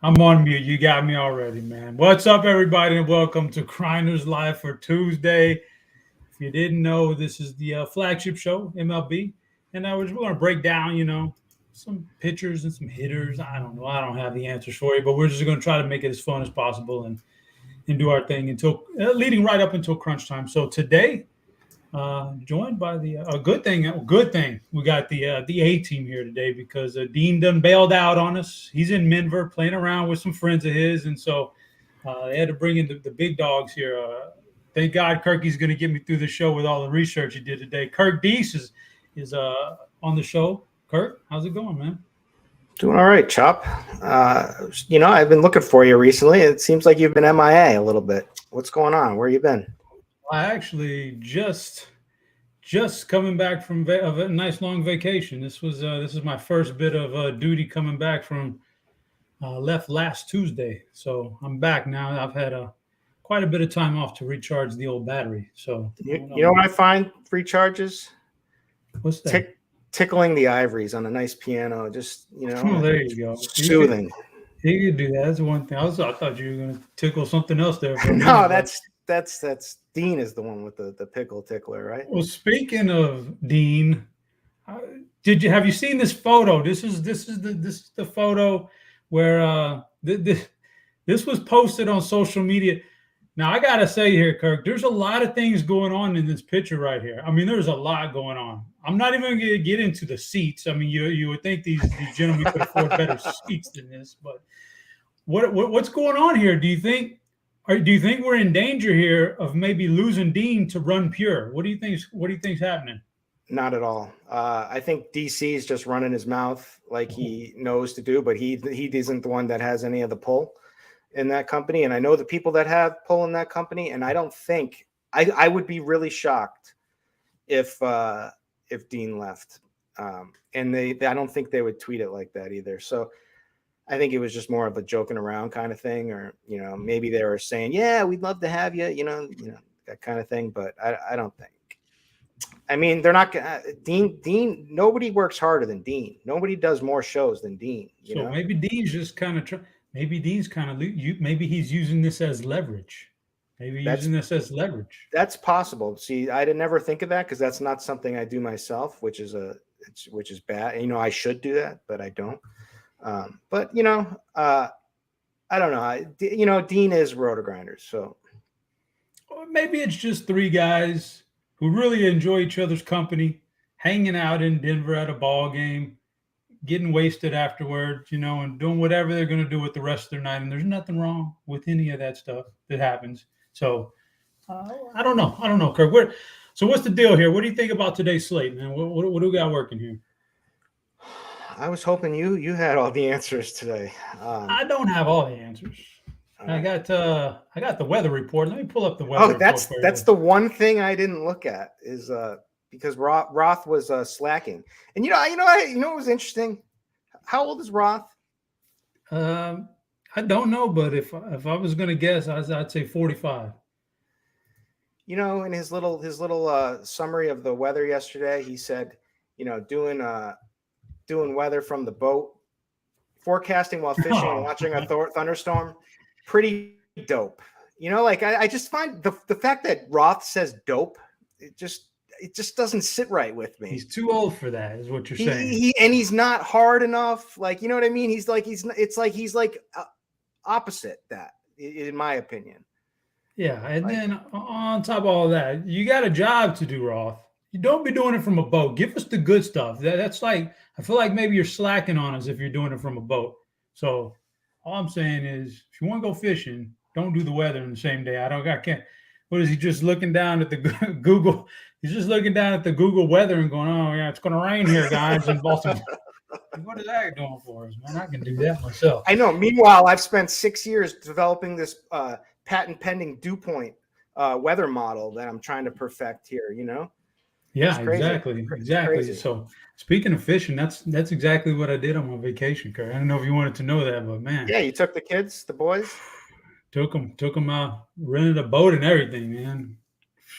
I'm on mute. You got me already, man. What's up, everybody, and welcome to GrindersLive for Tuesday. If you didn't know, this is the flagship show, MLB, and we're going to break down, some pitchers and some hitters. I don't know. I don't have the answers for you, but we're just going to try to make it as fun as possible and do our thing until leading right up until crunch time. So today, joined by the good thing. We got the A team here today because Dean done bailed out on us. He's in Denver playing around with some friends of his, and so they had to bring in the big dogs here. Thank God Kirky's going to get me through the show with all the research he did today. Kirk Dees is on the show. Kirk, how's it going, man? Doing all right, Chop. I've been looking for you recently. It seems like you've been MIA a little bit. What's going on? Where you been? I actually just coming back from a nice long vacation. This is my first bit of duty coming back from left last Tuesday. So I'm back now. I've had quite a bit of time off to recharge the old battery. So you know what I find recharges? What's that? Tickling the ivories on a nice piano. Just Oh, there you go. Soothing. You could do that. That's one thing. I thought you were going to tickle something else there. For a no, minute, that's Dean is the one with the pickle tickler, right? Well, speaking of Dean, have you seen this photo? This is the photo where this was posted on social media. Now I gotta say here, Kirk, there's a lot of things going on in this picture right here. I mean, there's a lot going on. I'm not even going to get into the seats. I mean, you would think these gentlemen could afford better seats than this, but what's going on here? Do you think we're in danger here of maybe losing Dean to Run Pure? What do you think's happening? Not at all. I think DC is just running his mouth like he knows to do, but he isn't the one that has any of the pull in that company. And I know the people that have pull in that company, and I don't think I would be really shocked if Dean left. And I don't think they would tweet it like that either. So I think it was just more of a joking around kind of thing, or maybe they were saying, "Yeah, we'd love to have you," that kind of thing. But I don't think. I mean, they're not Dean. Nobody works harder than Dean. Nobody does more shows than Dean. So maybe Dean's just kind of maybe Dean's kind of maybe he's using this as leverage. That's possible. See, I didn't never think of that because that's not something I do myself, which is bad. I should do that, but I don't. But I don't know. Dean is RotoGrinders, so maybe it's just three guys who really enjoy each other's company, hanging out in Denver at a ball game, getting wasted afterwards, and doing whatever they're going to do with the rest of their night. And there's nothing wrong with any of that stuff that happens. So I don't know, Kirk. So what's the deal here? What do you think about today's slate, man? What do we got working here? I was hoping you had all the answers today. I don't have all the answers. I got the weather report. Let me pull up the weather report. That's the one thing I didn't look at is because Roth was slacking. And what was interesting? How old is Roth? I don't know, but if I was going to guess, I'd say 45. In his little summary of the weather yesterday, he said, doing weather from the boat, forecasting while fishing and watching a thunderstorm, pretty dope. I just find the fact that Roth says dope, it just doesn't sit right with me. He's too old for that, is what you're saying. He's not hard enough. Like, you know what I mean? He's opposite that, in my opinion. Yeah, and then on top of all that, you got a job to do, Roth. You don't be doing it from a boat. Give us the good stuff. That's like, I feel like maybe you're slacking on us if you're doing it from a boat. So all I'm saying is, if you want to go fishing, don't do the weather in the same day. I can't. What is he just looking down at the Google? He's just looking down at the Google weather and going, "Oh yeah, it's going to rain here, guys, in Baltimore." What is that doing for us, man? I can do that myself. I know. Meanwhile, I've spent 6 years developing this patent pending dew point weather model that I'm trying to perfect here. Yeah, exactly. Crazy. So speaking of fishing, that's exactly what I did on my vacation, Kurt. I don't know if you wanted to know that, but man. Yeah, you took the kids, the boys? Took them out, rented a boat and everything, man.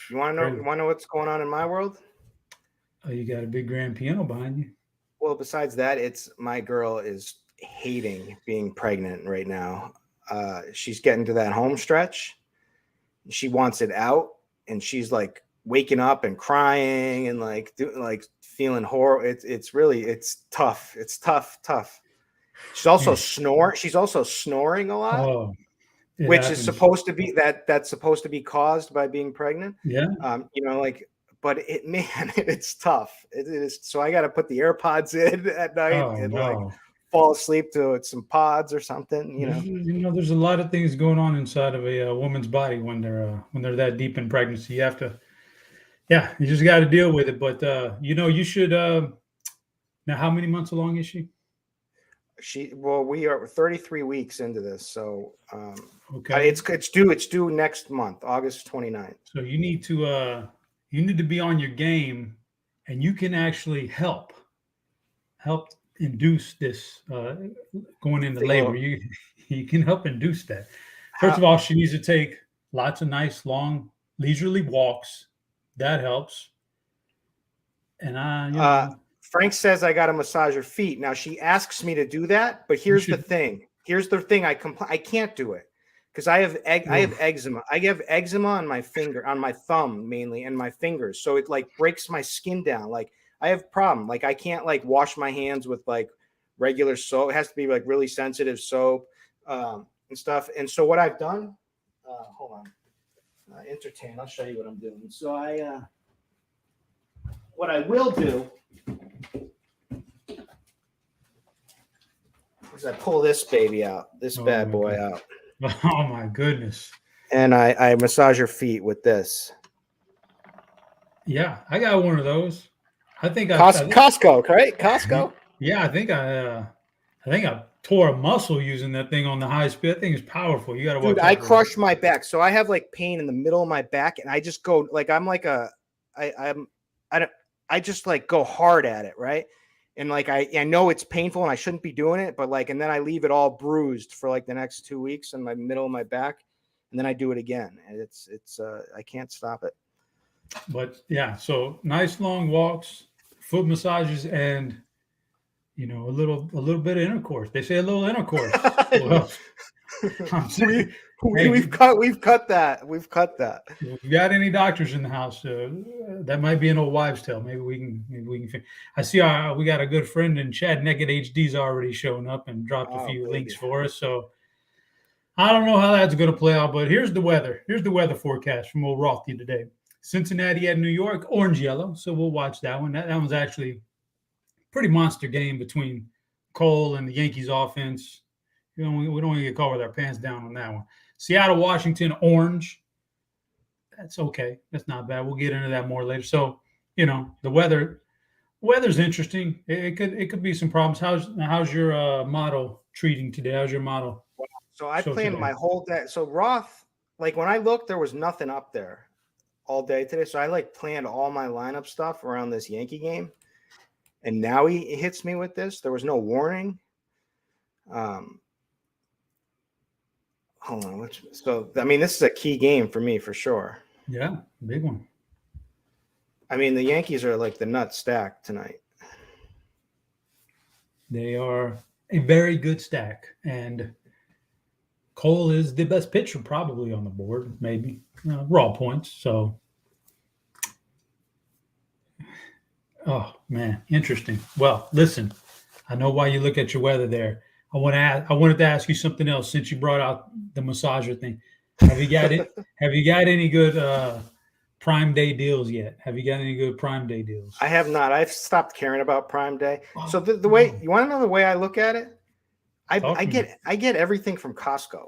You want to know what's going on in my world? Oh, you got a big grand piano behind you. Well, besides that, it's my girl is hating being pregnant right now. She's getting to that home stretch. She wants it out, and she's like waking up and crying and like feeling horrible. It's tough. It's tough. She's also snoring a lot. Oh, which happens. is supposed to be that's supposed to be caused by being pregnant. Yeah. But it's tough. It is. So I got to put the AirPods in at night like fall asleep to some pods or something. There's a lot of things going on inside of a woman's body when they're that deep in pregnancy. You have to, you just got to deal with it. But you should. Now, how many months along is she? We are 33 weeks into this, so okay, it's due next month, August 29th. So you need to be on your game, and you can actually help induce this going into labor. You can help induce that. First of all, she needs to take lots of nice, long, leisurely walks. That helps. And Frank says I got to massage her feet. Now she asks me to do that, but here's the thing. I can't do it because I have eczema. I have eczema on my finger, on my thumb mainly, and my fingers. So it like breaks my skin down. Like I have problem. Like I can't like wash my hands with like regular soap. It has to be like really sensitive soap and stuff. And so what I've done, hold on, entertain. I'll show you what I'm doing. So what I will do is I pull this baby out, this bad boy out. Oh my goodness. And I massage her feet with this. Yeah, I got one of those. I think Costco, right? Costco. Yeah, I think I tore a muscle using that thing on the high speed. That thing is powerful. You got to watch. Dude, I crush my back, so I have like pain in the middle of my back, and I just go like I just like go hard at it, right? And like I know it's painful and I shouldn't be doing it, but like, and then I leave it all bruised for like the next 2 weeks in my middle of my back, and then I do it again, and it's I can't stop it. But yeah, so nice long walks, foot massages, and a little bit of intercourse. They say a little intercourse. Well, we've cut that. If you got any doctors in the house, that might be an old wives' tale. Maybe we can. I see we got a good friend in Chad Naked HD's already shown up and dropped a few links for us. So I don't know how that's going to play out, but here's the weather. Here's the weather forecast from old Rothy today. Cincinnati at New York, orange yellow. So we'll watch that one. That one's actually a pretty monster game between Cole and the Yankees offense. We don't want to get caught with our pants down on that one. Seattle, Washington, orange. That's okay. That's not bad. We'll get into that more later. So, the weather's interesting. It could be some problems. How's your model treating today? How's your model? So I planned my whole day. So Roth, like when I looked, there was nothing up there all day today. So I like planned all my lineup stuff around this Yankee game. And now he hits me with this. There was no warning. Hold on. This is a key game for me for sure. Yeah, big one. I mean, the Yankees are like the nut stack tonight. They are a very good stack, and Cole is the best pitcher probably on the board, maybe raw points. So, oh man, interesting. Well, listen, I know why you look at your weather there. I wanted to ask you something else since you brought out the massager thing. Have you got it? Have you got any good Prime Day deals yet? Have you got any good Prime Day deals? I have not. I've stopped caring about Prime Day. So the way you want to know the way I look at it, I get everything from Costco.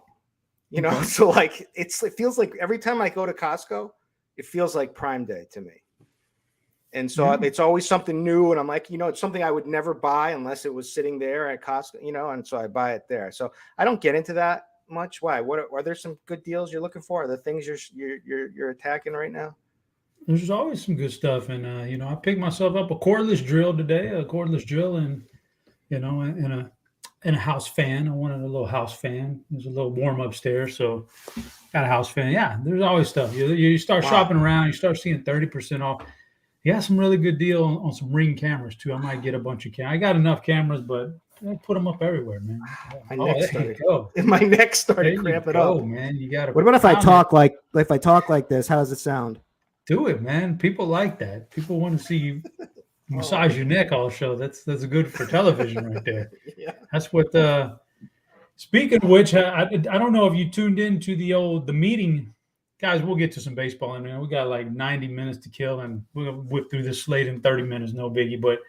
Okay. So like it feels like every time I go to Costco, it feels like Prime Day to me. And so it's always something new. And I'm like, it's something I would never buy unless it was sitting there at Costco, and so I buy it there. So I don't get into that much. Why? What are there some good deals you're looking for? Are there things you're attacking right now? There's always some good stuff. And, I picked myself up a cordless drill today, and, and a house fan. I wanted a little house fan. There's a little warm upstairs. So got a house fan. Yeah, there's always stuff. You start shopping around, you start seeing 30% off. He has some really good deal on some Ring cameras too. I might get a bunch of cameras. I got enough cameras, but I put them up everywhere, man. My Oh, neck there started. you go. My neck started There you cramping go, up. man. You got to. What about if I talk like this? How does it sound? Do it, man. People like that. People want to see you massage your neck all show. That's good for television right there. Yeah. That's what. Speaking of which, I don't know if you tuned into the meeting, guys. We'll get to some baseball in there. We got like 90 minutes to kill, and we're gonna whip through this slate in 30 minutes. No biggie. But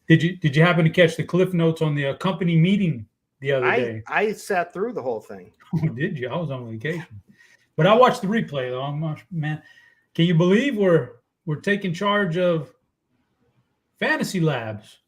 did you happen to catch the cliff notes on the company meeting the other day? I sat through the whole thing. Oh, did you? I was on vacation, but I watched the replay though. Man, can you believe we're taking charge of fantasy labs?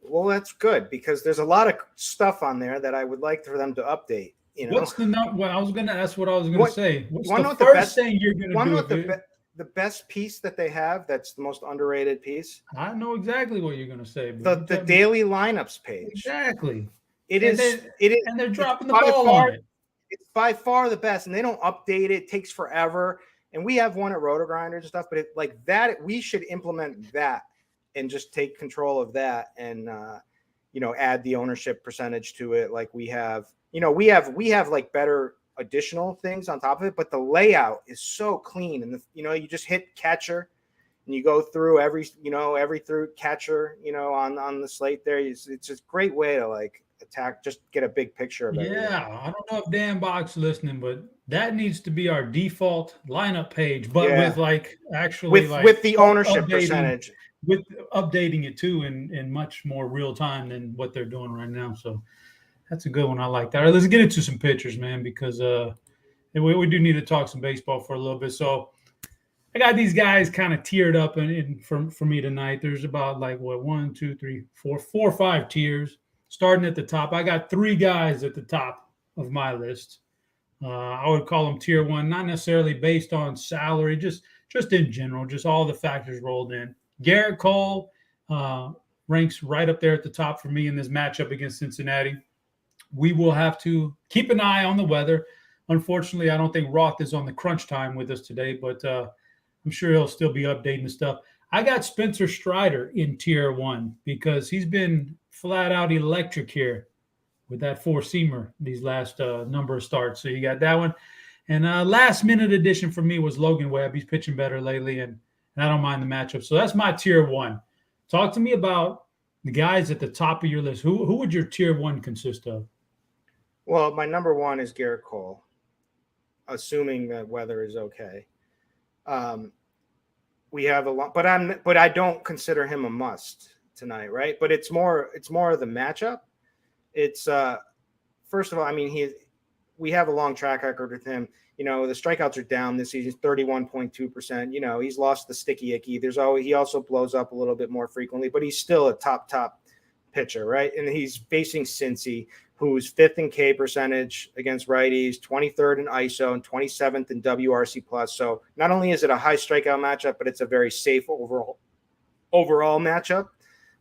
Well, that's good because there's a lot of stuff on there that I would like for them to update. You know, What's the number? Well, I was going to ask what I was going to say. What's the first thing you're going to do? The best piece that they have, that's the most underrated piece. I know exactly what you're going to say. The daily lineups page. Exactly. It is, and they're dropping the ball on it. It's by far the best, and they don't update it. It takes forever. And we have one at RotoGrinders and stuff, but we should implement that and just take control of that and add the ownership percentage to it. Like we have like better additional things on top of it, but the layout is so clean. And you just hit catcher and you go through every through catcher, on the slate there. It's just a great way to like attack, just get a big picture of it. Yeah. I don't know if Dan Bach's listening, but that needs to be our default lineup page, but with with the ownership percentage. With updating it too in much more real time than what they're doing right now. So that's a good one. I like that. All right, let's get into some pictures, man, because we do need to talk some baseball for a little bit. So I got these guys kind of tiered up for me tonight. There's about like 1, 2, 3, 4 or 5 tiers. Starting at the top, I got 3 guys at the top of my list. I would call them tier 1, not necessarily based on salary, just in general, just all the factors rolled in. Garrett Cole ranks right up there at the top for me in this matchup against Cincinnati. We will have to keep an eye on the weather. Unfortunately, I don't think Roth is on the crunch time with us today, but I'm sure he'll still be updating the stuff. I got Spencer Strider in tier 1 because he's been flat out electric here with that 4-seamer these last number of starts. So you got that one. And last minute addition for me was Logan Webb. He's pitching better lately, and I don't mind the matchup. So that's my tier 1. Talk to me about the guys at the top of your list. Who would your tier 1 consist of? Well, my number 1 is Garrett Cole, assuming that weather is okay. We have a lot, but I don't consider him a must tonight, right? But it's more of the matchup. It's first of all, I mean, we have a long track record with him. The strikeouts are down this season, 31.2%. He's lost the sticky icky. He also blows up a little bit more frequently, but he's still a top pitcher, right? And he's facing Cincy, who's 5th in K percentage against righties, 23rd in ISO, and 27th in WRC plus. So not only is it a high strikeout matchup, but it's a very safe overall matchup.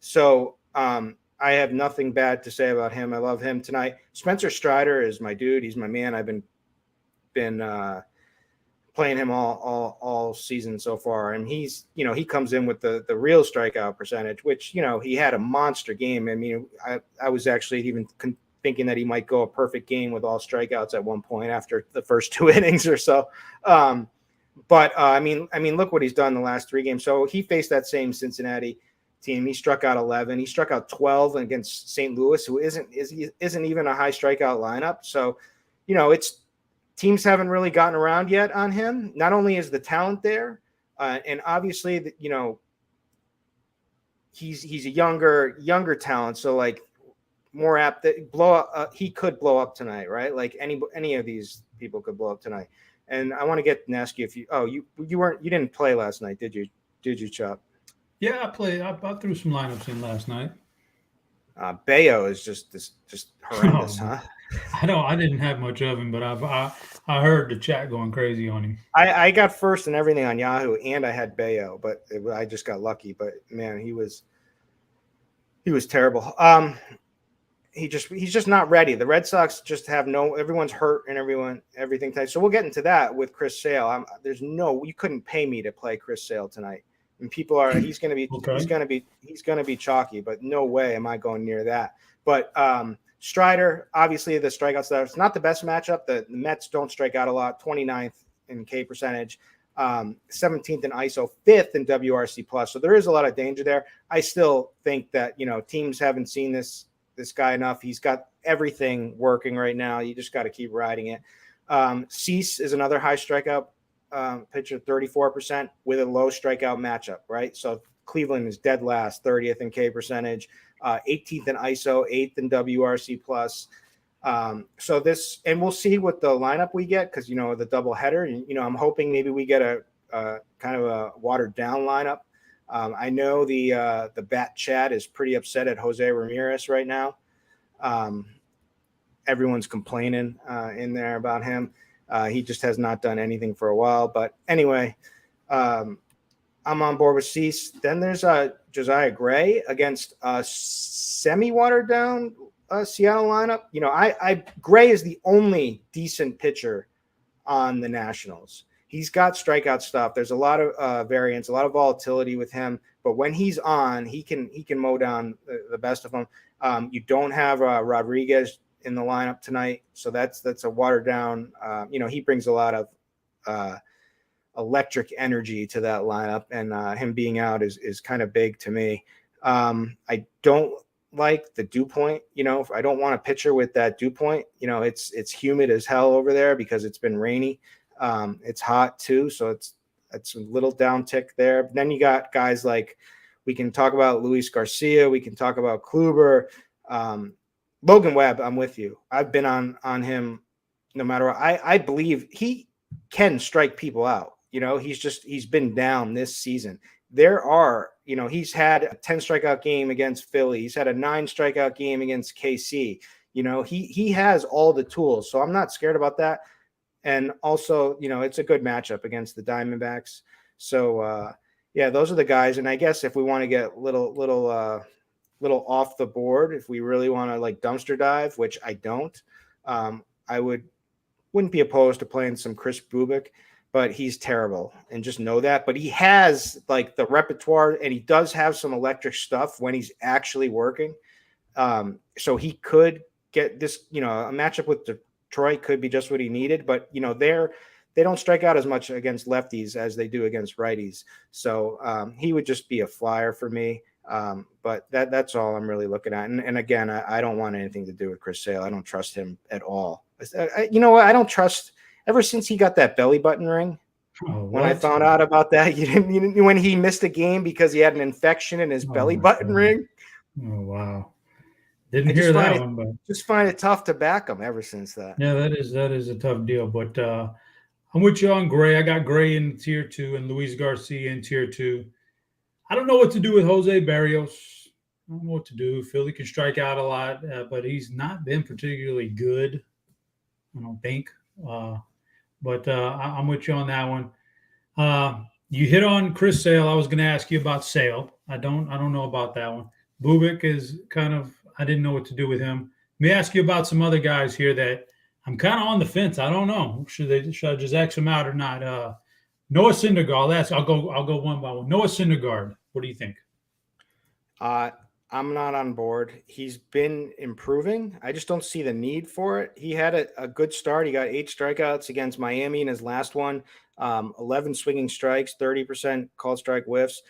So I have nothing bad to say about him. I love him tonight. Spencer Strider is my dude. He's my man. I've been playing him all season so far, and he's he comes in with the real strikeout percentage, which he had a monster game. I mean, I was actually even thinking that he might go a perfect game with all strikeouts at one point after the first 2 innings or so. But I mean, look what he's done the last 3 games. So he faced that same Cincinnati team. He struck out 11. He struck out 12 against St. Louis, who isn't even a high strikeout lineup. So, it's teams haven't really gotten around yet on him. Not only is the talent there, and obviously, he's a younger talent. So like more apt that blow up. He could blow up tonight, right? Like any of these people could blow up tonight. And I want to ask you if you didn't play last night, did you? Did you, Chop? Yeah, I played. I threw some lineups in last night. Bayo is just horrendous, huh? I didn't have much of him, but I heard the chat going crazy on him. I got first and everything on Yahoo, and I had Bayo, but I just got lucky. But man, he was terrible. He's just not ready. The Red Sox just have everyone's hurt and everything tight. So we'll get into that with Chris Sale. You couldn't pay me to play Chris Sale tonight. and people are he's going to be chalky, but no way am I going near that. But Strider, obviously the strikeout stuff, it's not the best matchup. The Mets don't strike out a lot, 29th in K percentage, 17th in ISO, 5th in WRC plus. So there is a lot of danger there. I still think that, teams haven't seen this guy enough. He's got everything working right now. You just got to keep riding it. Cease is another high strikeout pitcher, 34% with a low strikeout matchup, right? So Cleveland is dead last, 30th in K percentage, 18th in ISO, 8th in WRC plus. So this, and we'll see what the lineup we get, because the double header. I'm hoping maybe we get a kind of a watered down lineup. I know the Bat Chat is pretty upset at Jose Ramirez right now. Everyone's complaining in there about him. He just has not done anything for a while. But anyway, I'm on board with Cease. Then there's Josiah Gray against a semi-watered down Seattle lineup. Gray is the only decent pitcher on the Nationals. He's got strikeout stuff. There's a lot of variance, a lot of volatility with him. But when he's on, he can mow down the best of them. You don't have Rodriguez in the lineup tonight, so that's a watered down. He brings a lot of electric energy to that lineup, and him being out is kind of big to me. I don't like the dew point. I don't want a pitcher with that dew point. It's humid as hell over there because it's been rainy. It's hot too, so it's a little down tick there. But then you got guys like, we can talk about Luis Garcia, we can talk about Kluber, Logan Webb. I'm with you. I've been on him no matter what. I believe he can strike people out. He's been down this season. There are, he's had a 10 strikeout game against Philly. He's had a 9 strikeout game against KC. He has all the tools, so I'm not scared about that. And also, it's a good matchup against the Diamondbacks. So, those are the guys. And I guess if we want to get little off the board, if we really want to like dumpster dive, which I don't, I wouldn't be opposed to playing some Chris Bubik, but he's terrible, and just know that. But he has like the repertoire, and he does have some electric stuff when he's actually working. So he could get this, a matchup with Detroit could be just what he needed, but they don't strike out as much against lefties as they do against righties. So he would just be a flyer for me. But that's all I'm really looking at. And again, I don't want anything to do with Chris Sale. I don't trust him at all. You know what? I don't trust, ever since he got that belly button ring. When I found out about that, you didn't when he missed a game because he had an infection in his belly button ring. Oh, wow. Didn't hear that one, but just find it tough to back him ever since that. Yeah, that is a tough deal. But I'm with you on Gray. I got Gray in tier 2 and Luis Garcia in tier 2. I don't know what to do with Jose Barrios. I don't know what to do. Philly can strike out a lot, but he's not been particularly good, I don't think. But I'm with you on that one. You hit on Chris Sale. I was going to ask you about Sale. I don't know about that one. Bubik is kind of, I didn't know what to do with him. Let me ask you about some other guys here that I'm kind of on the fence. I don't know. Should I just X them out or not? Noah Syndergaard. I'll go one by one. Noah Syndergaard. What do you think? I'm not on board. He's been improving. I just don't see the need for it. He had a good start. He got 8 strikeouts against Miami in his last one, 11 swinging strikes, 30% called strike whiffs.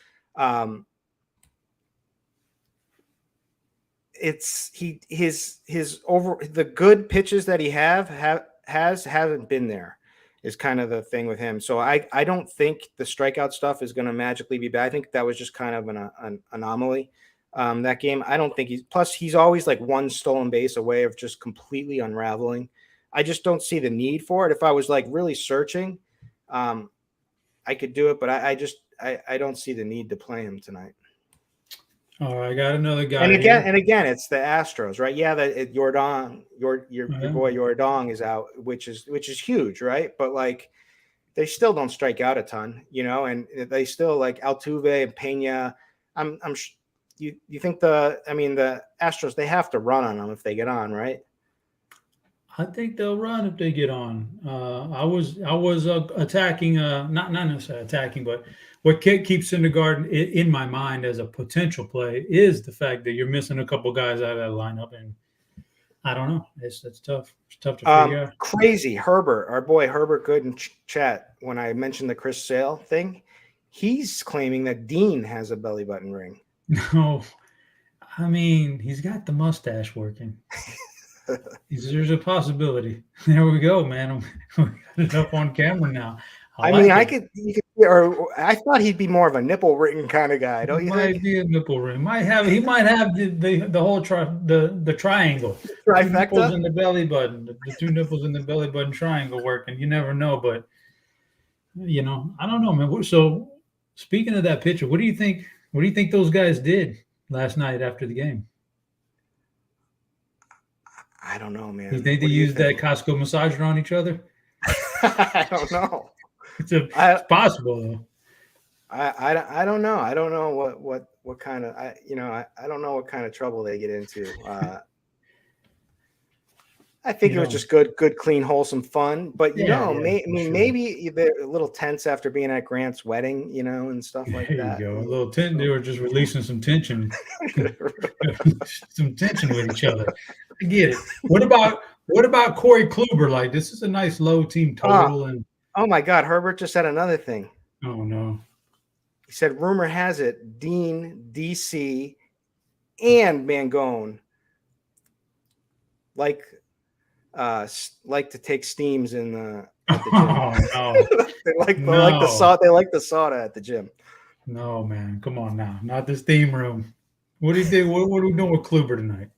His over the good pitches that he haven't been there is kind of the thing with him. So I don't think the strikeout stuff is going to magically be bad. I think that was just kind of an anomaly. That game, I don't think he's always like one stolen base away of just completely unraveling. I just don't see the need for it. If I was like really searching, I could do it, but I don't see the need to play him tonight. All right, I got another guy. And again, it's the Astros, right? Yeah, that your boy Yordong is out, which is huge, right? But like, they still don't strike out a ton, and they still like Altuve and Pena. You think the Astros, they have to run on them if they get on, right? I think they'll run if they get on. I was attacking, not necessarily attacking, but what keeps Syndergaard in my mind as a potential play is the fact that you're missing a couple guys out of that lineup, and I don't know. It's tough. It's tough to figure out. Crazy Herbert, our boy Herbert Good in chat. When I mentioned the Chris Sale thing, he's claiming that Dean has a belly button ring. No, I mean he's got the mustache working. There's a possibility. There we go, man. We got it up on camera now. I mean, I thought he'd be more of a nipple ring kind of guy. Don't you think? Might be a nipple ring. He might have the whole the triangle. Trifecta? Two nipples in the belly button. The two nipples in the belly button triangle working. You never know, but I don't know, man. So speaking of that picture, what do you think? What do you think those guys did last night after the game? I don't know, man. You think they used that Costco massager on each other? I don't know. It's possible though. I don't know. I don't know what kind of I don't know what kind of trouble they get into. I think it was just good, clean, wholesome fun. But maybe they're a little tense after being at Grant's wedding, and stuff like that. There you go. A little tension. They were just releasing some tension, some tension with each other. I get it. What about Corey Kluber? Like, this is a nice low team total. And oh my God, Herbert just said another thing. Oh no. He said, rumor has it, Dean, DC, and Mangone like to take steams in the at the gym. Oh no. They like the sauna at the gym. No, man. Come on now. Not this theme room. What do you think? What are we doing with Kluber tonight?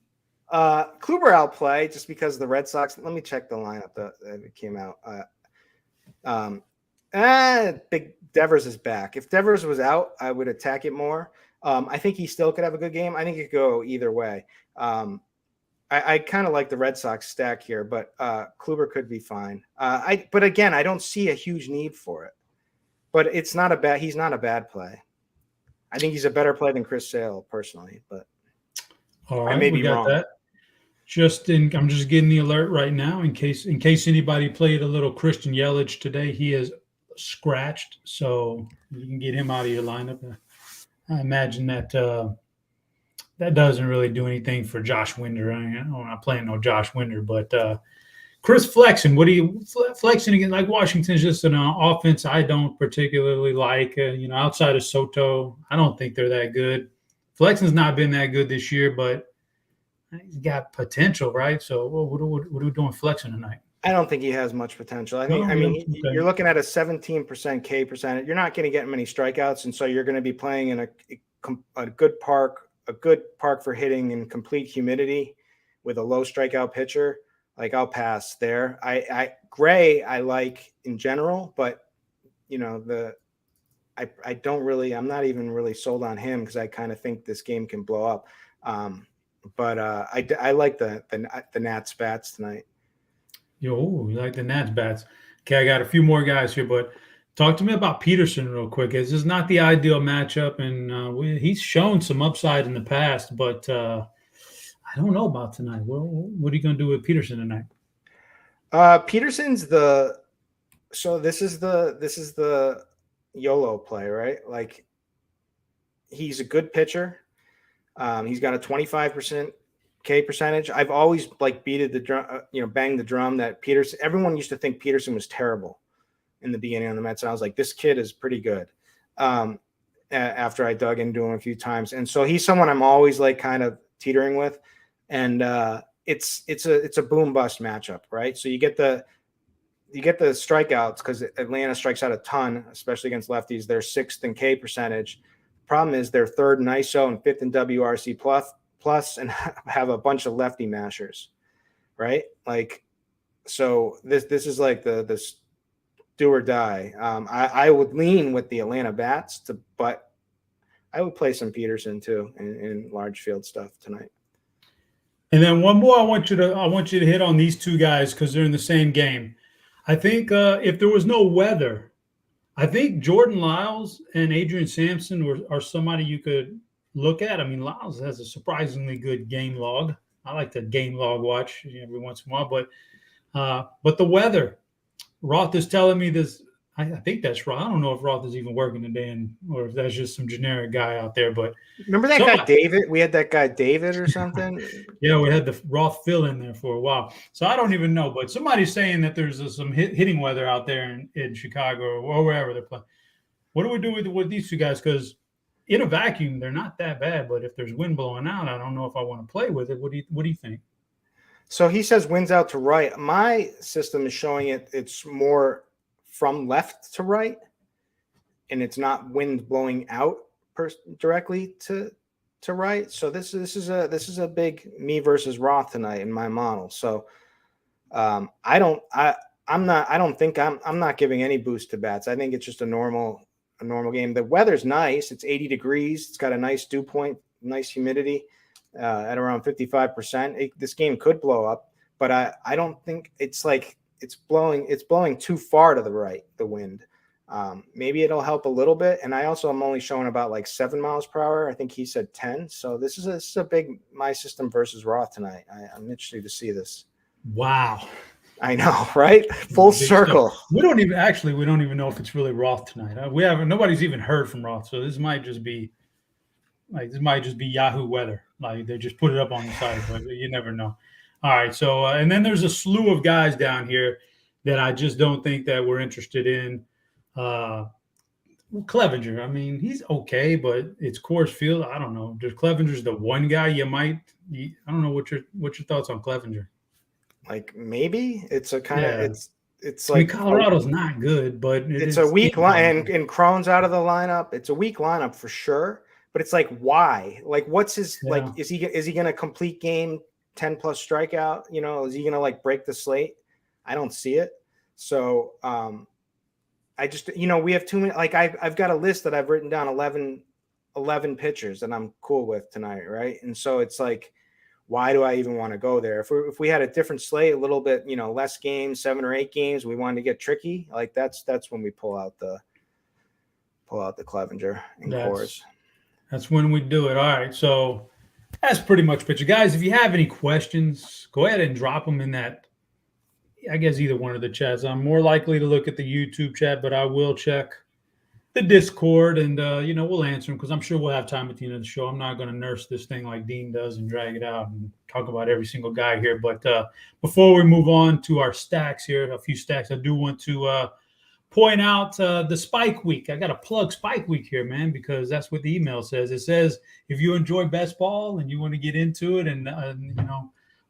Kluber outplay just because the Red Sox. Let me check the lineup that came out. Big Devers is back. If Devers was out, I would attack it more. I think he still could have a good game. I think it could go either way. I kind of like the Red Sox stack here, but Kluber could be fine. But again, I don't see a huge need for it. But he's not a bad play. I think he's a better play than Chris Sale personally, but all right, I may be wrong. That. I'm just getting the alert right now in case anybody played a little Christian Yelich today. He is scratched, so you can get him out of your lineup. I imagine that that doesn't really do anything for Josh Winder. I'm not playing no Josh Winder, but Chris Flexen. What do you Flexen again? Like Washington's just an offense I don't particularly like. Outside of Soto, I don't think they're that good. Flexen's not been that good this year, but he's got potential, right? So what are we doing Flexen tonight? I don't think he has much potential. You're looking at a 17% K percentage. You're not going to get many strikeouts, and so you're going to be playing in a good park for hitting in complete humidity with a low strikeout pitcher. Like, I'll pass there. Gray I like in general, but I'm not even really sold on him because I kind of think this game can blow up. But I like the Nats bats tonight. You like the Nats bats. Okay, I got a few more guys here, but talk to me about Peterson real quick. This is not the ideal matchup, and he's shown some upside in the past, but I don't know about tonight. What are you going to do with Peterson tonight? Peterson's this is the YOLO play, right? Like, he's a good pitcher. He's got a 25% K percentage. I've always beated the drum, banged the drum that Peterson. Everyone used to think Peterson was terrible in the beginning on the Mets, and I was like, this kid is pretty good. After I dug into him a few times, and so he's someone I'm always kind of teetering with, and it's a boom bust matchup, right? So you get the strikeouts because Atlanta strikes out a ton, especially against lefties. They're 6th in K percentage. Problem is they're 3rd in ISO and 5th in WRC plus, and have a bunch of lefty mashers, right? So this is like the do or die. I would lean with the Atlanta bats, but I would play some Peterson too in large field stuff tonight. And then one more, I want you to hit on these two guys because they're in the same game. I think if there was no weather, I think Jordan Lyles and Adrian Sampson are somebody you could look at. I mean, Lyles has a surprisingly good game log. I like to game log watch every once in a while, but But the weather, Roth is telling me this. I think that's right. I don't know if Roth is even working today, or if that's just some generic guy out there. But remember that guy David? We had that guy David or something. Yeah, we had the Roth fill in there for a while. So I don't even know. But somebody's saying that there's some hitting weather out there in Chicago or wherever they're playing. What do we do with these two guys? Because in a vacuum, they're not that bad. But if there's wind blowing out, I don't know if I want to play with it. What do you think? So he says winds out to right. My system is showing it's more from left to right, and it's not wind blowing out directly to right. So this is a big me versus Roth tonight in my model. So I'm not giving any boost to bats. I think it's just a normal game. The weather's nice. It's 80 degrees. It's got a nice dew point, nice humidity at around 55%. This game could blow up, but I don't think it's like it's blowing too far to the right, the wind. Maybe it'll help a little bit. And I also am only showing about like 7 miles per hour. I think he said 10. So this is a big my system versus Roth tonight. I'm interested to see this. Wow. I know, right? Full circle. Stuff. We don't even know if it's really Roth tonight. Nobody's even heard from Roth. So this might just be Yahoo weather. Like they just put it up on the site, but you never know. All right. So, and then there's a slew of guys down here that I just don't think that we're interested in. Clevenger. I mean, he's okay, but it's Coors Field. I don't know. Just Clevenger's the one guy I don't know what your thoughts on Clevenger. Like maybe it's a kind of it's like I mean, Colorado's not good, but it's a weak line and Cron's out of the lineup. It's a weak lineup for sure. But it's like why? Like what's his like? Is he going to complete game 10 plus strikeout? You know, is he going to like break the slate? I don't see it. So I just we have too many. Like I've got a list that I've written down 11 pitchers that I'm cool with tonight, right? And so it's like, why do I even want to go there? If we had a different slate, a little bit less games, 7 or 8 games, we wanted to get tricky. Like that's when we pull out the Clevenger and Coors. That's when we do it. All right. So that's pretty much pitcher. Guys, if you have any questions, go ahead and drop them in that, I guess, either one of the chats. I'm more likely to look at the YouTube chat, but I will check the Discord and, we'll answer them because I'm sure we'll have time at the end of the show. I'm not going to nurse this thing like Dean does and drag it out and talk about every single guy here. But before we move on to our stacks here, a few stacks, I do want to point out the Spike Week. I got to plug Spike Week here, man, because that's what the email says. It says if you enjoy best ball and you want to get into it and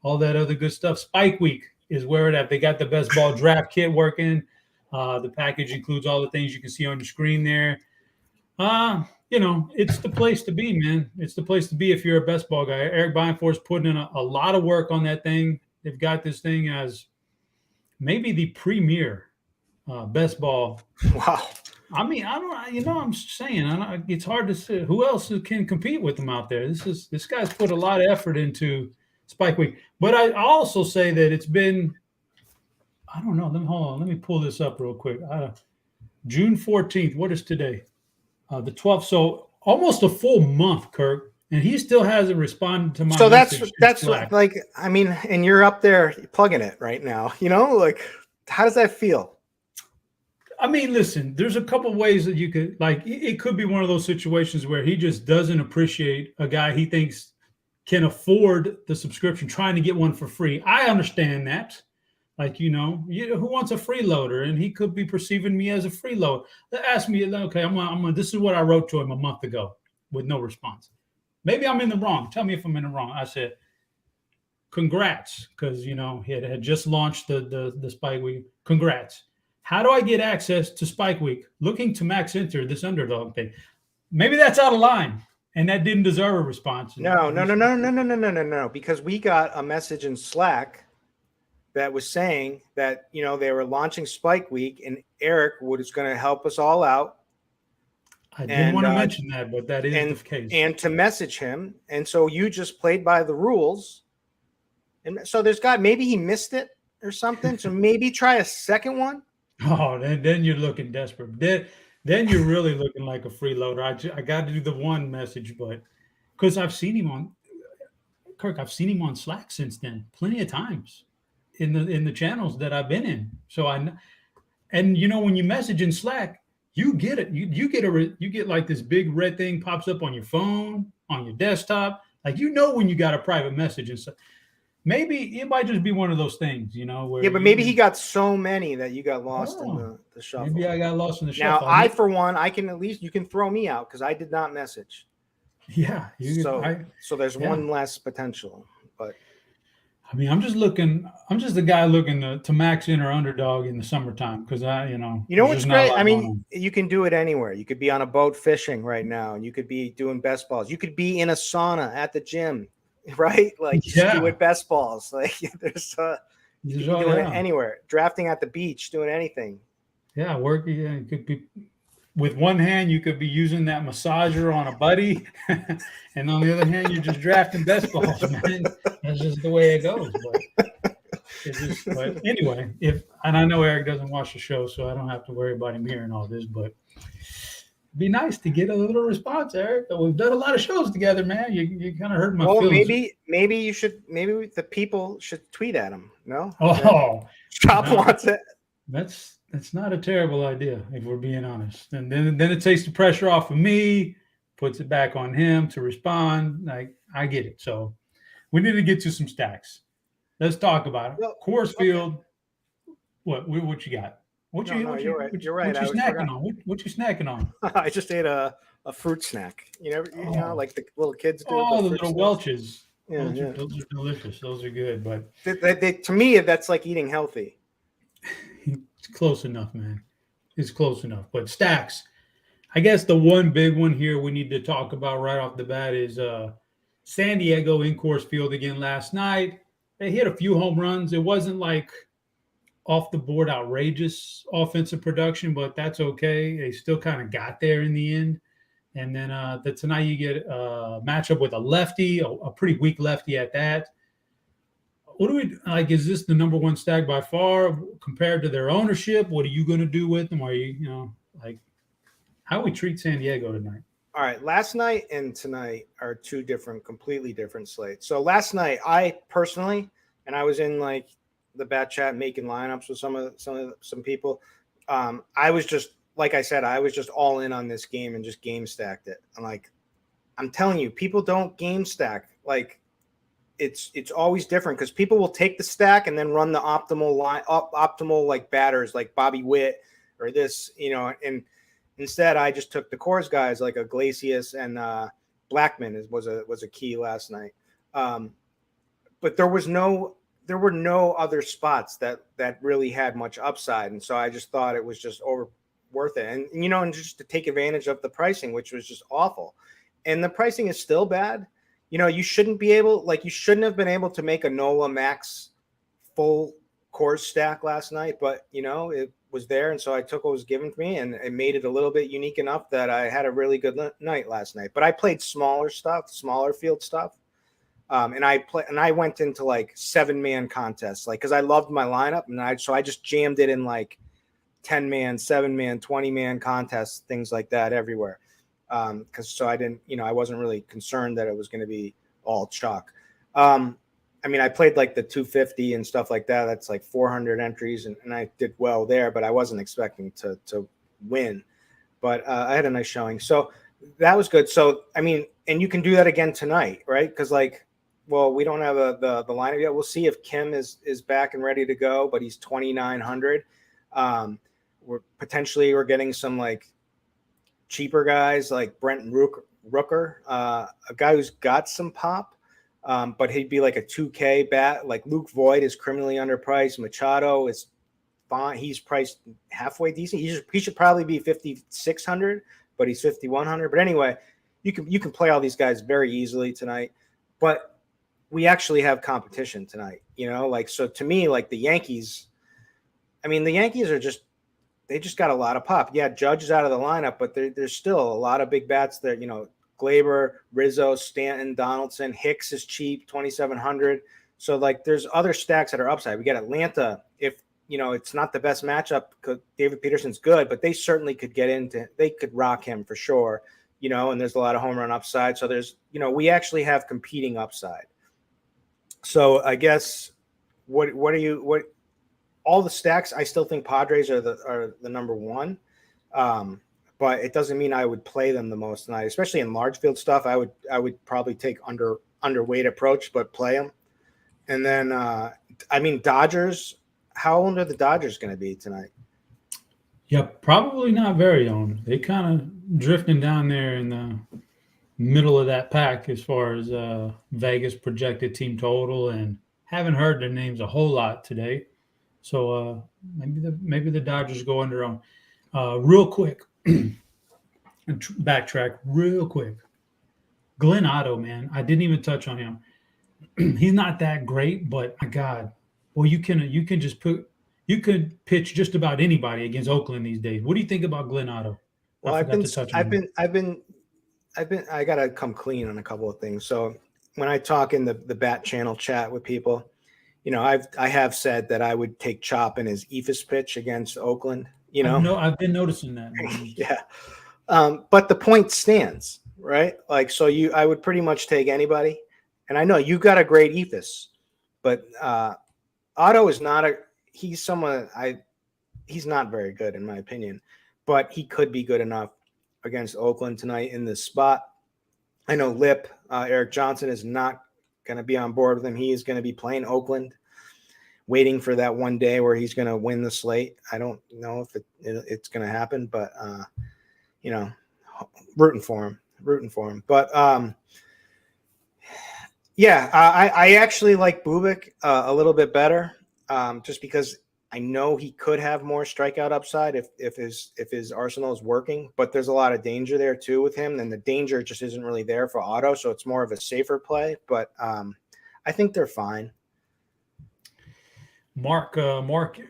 all that other good stuff, Spike Week is where it at. They got the best ball draft kit working. The package includes all the things you can see on your screen there. It's the place to be, man. It's the place to be if you're a best ball guy. Eric Beinfor's putting in a lot of work on that thing. They've got this thing as maybe the premier best ball. Wow. I mean, I don't. I'm saying, it's hard to say who else can compete with them out there. This guy's put a lot of effort into Spike Week, but I also say that it's been. I don't know. Hold on. Let me pull this up real quick. June 14th. What is today? The 12th. So almost a full month, Kirk, and he still hasn't responded to my. So that's like, I mean, and you're up there plugging it right now. Like, how does that feel? I mean, listen, there's a couple ways that you could, like, it could be one of those situations where he just doesn't appreciate a guy he thinks can afford the subscription, trying to get one for free. I understand that. Like, who wants a freeloader? And he could be perceiving me as a freeloader. Ask me, okay, this is what I wrote to him a month ago with no response. Maybe I'm in the wrong. Tell me if I'm in the wrong. I said, congrats, because, he had just launched the Spike Week. Congrats. How do I get access to Spike Week? Looking to max enter this underdog thing. Maybe that's out of line, and that didn't deserve a response. No. Because we got a message in Slack that was saying that they were launching Spike Week, and Eric was going to help us all out. I didn't want to mention that, but that is the case. And to message him, and so you just played by the rules, and so maybe he missed it or something. So maybe try a second one. Oh, then you're looking desperate. Then you're really looking like a freeloader. I got to do the one message, but because I've seen him on Slack since then, plenty of times. in the channels that I've been in. So and when you message in Slack, you get it. You get like this big red thing pops up on your phone, on your desktop. Like when you got a private message and stuff. Maybe it might just be one of those things, where but maybe he got so many that you got lost in the shuffle. Maybe I got lost in the shuffle. Now, for one, I can you can throw me out because I did not message. Yeah. So there's one less potential. But I mean, I'm just the guy looking to max in or underdog in the summertime because what's great? I mean, you can do it anywhere. You could be on a boat fishing right now, and you could be doing best balls. You could be in a sauna at the gym, right? Like doing best balls. Like you can be doing it anywhere. Drafting at the beach, doing anything. Yeah, it could be with one hand. You could be using that massager on a buddy, and on the other hand, you're just drafting best balls, man. That's just the way it goes. But anyway, and I know Eric doesn't watch the show, so I don't have to worry about him hearing all this. But it'd be nice to get a little response, Eric. We've done a lot of shows together, man. You kind of hurt my feelings. Maybe you should. Maybe the people should tweet at him. No. Shop wants it. That's not a terrible idea, if we're being honest. And then it takes the pressure off of me, puts it back on him to respond. Like, I get it. So we need to get to some stacks. Let's talk about it. Well, Coors Field. Okay. What you got? You're right. What you snacking on? What you snacking on? I just ate a fruit snack. Like the little kids do. Oh, the little Welch's. Yeah, those are delicious. Those are good. But to me, that's like eating healthy. It's close enough, man. It's close enough. But stacks. I guess the one big one here we need to talk about right off the bat is San Diego in Coors Field again last night. They hit a few home runs. It wasn't like off the board outrageous offensive production, but that's okay. They still kind of got there in the end. And then tonight you get a matchup with a lefty, a pretty weak lefty at that. What do we like? Is this the number one stack by far compared to their ownership? What are you going to do with them? Are you, how we treat San Diego tonight? All right. Last night and tonight are two completely different slates. So last night, I personally, and I was in like the bat chat making lineups with some people. I was just, like I said, I was just all in on this game and just game stacked it. I'm telling you, people don't game stack. Like, it's always different because people will take the stack and then run the optimal like batters like Bobby Witt or this, and instead I just took the Coors guys like Iglesias and Blackman was a key last night. But there were no other spots that really had much upside, and so I just thought it was just worth it, and just to take advantage of the pricing, which was just awful, and the pricing is still bad. You shouldn't have been able to make a NOLA max full Coors stack last night, but it was there, and so I took what was given to me, and it made it a little bit unique enough that I had a really good night last night. But I played smaller field stuff, and I went into like 7-man contests, like because I loved my lineup, and so I just jammed it in like 10-man, 7-man, 20-man contests, things like that everywhere. So I didn't, I wasn't really concerned that it was going to be all chalk. I played like the 250 and stuff like that. That's like 400 entries, and I did well there, but I wasn't expecting to win. But I had a nice showing, so that was good. So and you can do that again tonight, right? Because we don't have the lineup yet. We'll see if Kim is back and ready to go, but he's 2,900. We're getting some like cheaper guys like Brent Rooker, a guy who's got some pop, but he'd be like a 2K bat. Like Luke Voigt is criminally underpriced. Machado is fine. He's priced halfway decent. He should probably be 5,600, but he's 5,100. But anyway, you can play all these guys very easily tonight. But we actually have competition tonight. So to me, like the Yankees. The Yankees are they just got a lot of pop. Yeah, Judge is out of the lineup, but there's still a lot of big bats there. Glaber, Rizzo, Stanton, Donaldson, Hicks is cheap, 2,700. So there's other stacks that are upside. We got Atlanta. If it's not the best matchup because David Peterson's good, but they certainly could they could rock him for sure. And there's a lot of home run upside. So there's we actually have competing upside. So I guess what all the stacks, I still think Padres are the number one. But it doesn't mean I would play them the most tonight, especially in large field stuff. I would probably take underweight approach, but play them. And then, Dodgers. How old are the Dodgers going to be tonight? Yeah, probably not very owned. They kind of drifting down there in the middle of that pack as far as Vegas projected team total, and haven't heard their names a whole lot today. So maybe the Dodgers go under on. Real quick, backtrack real quick. Glenn Otto, man, I didn't even touch on him. He's not that great, but my God, well, you can just you could pitch just about anybody against Oakland these days. What do you think about Glenn Otto? Well, I gotta come clean on a couple of things. So when I talk in the Bat Channel chat with people, I have said that I would take Chop in his Ephus pitch against Oakland. I've been noticing that. Yeah. But the point stands, right? Like, so I would pretty much take anybody. And I know you got a great Ephus, but Otto is he's not very good in my opinion, but he could be good enough against Oakland tonight in this spot. I know Eric Johnson is not going to be on board with him. He is going to be playing Oakland, waiting for that one day where he's going to win the slate. I don't know if it's going to happen, but rooting for him. But I actually like Bubik a little bit better, just because I know he could have more strikeout upside if his arsenal is working, but there's a lot of danger there too with him, and the danger just isn't really there for Otto, so it's more of a safer play. But I think they're fine. Mark Grabowski.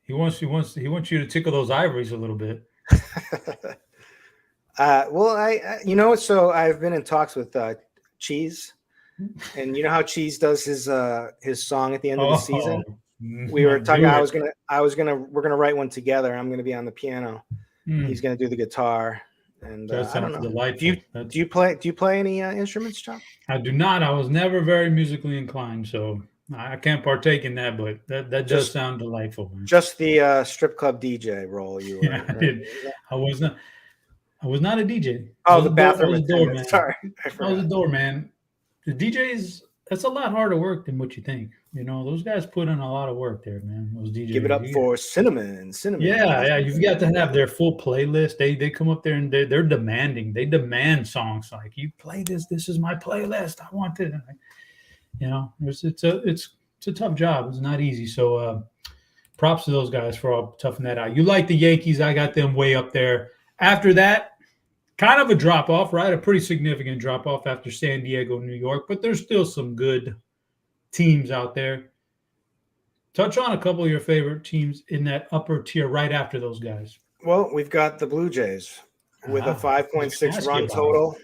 He wants you to tickle those ivories a little bit. So I've been in talks with Cheese, and you know how Cheese does his song at the end of the season. We were talking. We're gonna write one together. I'm gonna be on the piano. He's gonna do the guitar. And I don't know. Delightful. Do you play any instruments, John? I do not. I was never very musically inclined, so I can't partake in that. But that does sound delightful. Man. Just the strip club DJ role you were. Yeah, I did. I was not a DJ. Oh, the bathroom attendant. Sorry, I was a doorman. The DJs, that's a lot harder work than what you think. Those guys put in a lot of work there, man. Those DJs. Give it up for Cinnamon. Yeah. You've got to have their full playlist. They come up there and they're demanding. They demand songs like, you play this. This is my playlist. I want it. It's a tough job. It's not easy. So props to those guys for all toughing that out. You like the Yankees. I got them way up there. After that, kind of a drop-off, right? A pretty significant drop-off after San Diego, New York, but there's still some good teams out there. Touch on a couple of your favorite teams in that upper tier right after those guys. Well, we've got the Blue Jays with a 5.6 run total.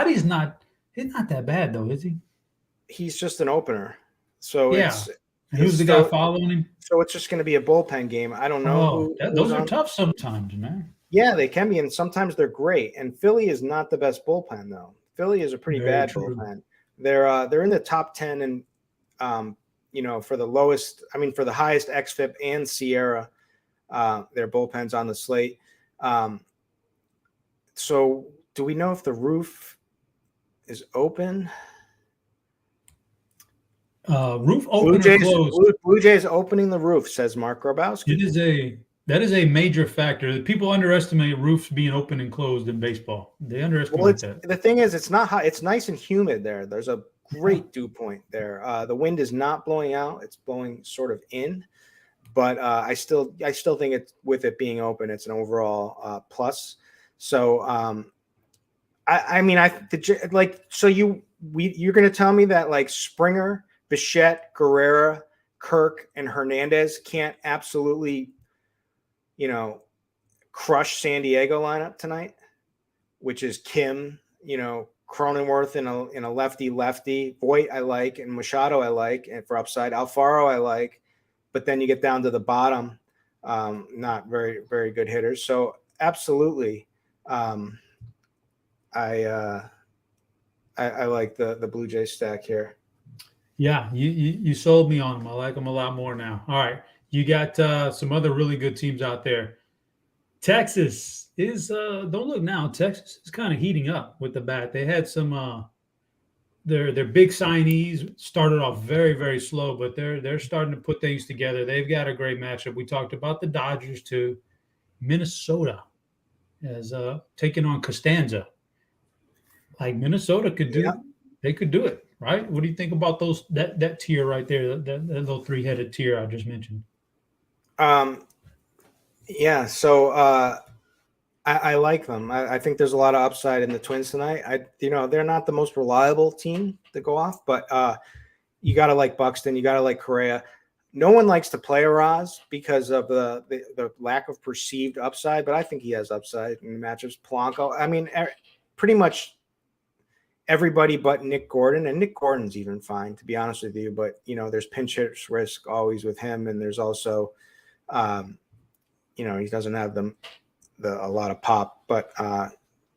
He's not that bad, though, is he? He's just an opener. So who's the guy following him? So it's just going to be a bullpen game. I don't know. Those are tough sometimes, man. Yeah, they can be, and sometimes they're great. And Philly is not the best bullpen, though. Philly is a pretty bad bullpen. They're in the top 10, and for the lowest, for the highest xFIP and Sierra, their bullpens on the slate. So do we know if the roof is open? Roof open or closed? Blue Jays opening the roof, says Mark Grabowski. That is a major factor. People underestimate roofs being open and closed in baseball. They underestimate that. The thing is, it's not hot. It's nice and humid there. There's a great dew point there. The wind is not blowing out. It's blowing sort of in. But I still think it's, with it being open, it's an overall plus. So you're going to tell me that like Springer, Bichette, Guerrera, Kirk, and Hernandez can't absolutely crush San Diego lineup tonight, which is Kim, Cronenworth in a lefty, Voit I like, and Machado I like, and for upside, Alfaro I like, but then you get down to the bottom, not very, very good hitters. So absolutely, I I like the Blue Jays stack here. Yeah, you sold me on them. I like them a lot more now. All right, you got some other really good teams out there. Texas is don't look now. Texas is kind of heating up with the bat. They had some their big signees started off very, very slow, but they're starting to put things together. They've got a great matchup. We talked about the Dodgers too. Minnesota as taking on Costanza. Like Minnesota could do, they could do it, right? What do you think about that tier right there, that little three-headed tier I just mentioned? Yeah, so I like them. I think there's a lot of upside in the Twins tonight. They're not the most reliable team to go off, but you got to like Buxton, you got to like Correa. No one likes to play Araz because of the lack of perceived upside, but I think he has upside in the matchups. Polanco, I mean, pretty much everybody but Nick Gordon, and Nick Gordon's even fine, to be honest with you. But there's pinch hit risk always with him, and there's also, he doesn't have a lot of pop, but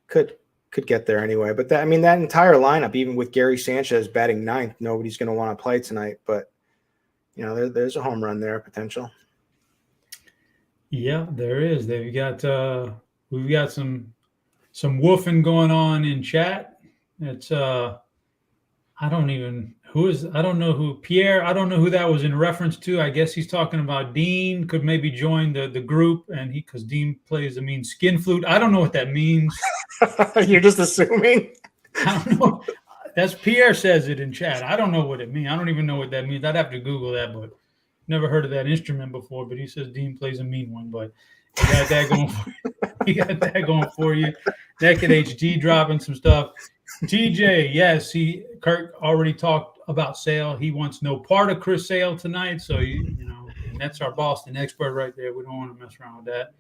could get there anyway. But that entire lineup, even with Gary Sanchez batting ninth, nobody's going to want to play tonight. But there's a home run there potential. Yeah, there is. We've got some woofing going on in chat. It's I don't know who Pierre. I don't know who that was in reference to. I guess he's talking about Dean could maybe join the group, and because Dean plays the mean skin flute. I don't know what that means. You're just assuming. I don't know. That's Pierre says it in chat. I don't know what it means. I don't even know what that means. I'd have to Google that, but never heard of that instrument before. But he says Dean plays a mean one. But you got that going for you. You got that going for you. Naked HG dropping some stuff. TJ, yes, Kirk already talked about Sale. He wants no part of Chris Sale tonight. So and that's our Boston expert right there. We don't want to mess around with that.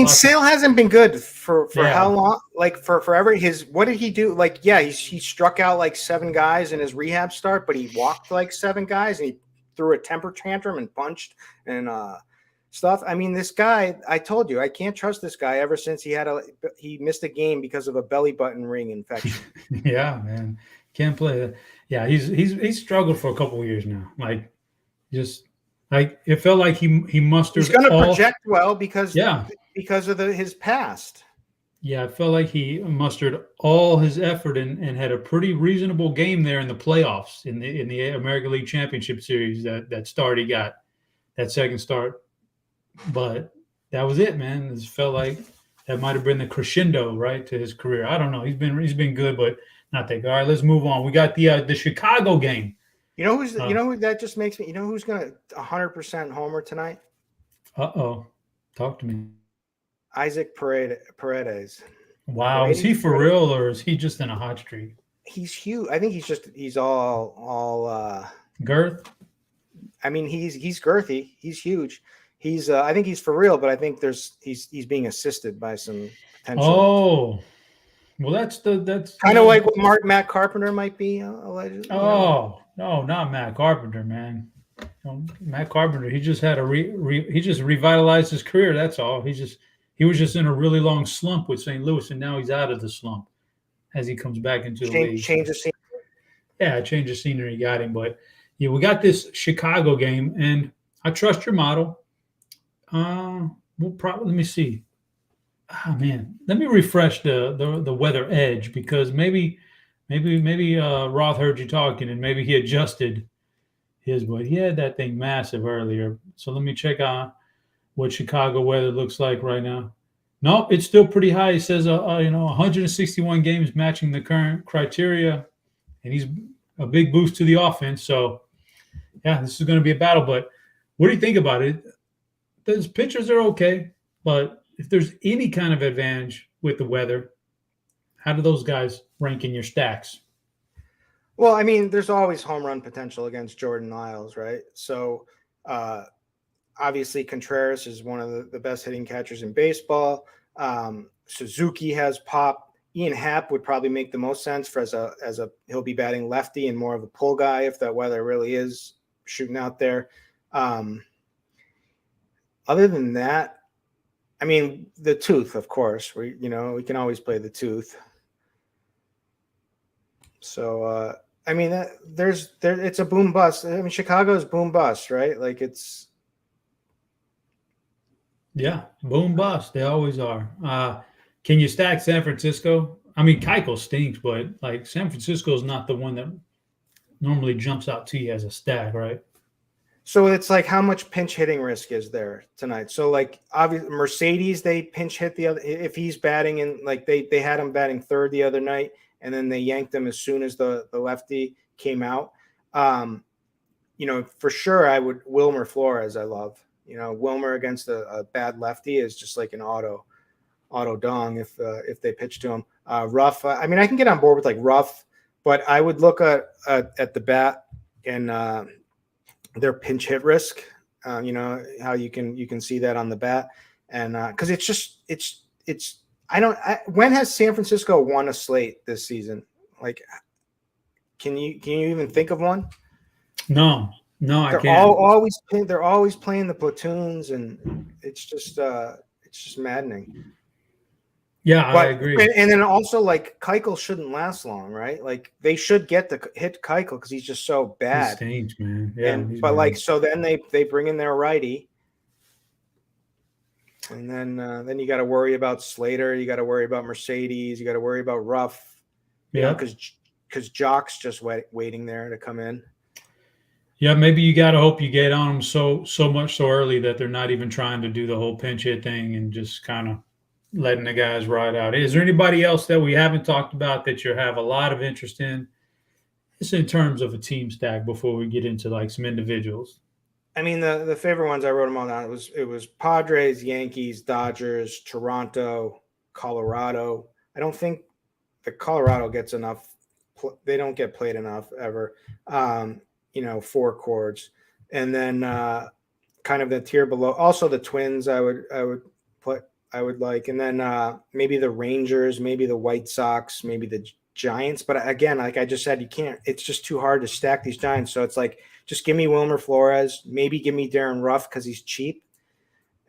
Sale hasn't been good for how long? Like for forever. What did he do? Like, yeah, he struck out like 7 guys in his rehab start, but he walked like 7 guys and he threw a temper tantrum and punched and stuff. This guy, I told you, I can't trust this guy ever since he missed a game because of a belly button ring infection. Yeah, man, can't play that. Yeah, he's struggled for a couple of years now. It felt like he mustered. He's going to project well because of his past. Yeah, I felt like he mustered all his effort and had a pretty reasonable game there in the playoffs in the American League Championship Series. That start he got, that second start, but that was it, man. It felt like that might have been the crescendo, right, to his career. I don't know. He's been good, but not that good. All right, let's move on. We got the Chicago game. You know who that just makes me. You know who's going to 100% homer tonight? Talk to me. Isaac Paredes. Wow, is he for real or is he just in a hot streak? He's huge. I think he's all girth. He's girthy. He's huge. He's I think he's for real, but I think he's being assisted by some potential. Oh, well, that's kind of like what Matt Carpenter might be allegedly. Oh no, not Matt Carpenter, man. Matt Carpenter, he just had he just revitalized his career. That's all. He was just in a really long slump with St. Louis, and now he's out of the slump as he comes back into the league. Change of scenery. Yeah, change of scenery got him. But yeah, we got this Chicago game, and I trust your model. We'll probably let me see. Man, let me refresh the weather edge because maybe Roth heard you talking and maybe he adjusted his, but he had that thing massive earlier. So let me check out what Chicago weather looks like right now. Nope, it's still pretty high. It says 161 games matching the current criteria, and he's a big boost to the offense. So yeah, this is going to be a battle. But what do you think about it? Those pitchers are okay, but if there's any kind of advantage with the weather, how do those guys rank in your stacks? Well, there's always home run potential against Jordan Lyles, right? So obviously Contreras is one of the best hitting catchers in baseball. Suzuki has pop. Ian Happ would probably make the most sense for he'll be batting lefty and more of a pull guy if that weather really is shooting out there. Other than that, the tooth, of course. We can always play the tooth. So I mean, it's a boom bust. I mean, Chicago's boom bust, right? Like it's boom bust. They always are. Can you stack San Francisco? I mean, Keuchel stinks, but like San Francisco is not the one that normally jumps out to you as a stack, right? so it's like how much pinch hitting risk is there tonight? So like obviously Mercedes, they pinch hit the other if he's batting, and like they had him batting third the other night, and then they yanked him as soon as the lefty came out. For sure I would Wilmer Flores. I love Wilmer against a bad lefty is just like an auto dong if they pitch to him. Rough. I mean, I can get on board with like Rough, but I would look at the bat and their pinch hit risk. How you can see that on the bat, and because when has San Francisco won a slate this season? Like, can you even think of one? No, I can't. They're always playing the platoons, and it's just maddening. Yeah, I agree. And then also, like, Keuchel shouldn't last long, right? Like, they should get the hit Keuchel because he's just so bad. He stinks, man. Yeah, so then they bring in their righty, and then you got to worry about Slater, you got to worry about Mercedes, you got to worry about Ruff, because Jock's just waiting there to come in. Yeah, maybe you got to hope you get on them so much so early that they're not even trying to do the whole pinch hit thing and just kind of letting the guys ride out. Is there anybody else that we haven't talked about that you have a lot of interest in? Just in terms of a team stack before we get into like some individuals. I mean, the favorite ones, I wrote them all down. It was Padres, Yankees, Dodgers, Toronto, Colorado. I don't think the Colorado gets enough. They don't get played enough ever. 4 chords, and then kind of the tier below. Also, the Twins, I would like, and then maybe the Rangers, maybe the White Sox, maybe the Giants. But again, like I just said, you can't. It's just too hard to stack these Giants. So it's like, just give me Wilmer Flores, maybe give me Darren Ruff because he's cheap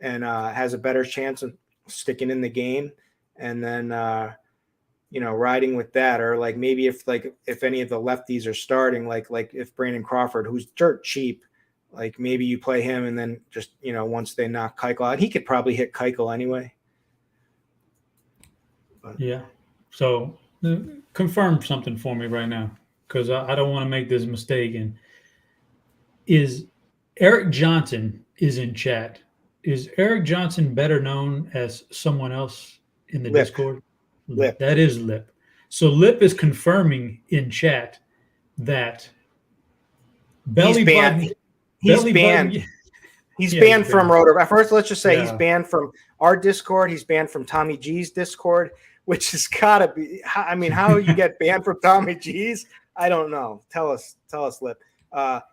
and has a better chance of sticking in the game, and then riding with that, or like maybe if any of the lefties are starting, like if Brandon Crawford, who's dirt cheap, like maybe you play him, and then just once they knock Keuchel out, he could probably hit Keuchel anyway. But. Yeah. So confirm something for me right now, because I don't want to make this mistake. And is Eric Johnson is in chat? Is Eric Johnson better known as someone else in the Discord? Lip. That is Lip. So Lip is confirming in chat that He's banned. He's banned from Roto. First, let's just say he's banned from our Discord. He's banned from Tommy G's Discord, which has got to be. I mean, how you get banned from Tommy G's? I don't know. Tell us, Lip.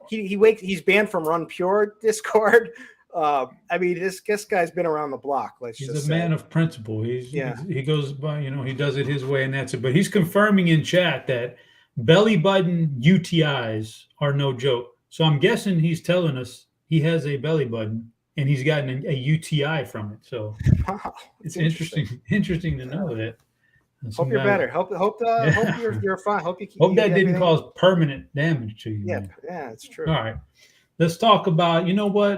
He's banned from Run Pure Discord. I mean, this guy's been around the block. He's a man of principle. He goes by, he does it his way, and that's it. But he's confirming in chat that belly button UTIs are no joke. So I'm guessing he's telling us he has a belly button and he's gotten a UTI from it. So it's interesting to know that. Hope you're better. Hope you're fine. Hope that didn't cause permanent damage to you. Yeah, it's true. All right. Let's talk about,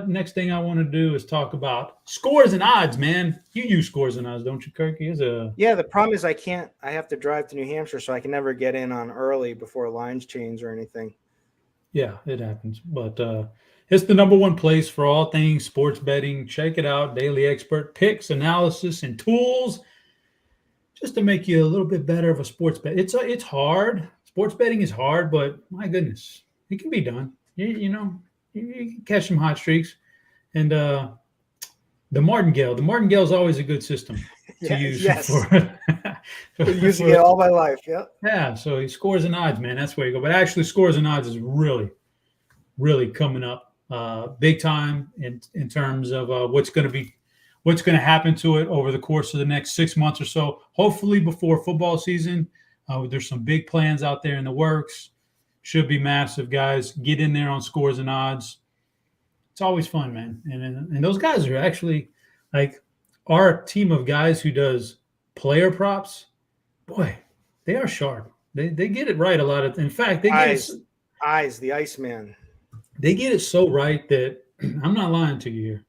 next thing I want to do is talk about scores and odds, man. You use scores and odds, don't you, Kirky? The problem is I have to drive to New Hampshire, so I can never get in on early before lines change or anything. Yeah, it happens. But it's the number one place for all things sports betting. Check it out. Daily expert picks, analysis, and tools just to make you a little bit better of a sports bet. It's hard. Sports betting is hard, but my goodness, it can be done. You can catch some hot streaks. And the Martingale. The Martingale is always a good system to use. Yes. Been using it all my life. Yeah. Yeah. So he scores and odds, man. That's where you go. But actually, scores and odds is really, really coming up big time in terms of what's going to happen to it over the course of the next 6 months or so. Hopefully before football season. There's some big plans out there in the works. Should be massive, guys. Get in there on scores and odds. It's always fun, man. And those guys are actually like our team of guys who does player props. Boy, they are sharp. They get it right a lot of. In fact, they get Eyes, the Iceman. They get it so right that I'm not lying to you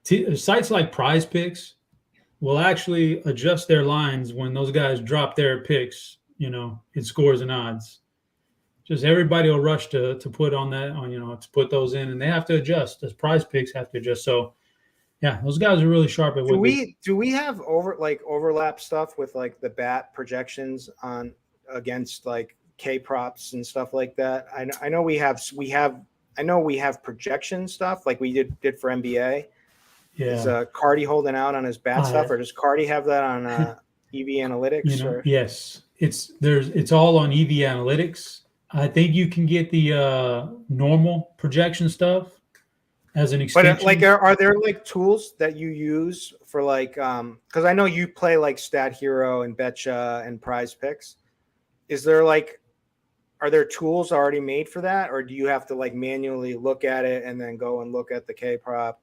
here. Sites like Prize Picks will actually adjust their lines when those guys drop their picks, in scores and odds. Just everybody will rush to put on that, to put those in, and they have to adjust. As Prize Picks have to adjust. So, yeah, those guys are really sharp at what do we have overlap stuff with like the bat projections on against like K props and stuff like that? I know we have projection stuff like we did for NBA. Yeah. Is Cardi holding out on his bat stuff, or does Cardi have that on EV Analytics? Yes, it's all on EV Analytics. I think you can get the normal projection stuff as an extension. But are there like tools that you use for like because I know you play like Stat Hero and Betcha and Prize Picks. Are there tools already made for that, or do you have to like manually look at it and then go and look at the K prop?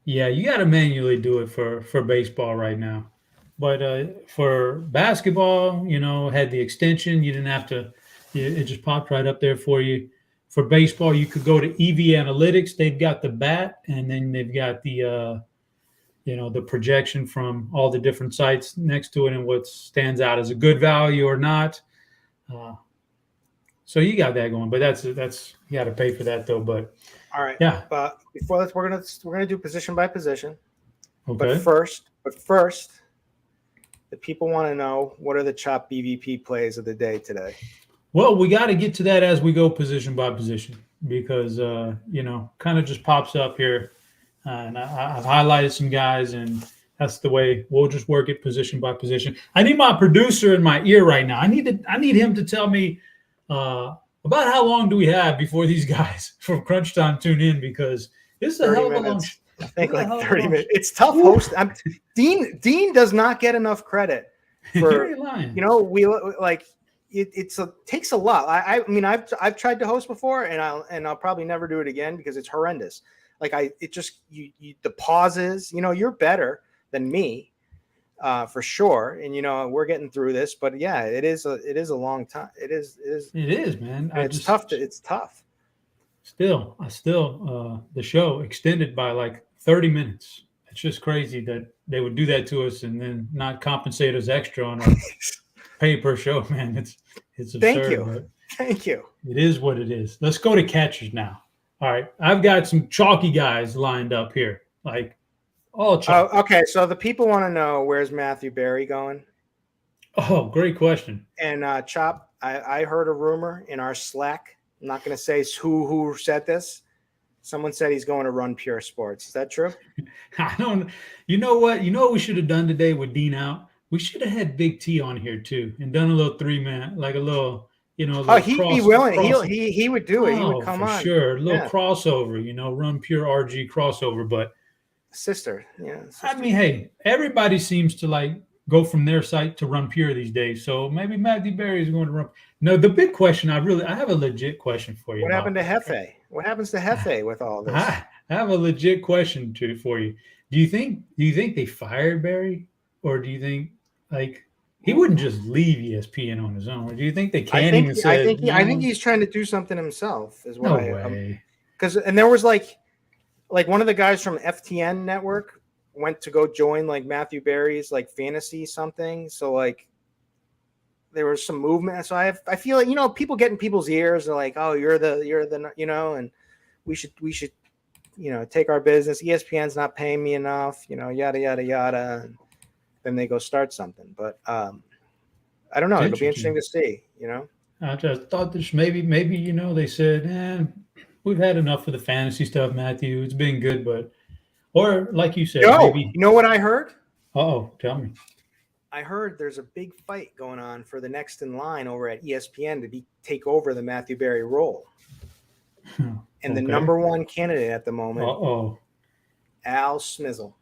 Yeah, you got to manually do it for baseball right now. But for basketball, had the extension. You didn't have to. It just popped right up there for you. For baseball, you could go to EV Analytics. They've got the bat, and then they've got the the projection from all the different sites next to it and what stands out as a good value or not. So you got that going, but that's you got to pay for that though. But all right, yeah. But before that, we're gonna do position by position. Okay. But first, the people want to know what are the Chop BVP plays of the day today. Well, we got to get to that as we go position by position because kind of just pops up here, and I've highlighted some guys, and that's the way we'll just work it position by position. I need my producer in my ear right now. I need him to tell me about how long do we have before these guys from Crunch Time tune in, because this is a hell of a long. I think like 30 minutes. It's tough host. Dean does not get enough credit for we like. It takes a lot. I mean, I've tried to host before, and I'll probably never do it again because it's horrendous. Like the pauses. You're better than me, for sure. And we're getting through this, but yeah, it is a long time. It is, man. It's tough. It's tough. Still, the show extended by like 30 minutes. It's just crazy that they would do that to us and then not compensate us extra on our pay per show, man. It's absurd. Thank you. It is what it is. Let's go to catchers now. All right. I've got some chalky guys lined up here. Like all chalky. Oh, okay. So the people want to know, where's Matthew Berry going? Oh, great question. And Chop, I heard a rumor in our Slack. I'm not going to say who said this. Someone said he's going to run Pure Sports. Is that true? I don't. You know what? You know what we should have done today with Dean out? We should have had Big T on here too and done a little 3-man, like a little, he'd be willing. He would do it. He would come on. Sure. A little crossover, run Pure RG crossover. But sister. I mean, hey, everybody seems to like go from their site to run Pure these days. So maybe Matthew Berry is going to run. No, the big question, I have a legit question for you. What happened to Hefe? What happens to Hefe with all this? I have a legit question for you. Do you think they fired Berry, or do you think like he wouldn't just leave ESPN on his own? Or do you think they can't even say? I think he's trying to do something himself. Is what no way. Because there was like one of the guys from FTN Network went to go join like Matthew Berry's like fantasy something. So like there was some movement. So I feel like people get in people's ears. They're like, oh, you're the and we should take our business. ESPN's not paying me enough. Yada yada yada. And then they go start something. But I don't know. It'll be interesting to see. I just thought this maybe they said, we've had enough of the fantasy stuff, Matthew. It's been good, but. Or like you said, maybe. You know what I heard? Oh, tell me. I heard there's a big fight going on for the next in line over at ESPN to take over the Matthew Berry role. And the number one candidate at the moment, Al Smizzle.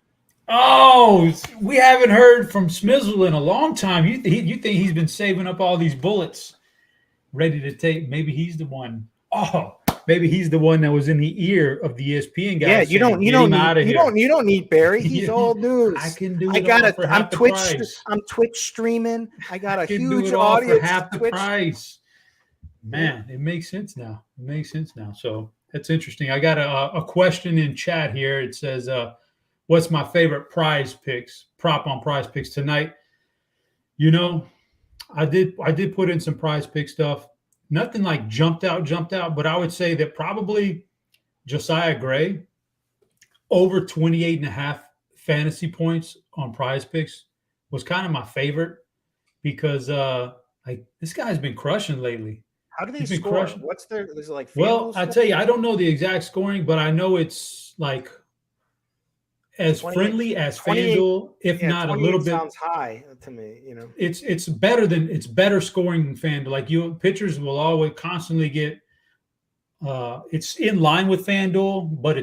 Oh, we haven't heard from Smizzle in a long time. You think he's been saving up all these bullets, ready to take? Maybe he's the one. Oh, Maybe he's the one that was in the ear of the ESPN guy. Yeah, you don't need Barry. He's old news. I can do it all for half the price. I'm Twitch streaming. I got a huge do it all audience for half the Twitch. price. Man, it makes sense now. So that's interesting. I got a question in chat here. It says, what's my favorite prop on prize picks tonight? You know, I did put in some prize pick stuff. Nothing like jumped out, but I would say that probably Josiah Gray over 28.5 fantasy points on prize picks was kind of my favorite because this guy's been crushing lately. How do they score? What's their, is it like? Well, I tell you, I don't know the exact scoring, but I know it's like as friendly as FanDuel, if not a little bit. Sounds high to me. You know, it's better scoring than FanDuel. Like pitchers will always constantly get. It's in line with FanDuel, but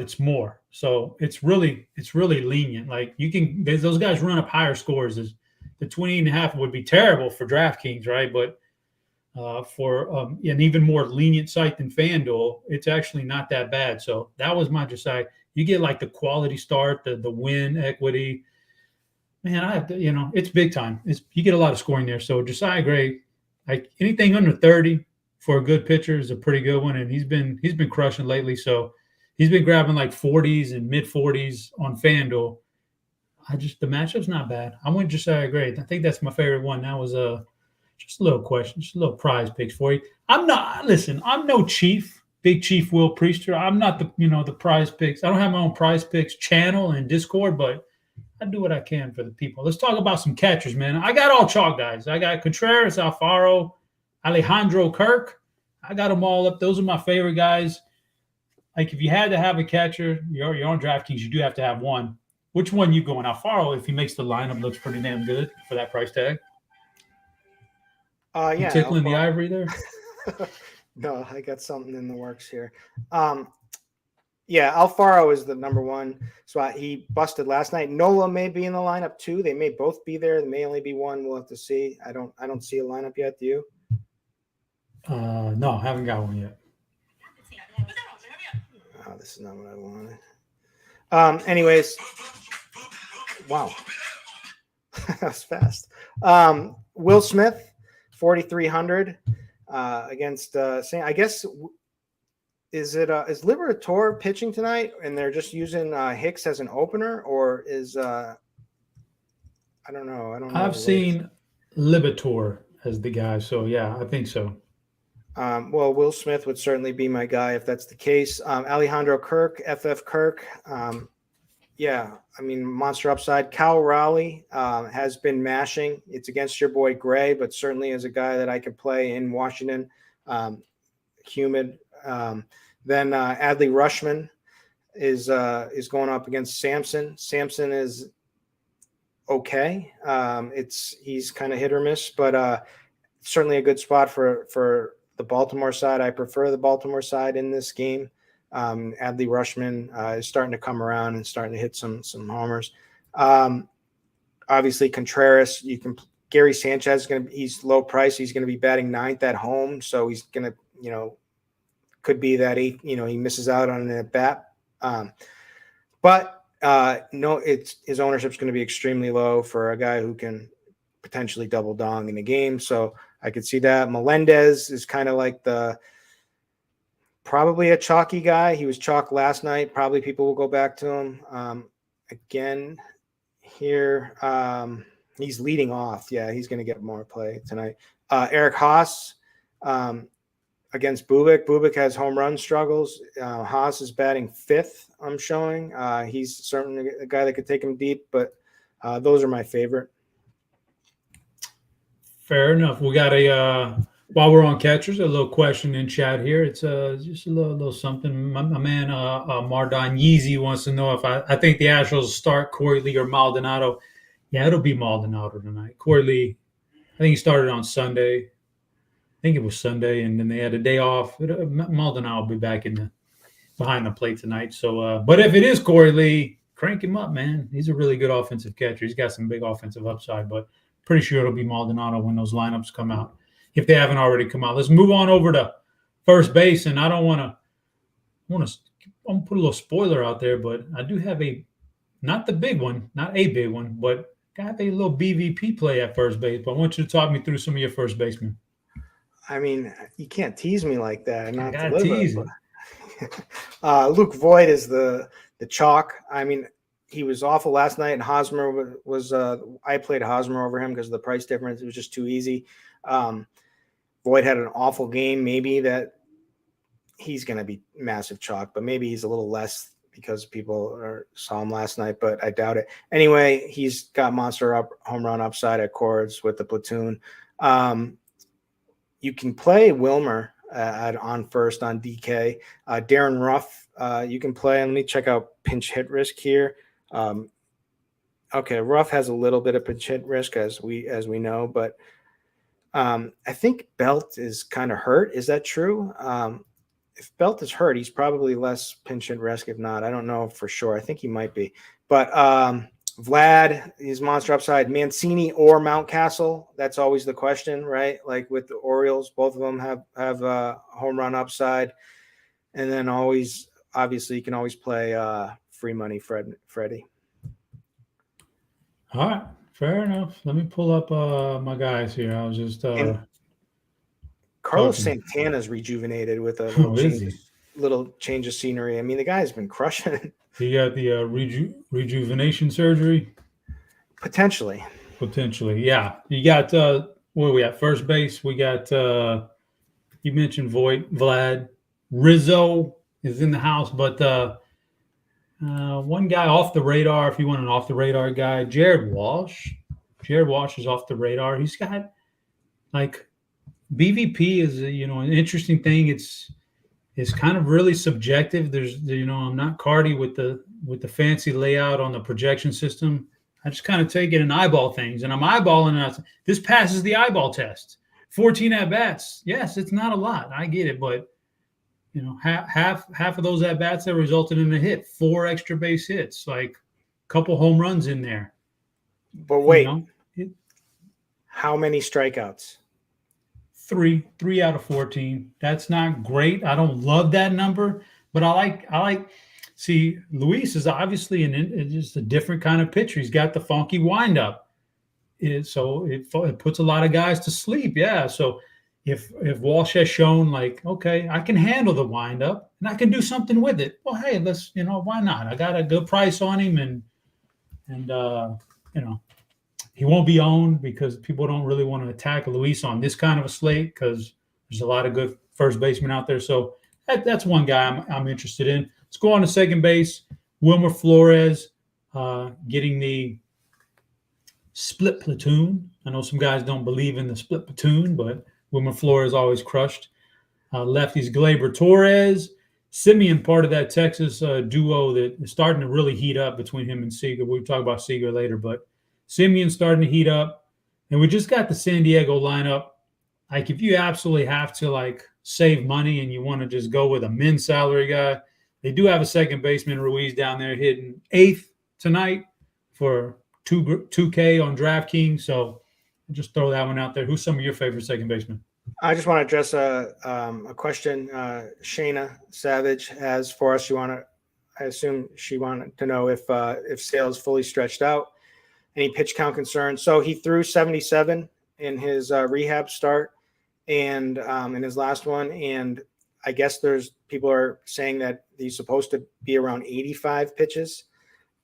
it's more. So it's really lenient. Like those guys run up higher scores. The 20.5 would be terrible for DraftKings, right? But for an even more lenient site than FanDuel, it's actually not that bad. So that was my Josiah. You get like the quality start, the win equity. Man, I have to, it's big time. You get a lot of scoring there. So Josiah Gray, like anything under 30 for a good pitcher is a pretty good one, and he's been crushing lately. So he's been grabbing like 40s and mid 40s on FanDuel. The matchup's not bad. I went Josiah Gray. I think that's my favorite one. That was just a little question, just a little prize picks for you. I'm no chief, big chief Will Priester. I'm not the prize picks. I don't have my own prize picks channel and Discord, but I do what I can for the people. Let's talk about some catchers, man. I got all chalk guys. I got Contreras, Alfaro, Alejandro Kirk. I got them all up. Those are my favorite guys. Like if you had to have a catcher, you're on DraftKings, you do have to have one. Which one you going? Alfaro, if he makes the lineup, looks pretty damn good for that price tag. Yeah. You tickling the ivory there? No, I got something in the works here. Yeah, Alfaro is the number one spot. He busted last night. Nola may be in the lineup too. They may both be there. There may only be one. We'll have to see. I don't see a lineup yet. Do you? No, I haven't got one yet. Oh, this is not what I wanted. Anyways, wow, that was fast. Will Smith, 4,300 against I guess is Liberatore pitching tonight, and they're just using Hicks as an opener, or is I don't know. I've seen Liberatore as the guy, so yeah, I think so. Well, Will Smith would certainly be my guy if that's the case. Alejandro Kirk, FF Kirk. Yeah, I mean, monster upside. Cal Raleigh has been mashing. It's against your boy Gray, but certainly as a guy that I could play in Washington. Humid. Then Adley Rushman is going up against Sampson. Sampson is okay. He's kind of hit or miss, but certainly a good spot for the Baltimore side. I prefer the Baltimore side in this game. Adley Rushman is starting to come around and starting to hit some homers. Obviously Contreras, Gary Sanchez he's low price. He's going to be batting 9th at home. So he's going to, could be that he misses out on an at bat. But his ownership's going to be extremely low for a guy who can potentially double dong in the game. So I could see that. Melendez is kind of like probably a chalky guy. He was chalk last night. Probably people will go back to him again here. He's leading off. Yeah, he's going to get more play tonight. Eric Haas against Bubik. Bubik has home run struggles. Haas is batting 5th, I'm showing. He's certainly a guy that could take him deep, but those are my favorite. Fair enough. We got while we're on catchers, a little question in chat here. It's just a little something. My man Mardon Yeezy wants to know if I think the Astros start Corey Lee or Maldonado. Yeah, it'll be Maldonado tonight. Corey Lee, I think he started on Sunday. I think it was Sunday, and then they had a day off. Maldonado will be back behind the plate tonight. So, but if it is Corey Lee, crank him up, man. He's a really good offensive catcher. He's got some big offensive upside, but pretty sure it'll be Maldonado when those lineups come out, if they haven't already come out. Let's move on over to first base, and I don't want to. I'm gonna put a little spoiler out there, but I do have not the big one, not a big one, but got a little BVP play at first base. But I want you to talk me through some of your first basemen. I mean, you can't tease me like that and not deliver. Tease it. Luke Voigt is the chalk. I mean, he was awful last night, and Hosmer was I played Hosmer over him because of the price difference. It was just too easy. Voigt had an awful game. Maybe that he's going to be massive chalk, but maybe he's a little less because people saw him last night, but I doubt it. Anyway, he's got monster home run upside at Chords with the platoon. You can play Wilmer on first on DK. Darren Ruff, you can play. And let me check out pinch hit risk here. Okay, Ruff has a little bit of pinch hit risk as we know, but I think Belt is kind of hurt. Is that true? If Belt is hurt, he's probably less pinch hit risk. If not, I don't know for sure. I think he might be. But Vlad, he's monster upside. Mancini or Mountcastle, that's always the question, right? Like with the Orioles, both of them have home run upside. And then obviously, you can always play free money Freddie. All right, fair enough. Let me pull up my guys here. I was just Carlos Santana's rejuvenated with a little change of scenery. I mean, the guy's been crushing it. He got the rejuvenation surgery? Potentially, yeah. You got what are we at? First base, we got you mentioned Voigt, Vlad. Rizzo is in the house, but one guy off the radar, if you want an off the radar guy, Jared Walsh. Jared Walsh is off the radar. He's got like BVP is an interesting thing. It's kind of really subjective. There's I'm not Cardi with the fancy layout on the projection system. I just kind of take it and eyeball things, and I'm eyeballing it. This passes the eyeball test. 14 at bats. Yes, it's not a lot. I get it, but half of those at bats that resulted in a hit, 4 extra base hits, like a couple home runs in there. But wait, how many strikeouts? 3 out of 14. That's not great. I don't love that number, but I like. See, Luis is obviously just a different kind of pitcher. He's got the funky windup, so it puts a lot of guys to sleep. Yeah. So if Walsh has shown like, okay, I can handle the windup and I can do something with it. Well, hey, let's why not? I got a good price on him, and he won't be owned because people don't really want to attack Luis on this kind of a slate because there's a lot of good first basemen out there. So that's one guy I'm interested in. Let's go on to second base. Wilmer Flores getting the split platoon. I know some guys don't believe in the split platoon, but Wilmer Flores always crushed. Lefties Gleyber Torres. Simeon, part of that Texas duo that is starting to really heat up between him and Seager. We'll talk about Seager later, but Simeon's starting to heat up. And we just got the San Diego lineup. Like, if you absolutely have to, like, save money and you want to just go with a min salary guy, they do have a second baseman, Ruiz, down there hitting 8th tonight for 2K on DraftKings. So I'll just throw that one out there. Who's some of your favorite second basemen? I just want to address a question Shayna Savage has for us. I assume she wanted to know if Sale's fully stretched out. Any pitch count concerns? So he threw 77 in his rehab start and in his last one. And I guess there's people are saying that he's supposed to be around 85 pitches.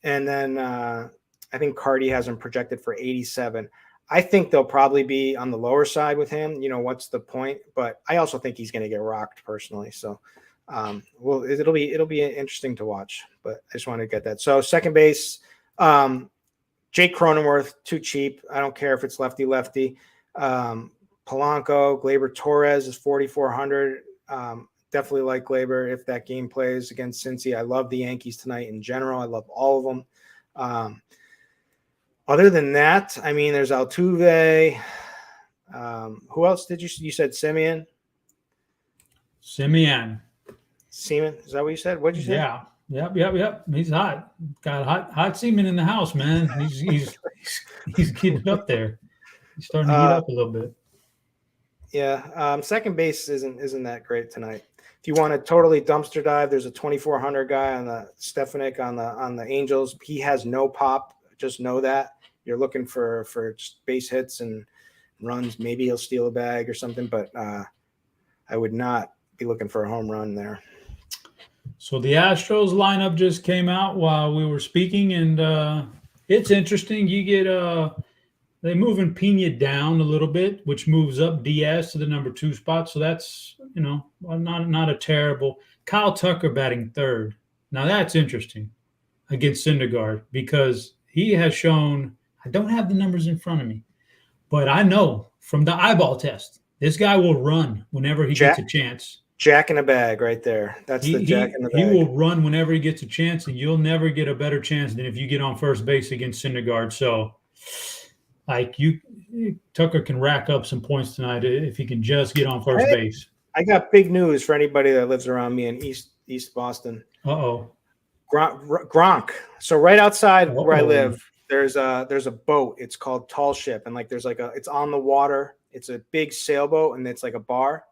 And then I think Cardi has him projected for 87. I think they'll probably be on the lower side with him. What's the point? But I also think he's going to get rocked personally. So, it'll be interesting to watch. But I just want to get that. So second base, Jake Cronenworth, too cheap. I don't care if it's lefty. Polanco, Gleyber Torres is 4,400. Definitely like Gleyber if that game plays against Cincy. I love the Yankees tonight in general. I love all of them. Other than that, I mean, there's Altuve. Who else did you said Simeon? Simeon. Is that what you said? What did you say? Yeah. Yep. He's hot. Got hot semen in the house, man. He's getting up there. He's starting to heat up a little bit. Yeah. Second base isn't that great tonight. If you want to totally dumpster dive, there's a 2,400 guy on the Stefanik on the Angels. He has no pop. Just know that. You're looking for just base hits and runs. Maybe he'll steal a bag or something, but I would not be looking for a home run there. So the Astros lineup just came out while we were speaking, and it's interesting. You get they moving Pena down a little bit, which moves up Diaz to the number 2 spot. So that's not a terrible. Kyle Tucker batting third. Now that's interesting against Syndergaard because he has shown. I don't have the numbers in front of me, but I know from the eyeball test this guy will run whenever he gets a chance. Jack in a bag right there. That's the jack in the bag. He will run whenever he gets a chance, and you'll never get a better chance than if you get on first base against Syndergaard. So, Tucker can rack up some points tonight if he can just get on first base. I got big news for anybody that lives around me in East Boston. Gronk. So right outside where I live, there's a boat. It's called Tall Ship, and it's on the water. It's a big sailboat, and it's like a bar.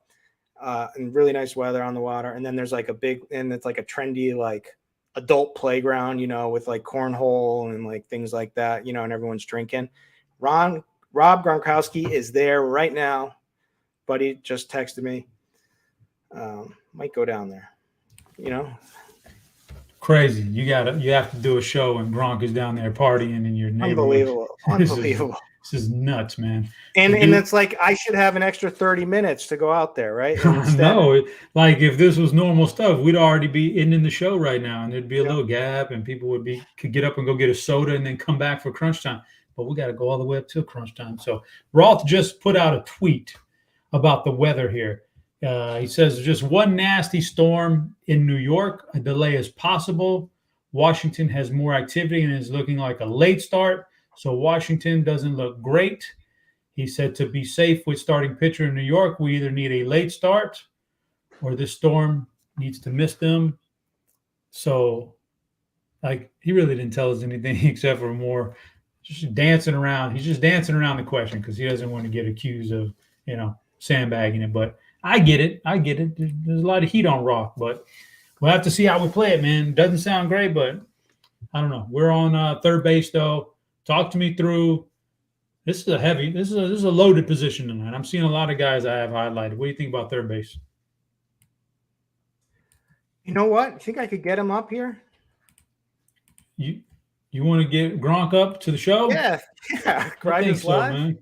And really nice weather on the water. And then there's it's like a trendy, like adult playground, with like cornhole and like things like that, and everyone's drinking. Rob Gronkowski is there right now. Buddy just texted me. Might go down there, Crazy. You have to do a show and Gronk is down there partying in your neighborhood. Unbelievable. This is nuts, man. And it's like I should have an extra 30 minutes to go out there, right? No, like if this was normal stuff, we'd already be in the show right now, and there'd be a little gap, and people could get up and go get a soda and then come back for crunch time. But we got to go all the way up till crunch time. So Roth just put out a tweet about the weather here. He says just one nasty storm in New York. A delay is possible. Washington has more activity and is looking like a late start. So Washington doesn't look great. He said to be safe with starting pitcher in New York, we either need a late start or this storm needs to miss them. So, he really didn't tell us anything except for more just dancing around. He's just dancing around the question because he doesn't want to get accused of, sandbagging it. But I get it. There's a lot of heat on Roth, but we'll have to see how we play it, man. Doesn't sound great, but I don't know. We're on third base, though. Talk to me through. This is a loaded position tonight. I'm seeing a lot of guys I have highlighted. What do you think about third base? You know what? You think I could get him up here? You want to get Gronk up to the show? Yeah. GrindersLive, man.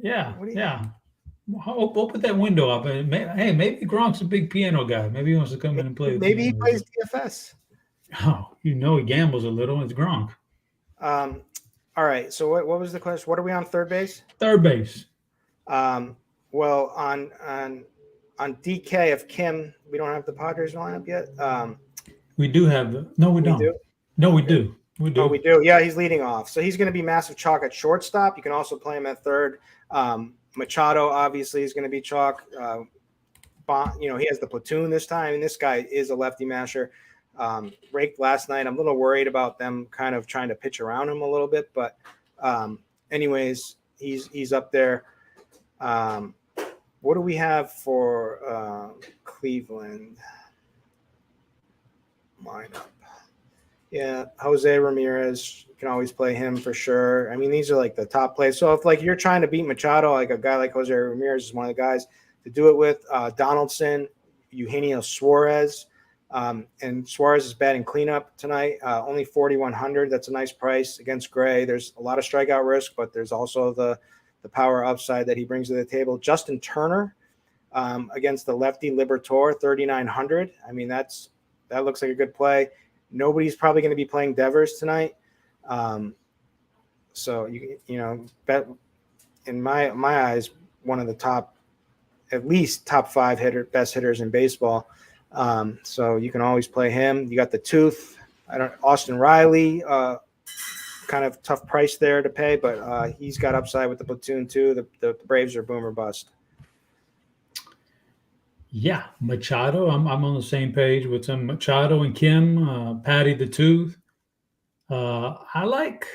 Yeah. Open that window up. Hey, maybe Gronk's a big piano guy. Maybe he wants to come in and play. Maybe he plays DFS. Oh, he gambles a little. It's Gronk. All right. So what was the question? What are we on third base? Third base. Well, on DK of Kim, we don't have the Padres lineup yet. We do have no, we don't. Do? No, we do. We do. Oh, we do. Yeah, he's leading off. So he's going to be massive chalk at shortstop. You can also play him at third. Machado obviously is going to be chalk. He has the platoon this time, and this guy is a lefty masher. Raked last night. I'm a little worried about them kind of trying to pitch around him a little bit, but anyways, he's up there. What do we have for Cleveland lineup? Yeah, Jose Ramirez, you can always play him for sure. I mean, these are like the top plays. So if you're trying to beat Machado, like a guy like Jose Ramirez is one of the guys to do it with. Donaldson, Eugenio Suarez. And Suarez is batting cleanup tonight, only 4,100. That's a nice price against Gray. There's a lot of strikeout risk, but there's also the power upside that he brings to the table. Justin Turner against the lefty Liberatore, 3,900. I mean, that looks like a good play. Nobody's probably going to be playing Devers tonight. So bet in my eyes, one of the at least top 5 best hitters in baseball. So you can always play him. You got the tooth. Austin Riley, kind of tough price there to pay, but he's got upside with the platoon too. The Braves are boom or bust. Yeah, Machado. I'm on the same page with some Machado and Kim. Patty the Tooth. I like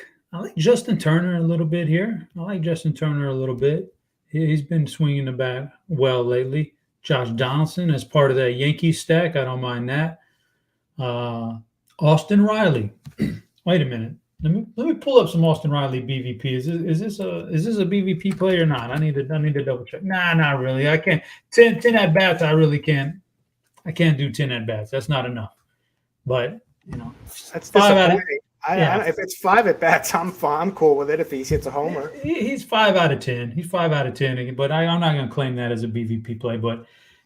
Justin Turner a little bit here. I like Justin Turner a little bit. He's been swinging the bat well lately. Josh Donaldson as part of that Yankees stack. I don't mind that. Austin Riley. Wait a minute. Let me pull up some Austin Riley BVP. Is this a BVP play or not? I need to double check. Nah, not really. I can't 10 at bats. I really can't. I can't do 10 at bats. That's not enough. But That's 5 out of disappointing. If it's 5 at bats, I'm cool with it. If he hits a homer, he's 5 out of 10. He's 5 out of 10. But I'm not going to claim that as a BVP play.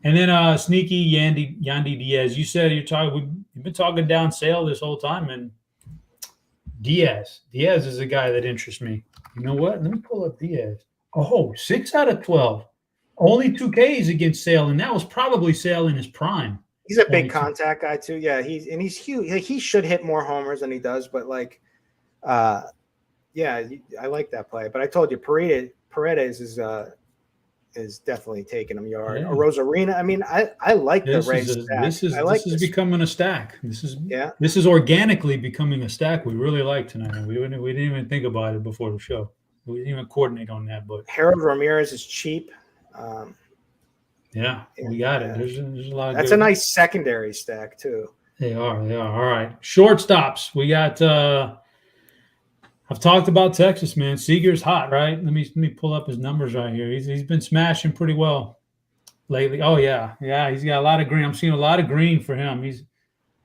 And then sneaky Yandy Diaz. You said you've been talking down Sale this whole time, and Diaz is a guy that interests me. You know what? Let me pull up Diaz. Oh, 6 out of 12. Only 2 Ks against Sale, and that was probably Sale in his prime. He's a big contact guy too. Yeah, he's huge. He should hit more homers than he does, but yeah, I like that play. But I told you, Paredes is definitely taking him yard. Yeah. Rosarina. I mean, I like the Rays stack. This is becoming a stack. This is organically becoming a stack we really like tonight. And we didn't even think about it before the show. We didn't even coordinate on that. But Harold Ramirez is cheap. Yeah, we got it. There's a lot of That's a nice secondary stack too. They are. All right. Shortstops. We got I've talked about Texas, man. Seager's hot, right? Let me pull up his numbers right here. He's been smashing pretty well lately. Oh yeah. He's got a lot of green. I'm seeing a lot of green for him. He's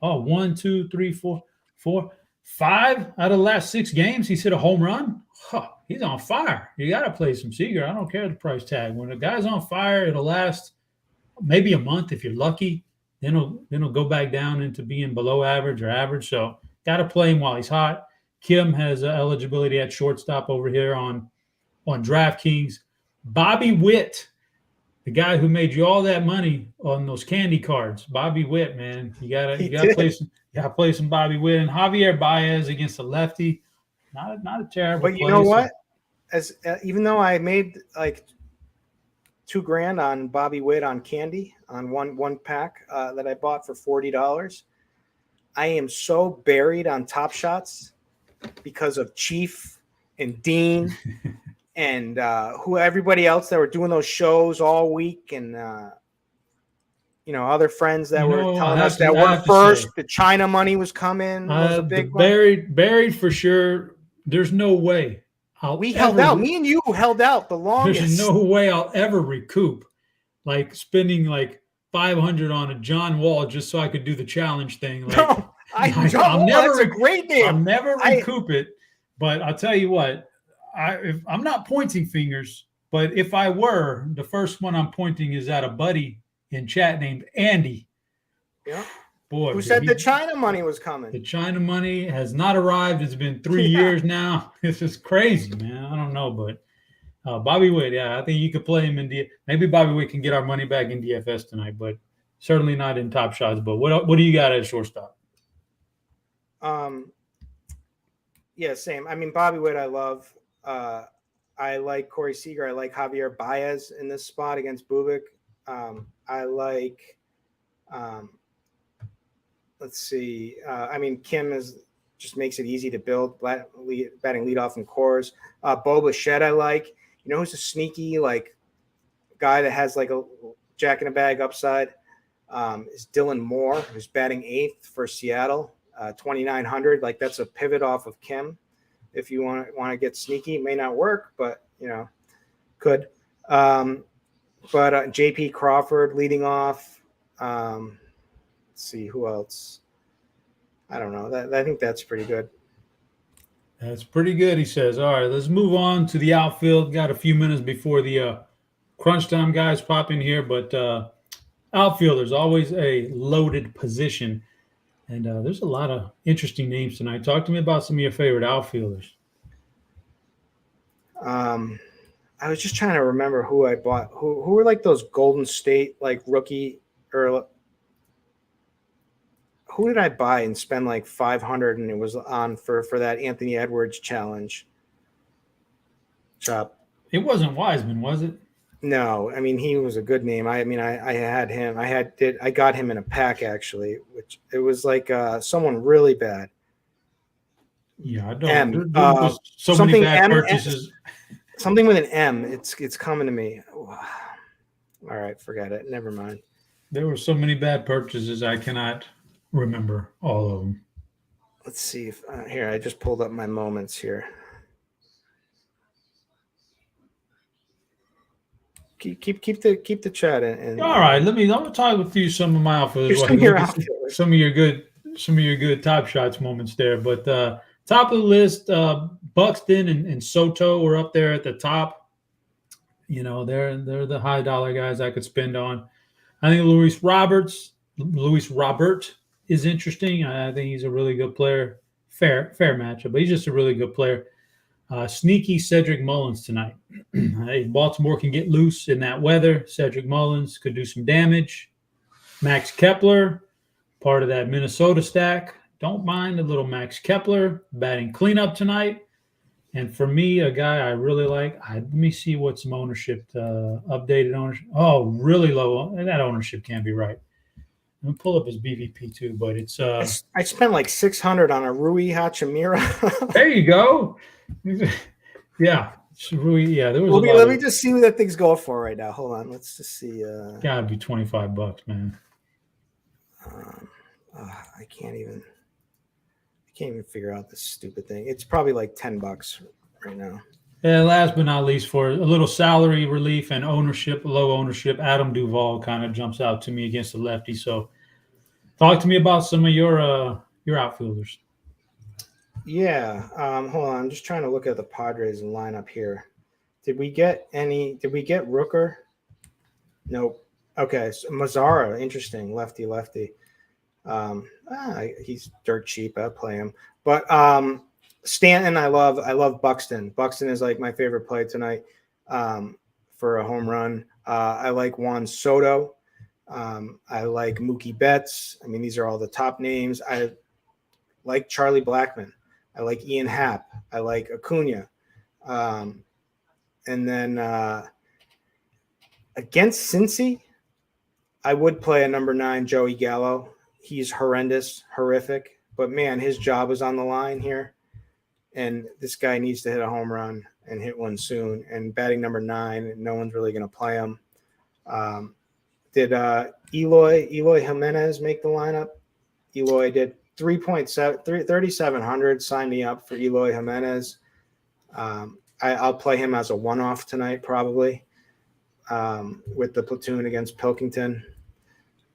1, 2, 3, 4, 5 out of the last 6 games. He's hit a home run. Huh, he's on fire. You got to play some Seager. I don't care the price tag. When a guy's on fire, it'll last maybe a month if you're lucky. Then he'll go back down into being below average or average. So got to play him while he's hot. Kim has eligibility at shortstop over here on DraftKings. Bobby Witt, the guy who made you all that money on those candy cards. Bobby Witt, man, you gotta play some Bobby Witt. And Javier Baez against a lefty. Not a terrible. But you know what? Even though I made like $2,000 on Bobby Witt on candy on one pack that I bought for $40, I am so buried on Top Shots because of Chief and Dean and everybody else that were doing those shows all week, and other friends that were telling us that were first. The China money was coming. Was a big buried for sure. There's no way. We held out. Me and you held out the longest. There's no way I'll ever recoup, like spending like $500 on a John Wall just so I could do the challenge thing. Like, no, that's a great name. I'll never recoup it. But I'll tell you what, I'm not pointing fingers, but if I were, the first one I'm pointing is at a buddy in chat named Andy. Yeah. Boy, who said the China money was coming? The China money has not arrived. It's been 3 years now. It's just crazy, man. I don't know, but Bobby Witt, I think you could play him in maybe Bobby Witt can get our money back in DFS tonight, but certainly not in Top Shots. But what do you got at shortstop? Same. I mean, Bobby Witt, I love. I like Corey Seager. I like Javier Baez in this spot against Bubik. I like. Let's see. I mean, Kim just makes it easy to build, batting leadoff in cores. Bo Bichette, I like. You know who's a sneaky guy that has like a jack in a bag upside? Is Dylan Moore, who's batting 8th for Seattle, 2,900. Like that's a pivot off of Kim. If you want to get sneaky, it may not work, but could. But JP Crawford leading off. Let's see who else. I don't know. I think that's pretty good. That's pretty good, he says. All right, let's move on to the outfield. Got a few minutes before the crunch time guys pop in here, but outfielders always a loaded position, and there's a lot of interesting names tonight. Talk to me about some of your favorite outfielders. I was just trying to remember who I bought. Who were like those Golden State rookie or. Who did I buy and spend like $500 and it was on for that Anthony Edwards challenge? Chop. It wasn't Wiseman, was it? No, I mean he was a good name. I had him. I got him in a pack actually, which it was like someone really bad. Yeah, I don't. There's so many bad purchases. Something with an M. It's coming to me. All right, forget it. Never mind. There were so many bad purchases, I cannot remember all of them. Let's see if here. I just pulled up my moments here. Keep the chat in. All right, I'm gonna talk with you some of my outfielders. Some of your good top shots moments there. But top of the list, Buxton and Soto were up there at the top. You know, they're the high dollar guys I could spend on. I think Luis Robert is interesting. I think he's a really good player. Fair matchup, but he's just a really good player. Sneaky Cedric Mullins tonight. If Baltimore can get loose in that weather, Cedric Mullins could do some damage. Max Kepler, part of that Minnesota stack. Don't mind a little Max Kepler batting cleanup tonight. And for me, a guy I really like, let me see what some ownership, updated ownership. Oh, really low. That ownership can't be right. I'm going to pull up his BVP too, but it's. I spent like $600 on a Rui Hachimura. There you go. Yeah. Rui, yeah. There was let me just see what that thing's going for right now. Hold on. Let's just see. Gotta be $25, man. I can't even figure out this stupid thing. It's probably like $10 right now. Yeah, last but not least, for a little salary relief and low ownership, Adam Duvall kind of jumps out to me against the lefty. So talk to me about some of your outfielders. Yeah. Hold on. I'm just trying to look at the Padres lineup here. Did we get Rooker? Nope. Okay. So Mazzara, interesting. Lefty. He's dirt cheap. I'll play him. But Stanton, I love Buxton. Buxton is like my favorite play tonight for a home run. I like Juan Soto. I like Mookie Betts. I mean, these are all the top names. I like Charlie Blackmon. I like Ian Happ. I like Acuna. And then against Cincy, I would play a number 9, Joey Gallo. He's horrific. But, man, his job is on the line here. And this guy needs to hit a home run and hit one soon. And batting number 9, no one's really going to play him. Did Eloy Jimenez make the lineup? Eloy did 3,700. Sign me up for Eloy Jimenez. I'll play him as a one-off tonight probably with the platoon against Pilkington.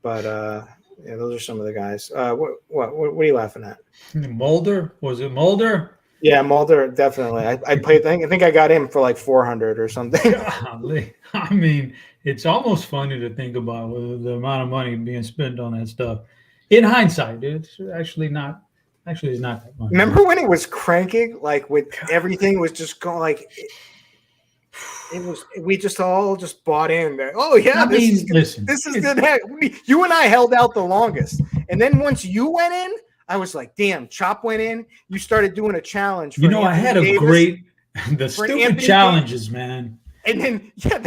But yeah, those are some of the guys. What are you laughing at? Mulder? Was it Mulder? Yeah, Mulder, definitely. I played. I think I got him for like 400 or something. Golly. I mean, it's almost funny to think about the amount of money being spent on that stuff. In hindsight, it's actually not that much. Remember when it was cranking, like with everything was just going like it was. We just all just bought in there. Oh yeah, this is good. You and I held out the longest, and then once you went in, I was like, damn, Chop went in. You started doing a challenge. For I had a great stupid challenges, man. And then then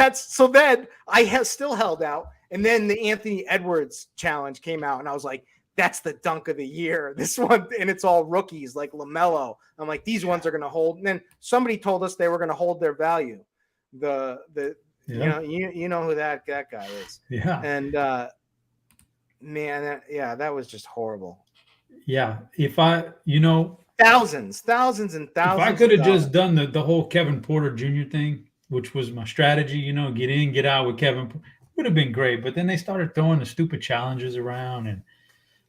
I still held out, and then the Anthony Edwards challenge came out, and I was like, that's the dunk of the year. This one, and it's all rookies like LaMelo. I'm like, these ones are going to hold. And then somebody told us they were going to hold their value. You know who that guy is. Yeah. And man, that was just horrible. Yeah. If thousands and thousands. If I could have just done the whole Kevin Porter Jr. thing, which was my strategy, get in, get out with Kevin, would have been great. But then they started throwing the stupid challenges around and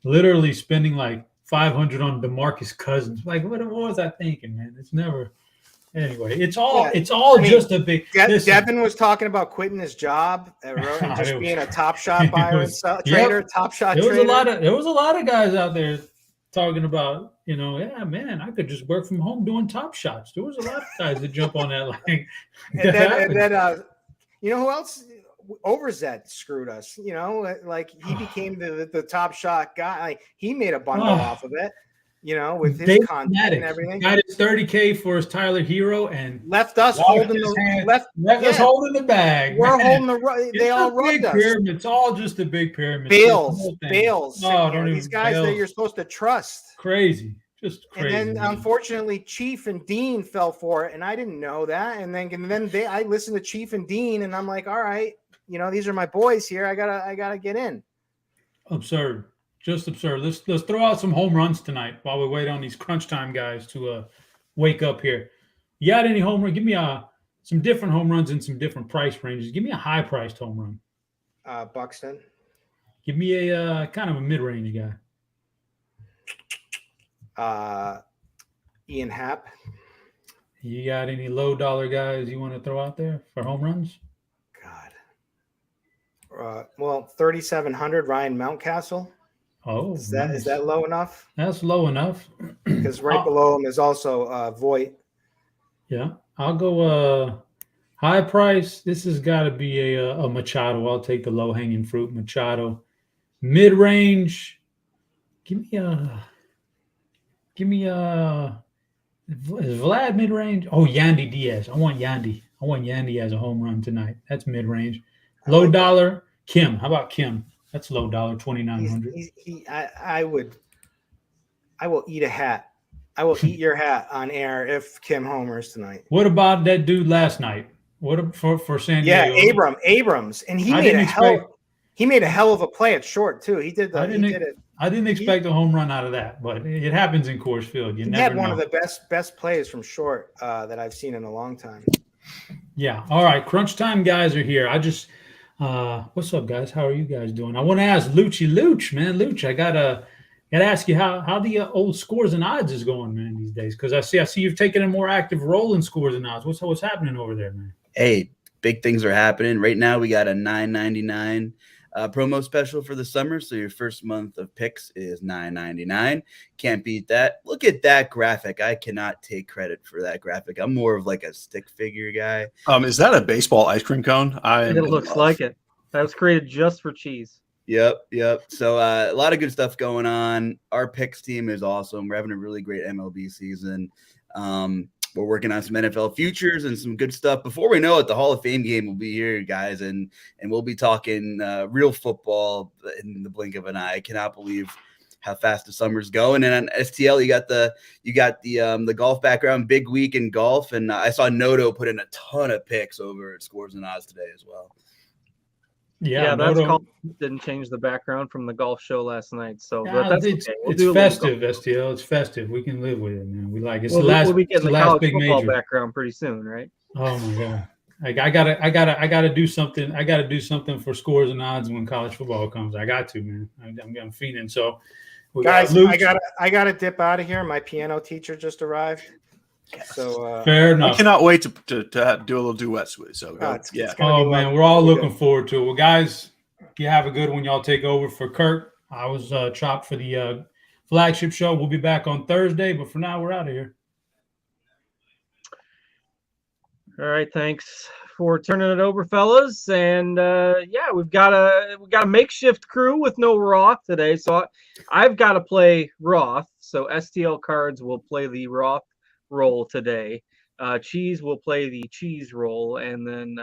literally spending like $500 on DeMarcus Cousins. Like, what was I thinking, man? It's never. Anyway, it's all just a big. Devin was talking about quitting his job and just being a Top Shot buyer trader, Top Shot trader. There was a lot of guys out there talking about, yeah, man, I could just work from home doing Top Shots. There was a lot of guys that jump on that line. and then you know who else? Overzet screwed us. Like he became the Top Shot guy. Like he made a bundle off of it. With his content and everything. Got his $30K for his Tyler Hero and left us holding us holding the bag. We're holding they all rubbed us. It's all just a big pyramid. Bales. Oh, these guys that you're supposed to trust. Crazy. Just And crazy. then, unfortunately, Chief and Dean fell for it, and I didn't know that. And then I listened to Chief and Dean, and I'm like, all right, these are my boys here. I gotta get in. Absurd, just absurd. Let's throw out some home runs tonight while we wait on these crunch time guys to wake up here. You got any home run? Give me some different home runs in some different price ranges. Give me a high priced home run. Buxton. Give me a kind of a mid range guy. Ian Happ. You got any low dollar guys you want to throw out there for home runs? God. Well, 3,700 Ryan Mountcastle. Oh, is nice. that low enough? That's low enough. Because right below him is also Voigt. Yeah, I'll go high price. This has got to be a Machado. I'll take the low hanging fruit Machado. Mid range. Give me is Vlad mid range? Oh, Yandy Diaz. I want Yandy as a home run tonight. That's mid range. Low dollar. Kim. How about Kim? That's low dollar, 2,900. I will eat a hat. I will eat your hat on air if Kim homers tonight. What about that dude last night? What for San Diego? Yeah, Abrams, and he made a hell of a play at short too. He did it. I didn't expect a home run out of that, but it happens in Coors Field. He had one of the best plays from short that I've seen in a long time. Yeah. All right. Crunch time guys are here. I just what's up, guys? How are you guys doing? I want to ask Luuch, man. Luuch, I gotta ask you how the old scores and odds is going, man, these days. Because I see you've taken a more active role in scores and odds. What's happening over there, man? Hey, big things are happening. Right now we got a $9.99 promo special for the summer. So your first month of picks is $9.99. Can't beat that. Look at that graphic. I cannot take credit for that graphic. I'm more of like a stick figure guy. Is that a baseball ice cream cone? It looks like it. That was created just for cheese. Yep. So a lot of good stuff going on. Our picks team is awesome. We're having a really great MLB season. We're working on some NFL futures and some good stuff. Before we know it, the Hall of Fame game will be here, guys, and we'll be talking real football in the blink of an eye. I cannot believe how fast the summer's going. And on STL, you got the golf background, big week in golf, and I saw Noto put in a ton of picks over at Scores and Odds today as well. Yeah, that's called. Didn't change the background from the golf show last night, so that's it's, okay. It's festive, STL. It's festive. We can live with it, man. We like it. It's we'll be getting the last college big football major background pretty soon, right? Oh my god, I gotta do something. I gotta do something for Scores and Odds when college football comes. I got to, man. I'm feeding. So, guys, I gotta dip out of here. My piano teacher just arrived. So fair enough. I cannot wait to do a little duet with. So oh man, we're all looking forward to it. Well, guys, you have a good one. Y'all take over for Kurt. I was chopped for the flagship show. We'll be back on Thursday, but for now, we're out of here. All right, thanks for turning it over, fellas. And we've got a makeshift crew with no Roth today, so I've got to play Roth. So STL Cards will play the Roth role today. Cheese will play the cheese role, and then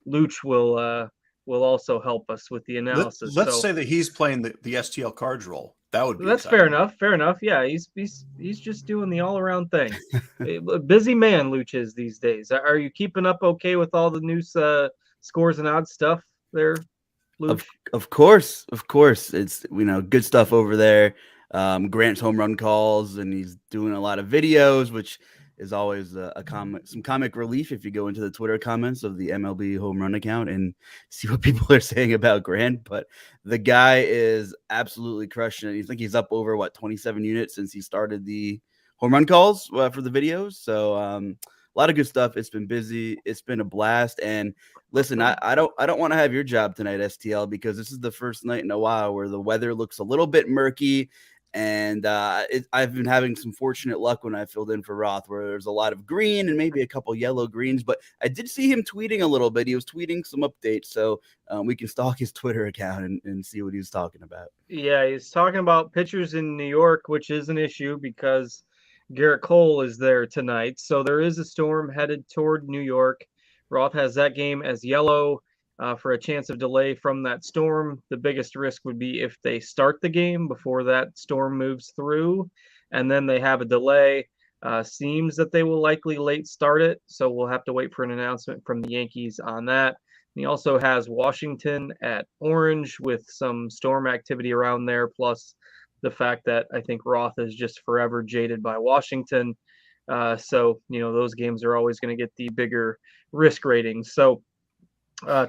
Luuch will also help us with the analysis. Let's say that he's playing the STL Cards role. That would be fair enough. Fair enough. Yeah, he's just doing the all around thing. A busy man, Luuch is these days. Are you keeping up okay with all the new Scores and Odds stuff there, Luuch? Of course. It's good stuff over there. Grant's home run calls, and he's doing a lot of videos, which is always some comic relief if you go into the Twitter comments of the MLB home run account and see what people are saying about Grant. But the guy is absolutely crushing it. I think he's up over 27 units since he started the home run calls for the videos. So a lot of good stuff. It's been busy. It's been a blast. And listen, I don't want to have your job tonight, STL, because this is the first night in a while where the weather looks a little bit murky. And I've been having some fortunate luck when I filled in for Roth, where there's a lot of green and maybe a couple yellow greens. But I did see him tweeting a little bit. He was tweeting some updates, so we can stalk his Twitter account and see what he was talking about. Yeah, he's talking about pitchers in New York, which is an issue because Garrett Cole is there tonight. So there is a storm headed toward New York. Roth has that game as yellow. For a chance of delay from that storm. The biggest risk would be if they start the game before that storm moves through. and then they have a delay. Seems that they will likely late start it, so we'll have to wait for an announcement from the Yankees on that. He also has Washington at Orange with some storm activity around there, plus the fact that I think Roth is just forever jaded by Washington. So, those games are always going to get the bigger risk ratings. So,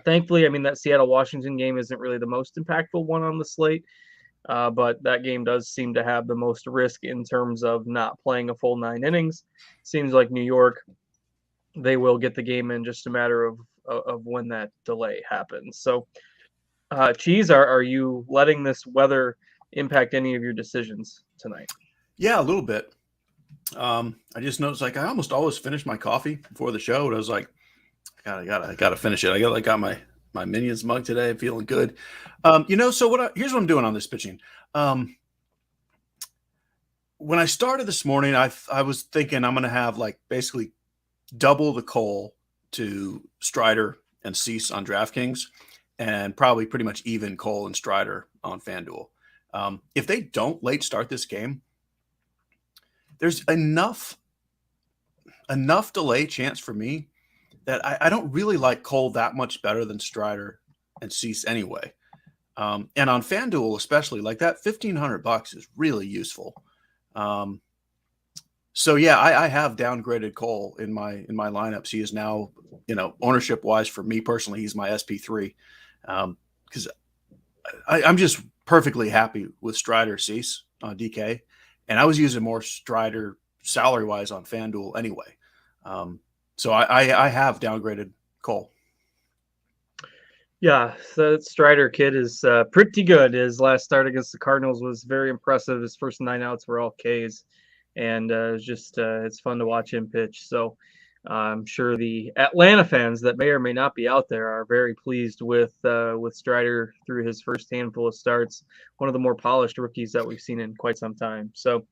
thankfully, I mean, that Seattle-Washington game isn't really the most impactful one on the slate, but that game does seem to have the most risk in terms of not playing a full 9 innings. Seems like New York, they will get the game in just a matter of when that delay happens. So, Cheese, are you letting this weather impact any of your decisions tonight? Yeah, a little bit. I just noticed, like, I almost always finish my coffee before the show, and I was like, I gotta finish it. I got my Minions mug today. I'm feeling good. So here's what I'm doing on this pitching. When I started this morning, I was thinking I'm gonna have like basically double the Cole to Strider and Cease on DraftKings, and probably pretty much even Cole and Strider on FanDuel. If they don't late start this game, there's enough delay chance for me that I don't really like Cole that much better than Strider and Cease anyway. And on FanDuel especially, like that $1,500 is really useful. So yeah, I have downgraded Cole in my lineups. He is now, ownership wise for me personally, he's my SP3. Because I'm just perfectly happy with Strider Cease on DK. And I was using more Strider salary wise on FanDuel anyway. So I have downgraded Cole. Yeah, so that Strider kid is pretty good. His last start against the Cardinals was very impressive. His first 9 outs were all Ks, and it's fun to watch him pitch. So I'm sure the Atlanta fans that may or may not be out there are very pleased with Strider through his first handful of starts. One of the more polished rookies that we've seen in quite some time. So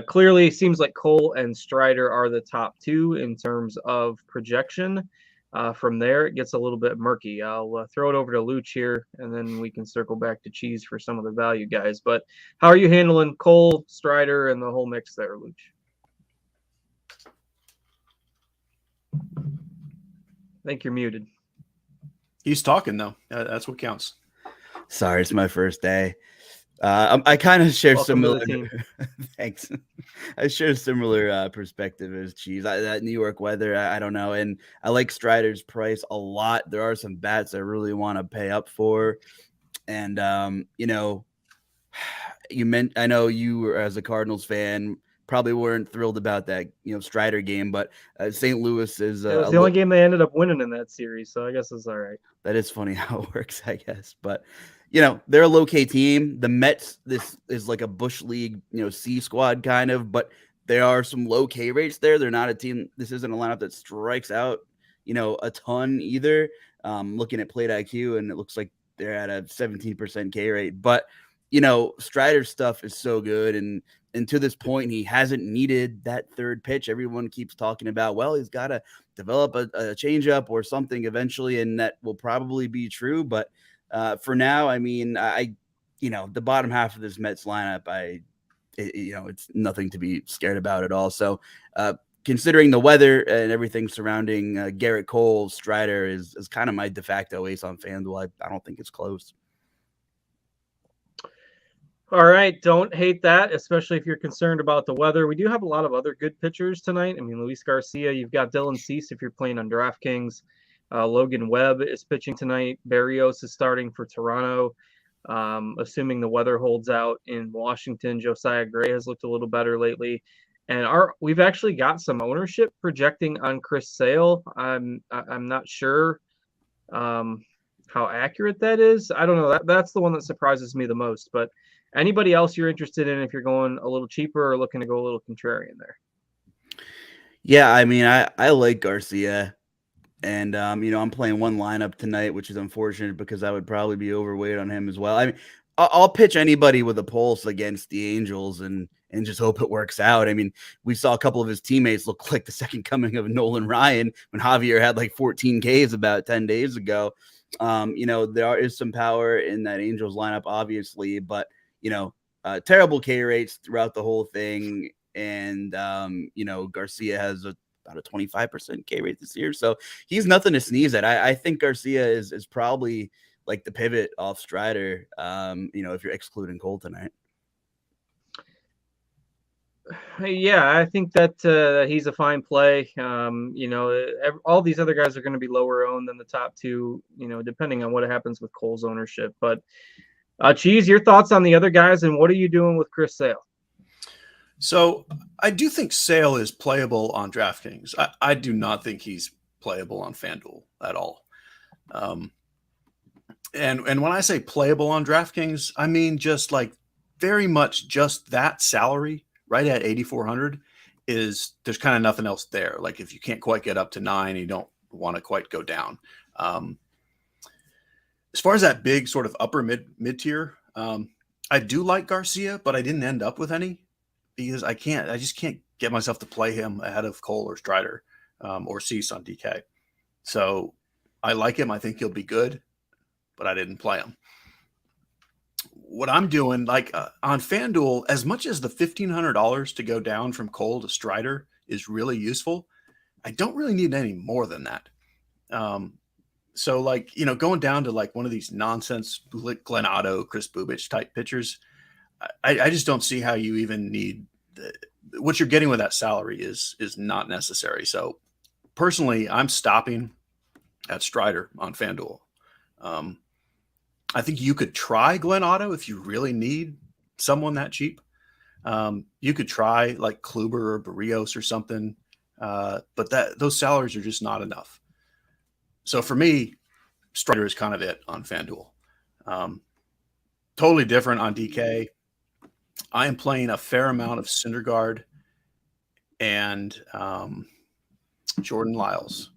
clearly, seems like Cole and Strider are the top 2 in terms of projection. From there, it gets a little bit murky. I'll throw it over to Luuch here, and then we can circle back to Cheese for some of the value guys. But how are you handling Cole, Strider, and the whole mix there, Luuch? I think you're muted. He's talking though. That's what counts. Sorry, it's my first day. I kind of share Welcome to similar. the team. Thanks. I share a similar perspective as Cheese. That New York weather, I don't know, and I like Strider's price a lot. There are some bats I really want to pay up for, and I know you were, as a Cardinals fan, probably weren't thrilled about that Strider game, but St. Louis is It was the only game they ended up winning in that series, so I guess it's all right. That is funny how it works, I guess. But, they're a low-K team. The Mets, this is like a Bush League, C squad kind of, but there are some low K rates there. They're not a team. This isn't a lineup that strikes out, a ton either. Looking at plate IQ, and it looks like they're at a 17% K rate. But, Strider's stuff is so good. And to this point, he hasn't needed that third pitch. Everyone keeps talking about, well, he's got to develop a changeup or something eventually, and that will probably be true. But for now, I mean, the bottom half of this Mets lineup, it's nothing to be scared about at all. So considering the weather and everything surrounding Garrett Cole, Strider is kind of my de facto ace on FanDuel. I don't think it's close. All right, don't hate that, especially if you're concerned about the weather. We do have a lot of other good pitchers tonight. I mean, Luis Garcia, you've got Dylan Cease if you're playing on DraftKings. Logan Webb is pitching tonight. Berrios is starting for Toronto. Assuming the weather holds out in Washington, Josiah Gray has looked a little better lately. And we've actually got some ownership projecting on Chris Sale. I'm not sure how accurate that is. I don't know. That's the one that surprises me the most. But anybody else you're interested in if you're going a little cheaper or looking to go a little contrarian there? Yeah, I mean, I like Garcia. And, I'm playing one lineup tonight, which is unfortunate because I would probably be overweight on him as well. I mean, I'll pitch anybody with a pulse against the Angels and just hope it works out. I mean, we saw a couple of his teammates look like the second coming of Nolan Ryan when Javier had like 14 Ks about 10 days ago. There is some power in that Angels lineup, obviously, but, terrible K rates throughout the whole thing. And, Garcia has about a 25% K rate this year. So he's nothing to sneeze at. I think Garcia is probably like the pivot off Strider, if you're excluding Cole tonight. Yeah, I think that he's a fine play. All these other guys are going to be lower owned than the top two, depending on what happens with Cole's ownership. But Cheese, your thoughts on the other guys, and what are you doing with Chris Sale? So I do think Sale is playable on DraftKings. I do not think he's playable on FanDuel at all. And when I say playable on DraftKings, I mean just like very much just that salary right at 8,400 there's kind of nothing else there. Like if you can't quite get up to 9, you don't want to quite go down. As far as that big sort of upper mid tier, I do like Garcia, but I didn't end up with any because I just can't get myself to play him ahead of Cole or Strider or Cease on DK. So I like him. I think he'll be good, but I didn't play him. What I'm doing, like on FanDuel, as much as the $1,500 to go down from Cole to Strider is really useful, I don't really need any more than that. So like, going down to like one of these nonsense Glenn Otto, Chris Bubich type pitchers, I just don't see how you even need what you're getting with that salary is not necessary. So personally, I'm stopping at Strider on FanDuel. I think you could try Glenn Otto if you really need someone that cheap. You could try like Kluber or Barrios or something, but those salaries are just not enough. So for me, Strider is kind of it on FanDuel. Totally different on DK. I am playing a fair amount of Syndergaard and Jordan Lyles,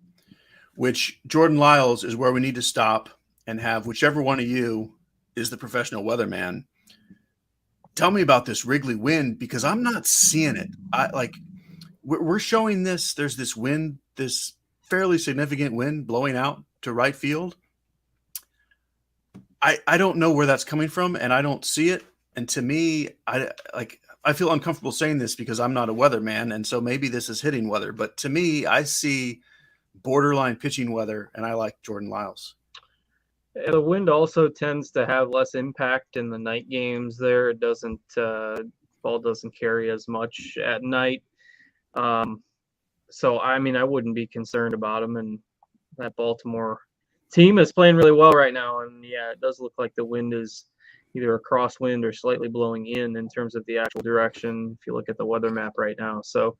which Jordan Lyles is where we need to stop and have whichever one of you is the professional weatherman. Tell me about this Wrigley wind because I'm not seeing it. We're showing this. There's this wind, this fairly significant wind blowing out to right field. I don't know where that's coming from, and I don't see it. And to me, I feel uncomfortable saying this because I'm not a weatherman, and so maybe this is hitting weather. But to me, I see borderline pitching weather, and I like Jordan Lyles. The wind also tends to have less impact in the night games there. It doesn't, ball doesn't carry as much at night. So, I mean, I wouldn't be concerned about him. And that Baltimore team is playing really well right now. And yeah, it does look like the wind is either a crosswind or slightly blowing in terms of the actual direction, if you look at the weather map right now. So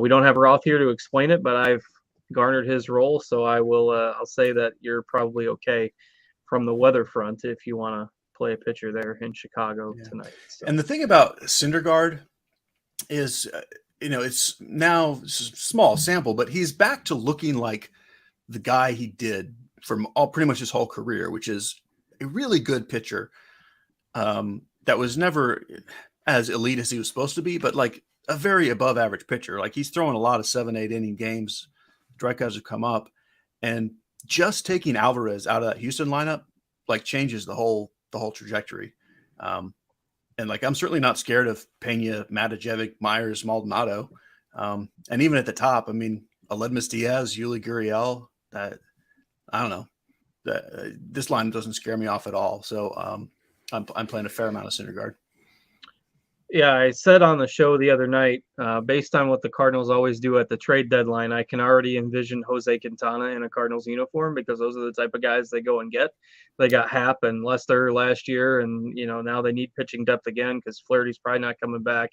we don't have Roth here to explain it, but I've garnered his role. So I will, I'll say that you're probably okay from the weather front if you want to play a pitcher there in Chicago tonight. So. And the thing about Syndergaard is, it's now small sample, but he's back to looking like the guy he did from pretty much his whole career, which is a really good pitcher that was never as elite as he was supposed to be, but like a very above average pitcher. Like he's throwing a lot of 7-8 inning games. Strikeouts have come up, and just taking Alvarez out of that Houston lineup like changes the whole trajectory. And like I'm certainly not scared of Pena, Matajevic, Myers, Maldonado. And even at the top, I mean, Aledmus Diaz, Yuli Gurriel, that I don't know. This line doesn't scare me off at all. So I'm playing a fair amount of Syndergaard. Yeah, I said on the show the other night, based on what the Cardinals always do at the trade deadline, I can already envision Jose Quintana in a Cardinals uniform because those are the type of guys they go and get. They got Happ and Lester last year, and now they need pitching depth again because Flaherty's probably not coming back.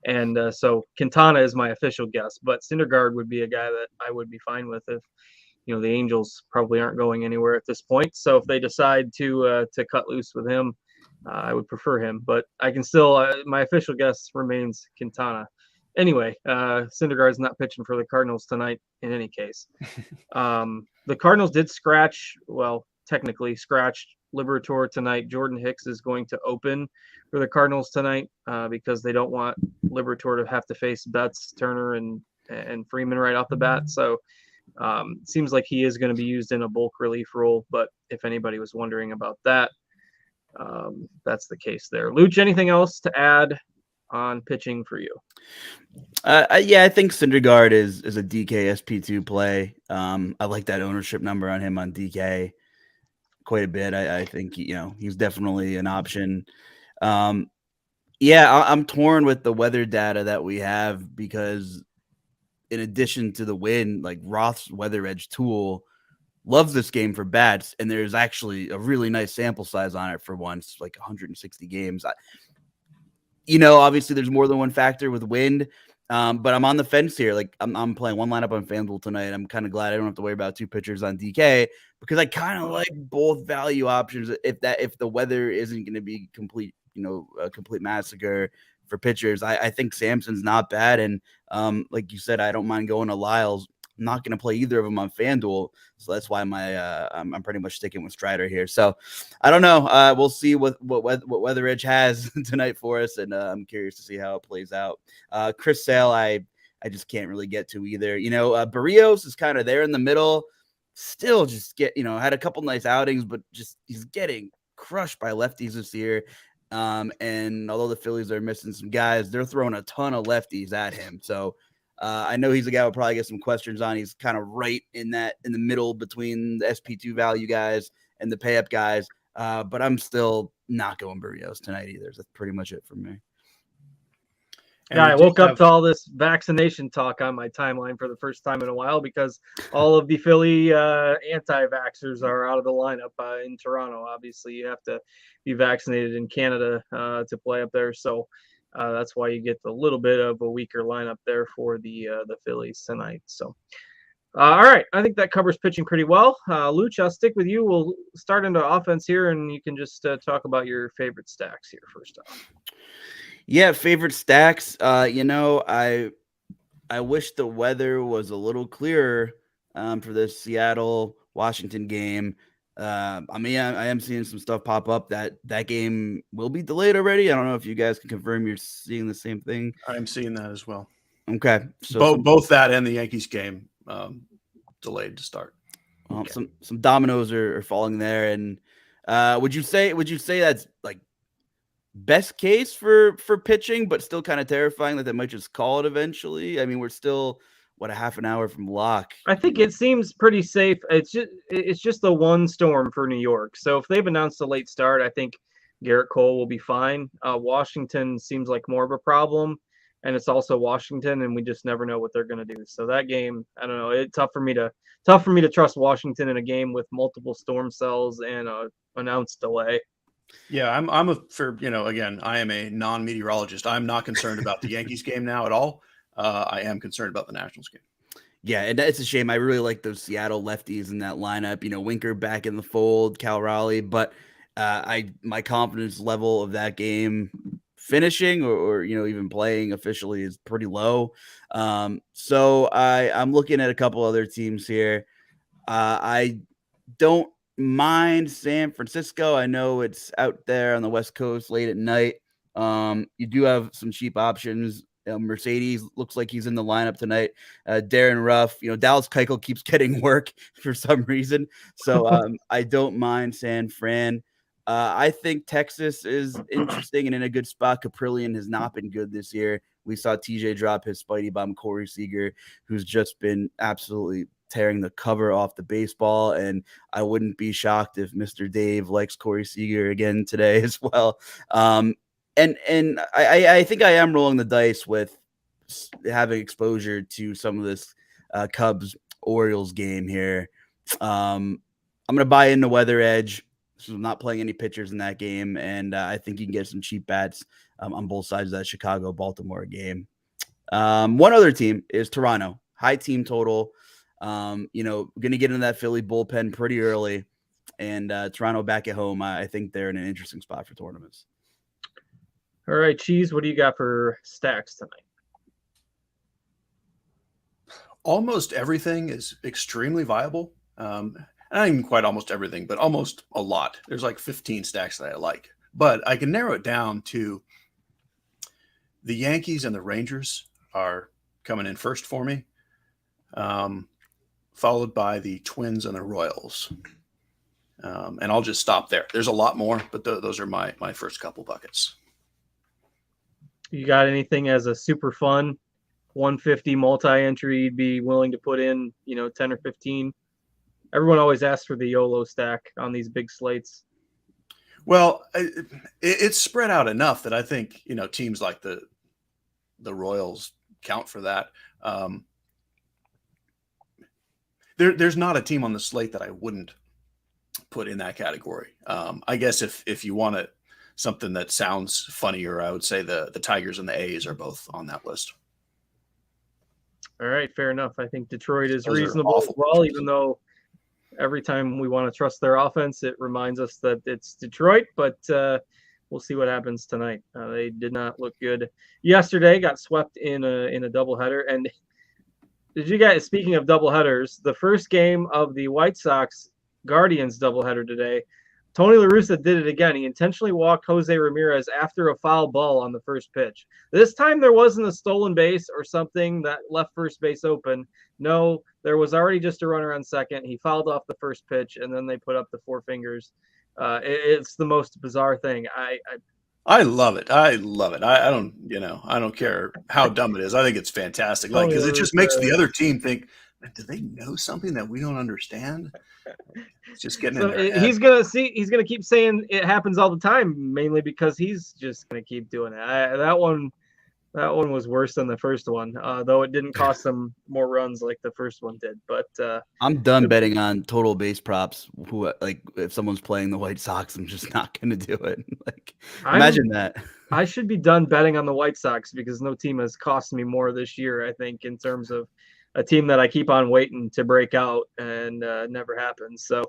And so Quintana is my official guess, but Syndergaard would be a guy that I would be fine with if the Angels probably aren't going anywhere at this point. So if they decide to cut loose with him, I would prefer him, but I can still, my official guess remains Quintana. Anyway, Syndergaard's not pitching for the Cardinals tonight in any case. The Cardinals did technically scratched Liberatore tonight. Jordan Hicks is going to open for the Cardinals tonight because they don't want Liberatore to have to face Betts, Turner, and Freeman right off the bat. So it seems like he is going to be used in a bulk relief role, but if anybody was wondering about that, that's the case there. Luuch, anything else to add on pitching for you? Yeah, I think Syndergaard is a DK SP2 play. I like that ownership number on him on DK quite a bit. I think he's definitely an option. Yeah, I'm torn with the weather data that we have because in addition to the win, like Roth's Weather Edge tool loves this game for bats, and there's actually a really nice sample size on it for once, like 160 games. Obviously there's more than one factor with wind, but I'm on the fence here. Like I'm playing one lineup on FanDuel tonight. I'm kind of glad I don't have to worry about two pitchers on DK because I kind of like both value options. If the weather isn't going to be complete, a complete massacre for pitchers, I think Samson's not bad. And like you said, I don't mind going to Lyles. I'm not going to play either of them on FanDuel, so that's why I'm pretty much sticking with Strider here. So I don't know. We'll see what Weather Edge has tonight for us, and I'm curious to see how it plays out. Chris Sale, I just can't really get to either. Barrios is kind of there in the middle. Still, just had a couple nice outings, but just he's getting crushed by lefties this year. And although the Phillies are missing some guys, they're throwing a ton of lefties at him. So. I know he's a guy we'll probably get some questions on. He's kind of right in the middle between the SP2 value guys and the pay up guys. But I'm still not going Barrios tonight either. That's pretty much it for me. Yeah, I woke up to all this vaccination talk on my timeline for the first time in a while because all of the Philly anti-vaxxers are out of the lineup in Toronto. Obviously, you have to be vaccinated in Canada to play up there. So that's why you get a little bit of a weaker lineup there for the Phillies tonight. So, all right, I think that covers pitching pretty well. Luuch, I'll stick with you. We'll start into offense here, and you can just talk about your favorite stacks here first off. Yeah, favorite stacks. I wish the weather was a little clearer for this Seattle-Washington game. I am seeing some stuff pop up that game will be delayed already. I don't know if you guys can confirm you're seeing the same thing. I'm seeing that as well. Okay, so both that and the Yankees game delayed to start. Well, okay. Some dominoes are falling there, and would you say that's like best case for pitching, but still kind of terrifying that they might just call it eventually? I mean, we're still a half an hour from lock. I think it seems pretty safe. It's just the one storm for New York. So if they've announced a late start, I think Garrett Cole will be fine. Washington seems like more of a problem, and it's also Washington, and we just never know what they're going to do. So that game, I don't know. It's tough for me to trust Washington in a game with multiple storm cells and a announced delay. Yeah, again, I am a non-meteorologist. I'm not concerned about the Yankees game now at all. I am concerned about the Nationals game. Yeah, and it's a shame. I really like those Seattle lefties in that lineup. Winker back in the fold, Cal Raleigh, but my confidence level of that game finishing or even playing officially is pretty low. So I'm looking at a couple other teams here. I don't mind San Francisco. I know it's out there on the West Coast late at night. You do have some cheap options. Mercedes looks like he's in the lineup tonight. Darren Ruff, Dallas Keuchel keeps getting work for some reason. So I don't mind San Fran. I think Texas is interesting and in a good spot. Caprillion has not been good this year. We saw TJ drop his Spidey bomb, Corey Seager, who's just been absolutely tearing the cover off the baseball. And I wouldn't be shocked if Mr. Dave likes Corey Seager again today as well. And I think I am rolling the dice with having exposure to some of this Cubs-Orioles game here. I'm going to buy into Weather Edge. So I'm not playing any pitchers in that game, and I think you can get some cheap bats on both sides of that Chicago-Baltimore game. One other team is Toronto. High team total. Going to get into that Philly bullpen pretty early, and Toronto back at home. I think they're in an interesting spot for tournaments. All right, Cheese, what do you got for stacks tonight? Almost everything is extremely viable. Not even quite almost everything, but almost a lot. There's like 15 stacks that I like. But I can narrow it down to the Yankees and the Rangers are coming in first for me, followed by the Twins and the Royals. And I'll just stop there. There's a lot more, but those are my first couple buckets. You got anything as a super fun 150 multi-entry you'd be willing to put in, 10 or 15? Everyone always asks for the YOLO stack on these big slates. Well, it's spread out enough that I think, teams like the Royals count for that. There's not a team on the slate that I wouldn't put in that category. I guess if you want something that sounds funnier, I would say the Tigers and the A's are both on that list. All right, fair enough. I think Detroit is Those are reasonable as awful well, pitchers. even though every time we want to trust their offense, it reminds us that it's Detroit, but we'll see what happens tonight. They did not look good yesterday, got swept in a doubleheader. And did you guys, speaking of doubleheaders, the first game of the White Sox Guardians doubleheader today, Tony La Russa did it again. He intentionally walked Jose Ramirez after a foul ball on the first pitch. This time there wasn't a stolen base or something that left first base open. No, there was already just a runner on second. He fouled off the first pitch, and then they put up the four fingers. It's the most bizarre thing. I love it. I love it. I don't care how dumb it is. I think it's fantastic. Like, because it just makes the other team think, do they know something that we don't understand? It's just getting in their head. He's gonna keep saying it happens all the time, mainly because he's just gonna keep doing it. That one was worse than the first one, though it didn't cost them more runs like the first one did. But I'm done betting on total base props. If someone's playing the White Sox, I'm just not going to do it. Imagine that. I should be done betting on the White Sox because no team has cost me more this year, I think, in terms of a team that I keep on waiting to break out and never happens. So,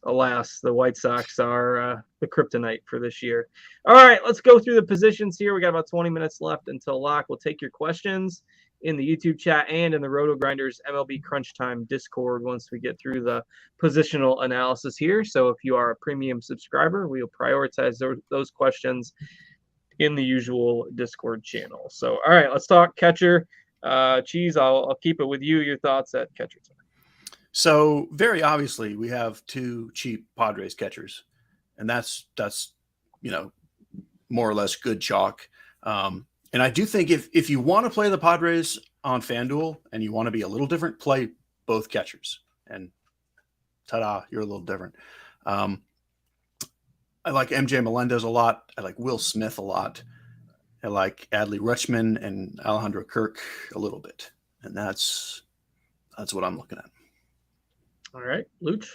alas, the White Sox are the kryptonite for this year. All right, let's go through the positions here. We got about 20 minutes left until lock. We'll take your questions in the YouTube chat and in the RotoGrinders MLB Crunch Time Discord once we get through the positional analysis here. So if you are a premium subscriber, we'll prioritize those questions in the usual Discord channel. So, all right, let's talk catcher. Cheese, I'll keep it with you. Your thoughts at catcher time. So very obviously we have two cheap Padres catchers, and that's more or less good chalk. And I do think if you want to play the Padres on FanDuel and you want to be a little different, play both catchers, and ta-da, you're a little different. I like MJ Melendez a lot. I like Will Smith a lot. I like Adley Rutschman and Alejandro Kirk a little bit, and that's what I'm looking at. All right, Luuch.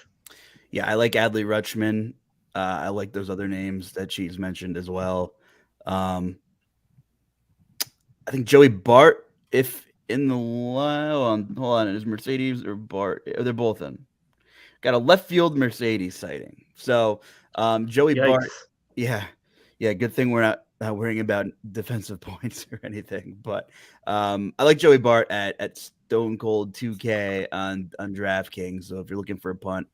Yeah, I like Adley Rutschman. I like those other names that Cheese mentioned as well. I think Joey Bart, if in the hold on, is Mercedes or Bart? They're both in. Got a left field Mercedes sighting. So Joey Yikes. Bart, yeah. Good thing we're not worrying about defensive points or anything. But I like Joey Bart at Stone Cold 2K on DraftKings. So if you're looking for a punt,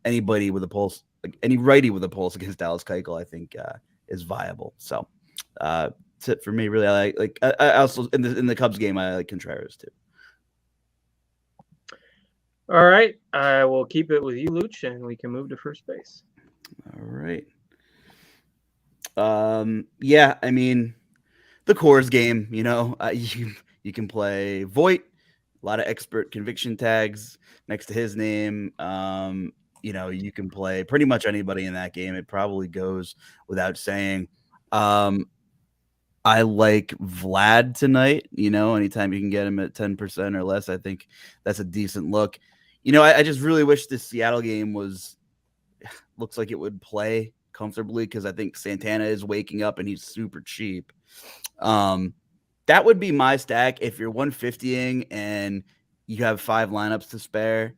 anybody with a pulse, like any righty with a pulse against Dallas Keuchel, I think is viable. So that's it for me. Really, I also in the Cubs game, I like Contreras too. All right, I will keep it with you, Luuch, and we can move to first base. All right. Yeah, I mean, the Coors game, you can play Voit, a lot of expert conviction tags next to his name. You can play pretty much anybody in that game. It probably goes without saying. I like Vlad tonight, anytime you can get him at 10% or less, I think that's a decent look. I just really wish this Seattle game looks like it would play comfortably because I think Santana is waking up and he's super cheap. That would be my stack if you're 150ing and you have 5 lineups to spare.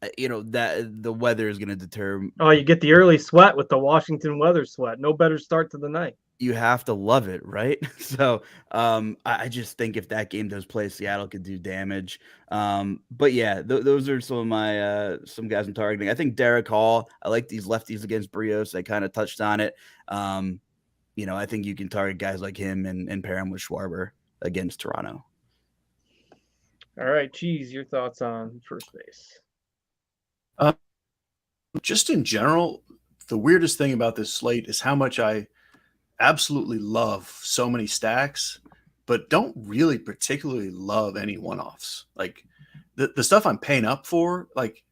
That the weather is going to deter. Oh, you get the early sweat with the Washington weather sweat. No better start to the night. You have to love it, right? So I just think if that game does play, Seattle could do damage. But yeah, those are some of my some guys I'm targeting. I think Derek Hall. I like these lefties against Brios. I kind of touched on it. I think you can target guys like him and pair him with Schwarber against Toronto. All right, Cheese, your thoughts on first base? Just in general, the weirdest thing about this slate is how much I absolutely love so many stacks, but don't really particularly love any one-offs. Like the stuff I'm paying up for, like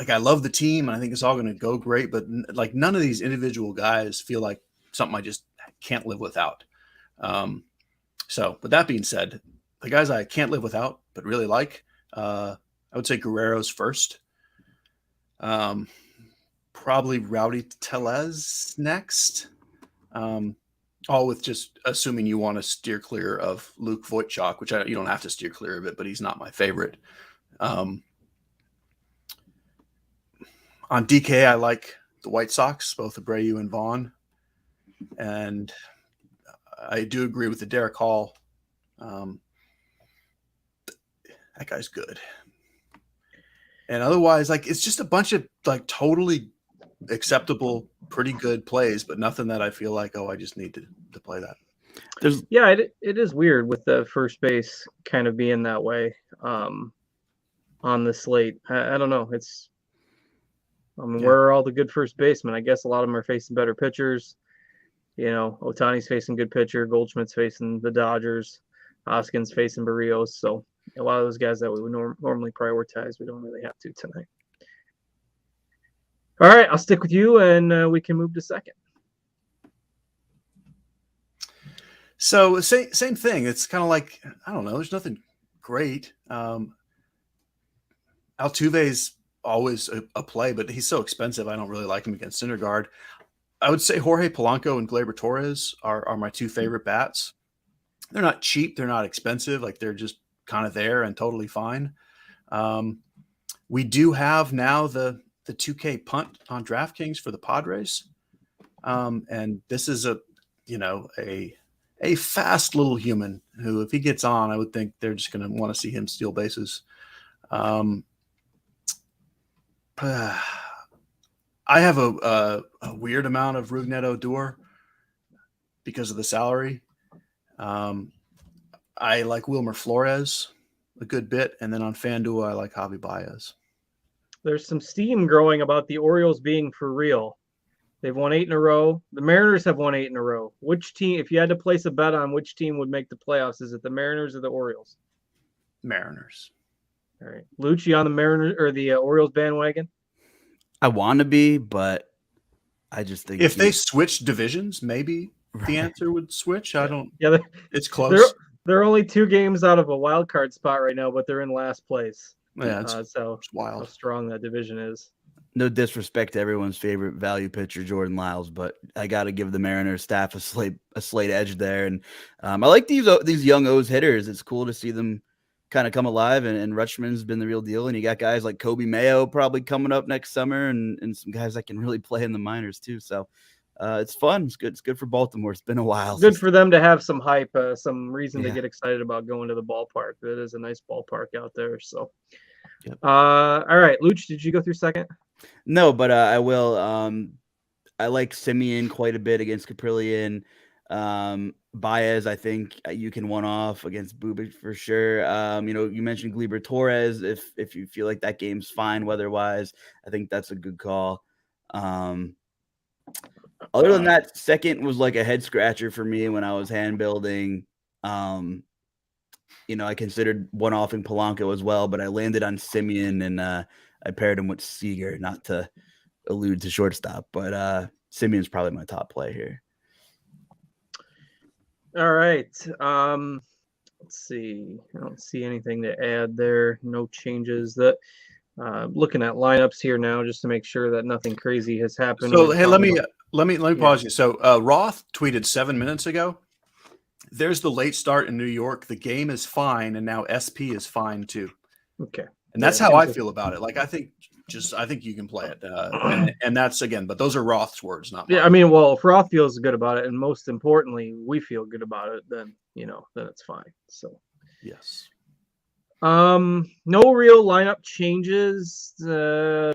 I love the team and I think it's all going to go great, but like none of these individual guys feel like something I just can't live without. But that being said, the guys I can't live without but really like, I would say Guerrero's first. Probably Rowdy Tellez next. All with just assuming you want to steer clear of Luke Voitchok, which you don't have to steer clear of it, but he's not my favorite. On DK, I like the White Sox, both Abreu and Vaughn. And I do agree with the Derek Hall. That guy's good. And otherwise, like, it's just a bunch of like totally acceptable, pretty good plays, but nothing that I feel like, I just need to play that. It is weird with the first base kind of being that way on the slate. I don't know. Where are all the good first basemen? I guess a lot of them are facing better pitchers. Ohtani's facing good pitcher. Goldschmidt's facing the Dodgers. Hoskins facing Barrios. So a lot of those guys that we would normally prioritize, we don't really have to tonight. All right, I'll stick with you, and we can move to second. So same thing. It's kind of like, I don't know. There's nothing great. Altuve's always a play, but he's so expensive. I don't really like him against Syndergaard. I would say Jorge Polanco and Gleyber Torres are my two favorite bats. They're not cheap. They're not expensive. Like, they're just kind of there and totally fine. We do have now the 2K punt on DraftKings for the Padres. And this is a fast little human who, if he gets on, I would think they're just going to want to see him steal bases. I have a weird amount of Rougned Odor because of the salary. I like Wilmer Flores a good bit, and then on FanDuel I like Javi Baez. There's some steam growing about the Orioles being for real. They've won 8 in a row. The Mariners have won 8 in a row. Which team, if you had to place a bet on which team would make the playoffs, is it the Mariners or the Orioles? Mariners. All right. Lucci on the Mariners or the Orioles bandwagon? I want to be, but I just think if they switched divisions, maybe the answer would switch. I don't. Yeah, it's close. They're only 2 games out of a wild card spot right now, but they're in last place. Yeah, it's wild. How strong that division is. No disrespect to everyone's favorite value pitcher, Jordan Lyles, but I got to give the Mariners staff a slight edge there. And I like these young O's hitters. It's cool to see them kind of come alive, and Rutschman's been the real deal. And you got guys like Kobe Mayo probably coming up next summer, and some guys that can really play in the minors too. So it's fun. It's good. It's good for Baltimore. It's been a while. Good for them to have some hype, some reason to get excited about going to the ballpark. It is a nice ballpark out there. So, yep. All right, Luch, did you go through second? No, but I will. I like Simeon quite a bit against Caprillion. Baez, I think you can one off against Bubic for sure. You mentioned Gleyber Torres. If you feel like that game's fine weather-wise, I think that's a good call. Other than that, second was like a head scratcher for me when I was hand building. I considered one-offing Polanco as well, but I landed on Simeon, and I paired him with Seager, not to allude to shortstop, but Simeon's probably my top play here. All right. Let's see. I don't see anything to add there. No changes. That looking at lineups here now, just to make sure that nothing crazy has happened. So hey, let me pause you. So Roth tweeted 7 minutes ago. There's the late start in New York. The game is fine, and now SP is fine too. Okay. And that's how I feel about it. Like, I think you can play it. And that's, again, but those are Roth's words, not mine. Yeah, I mean, well, if Roth feels good about it, and most importantly, we feel good about it, then it's fine. So yes. No real lineup changes.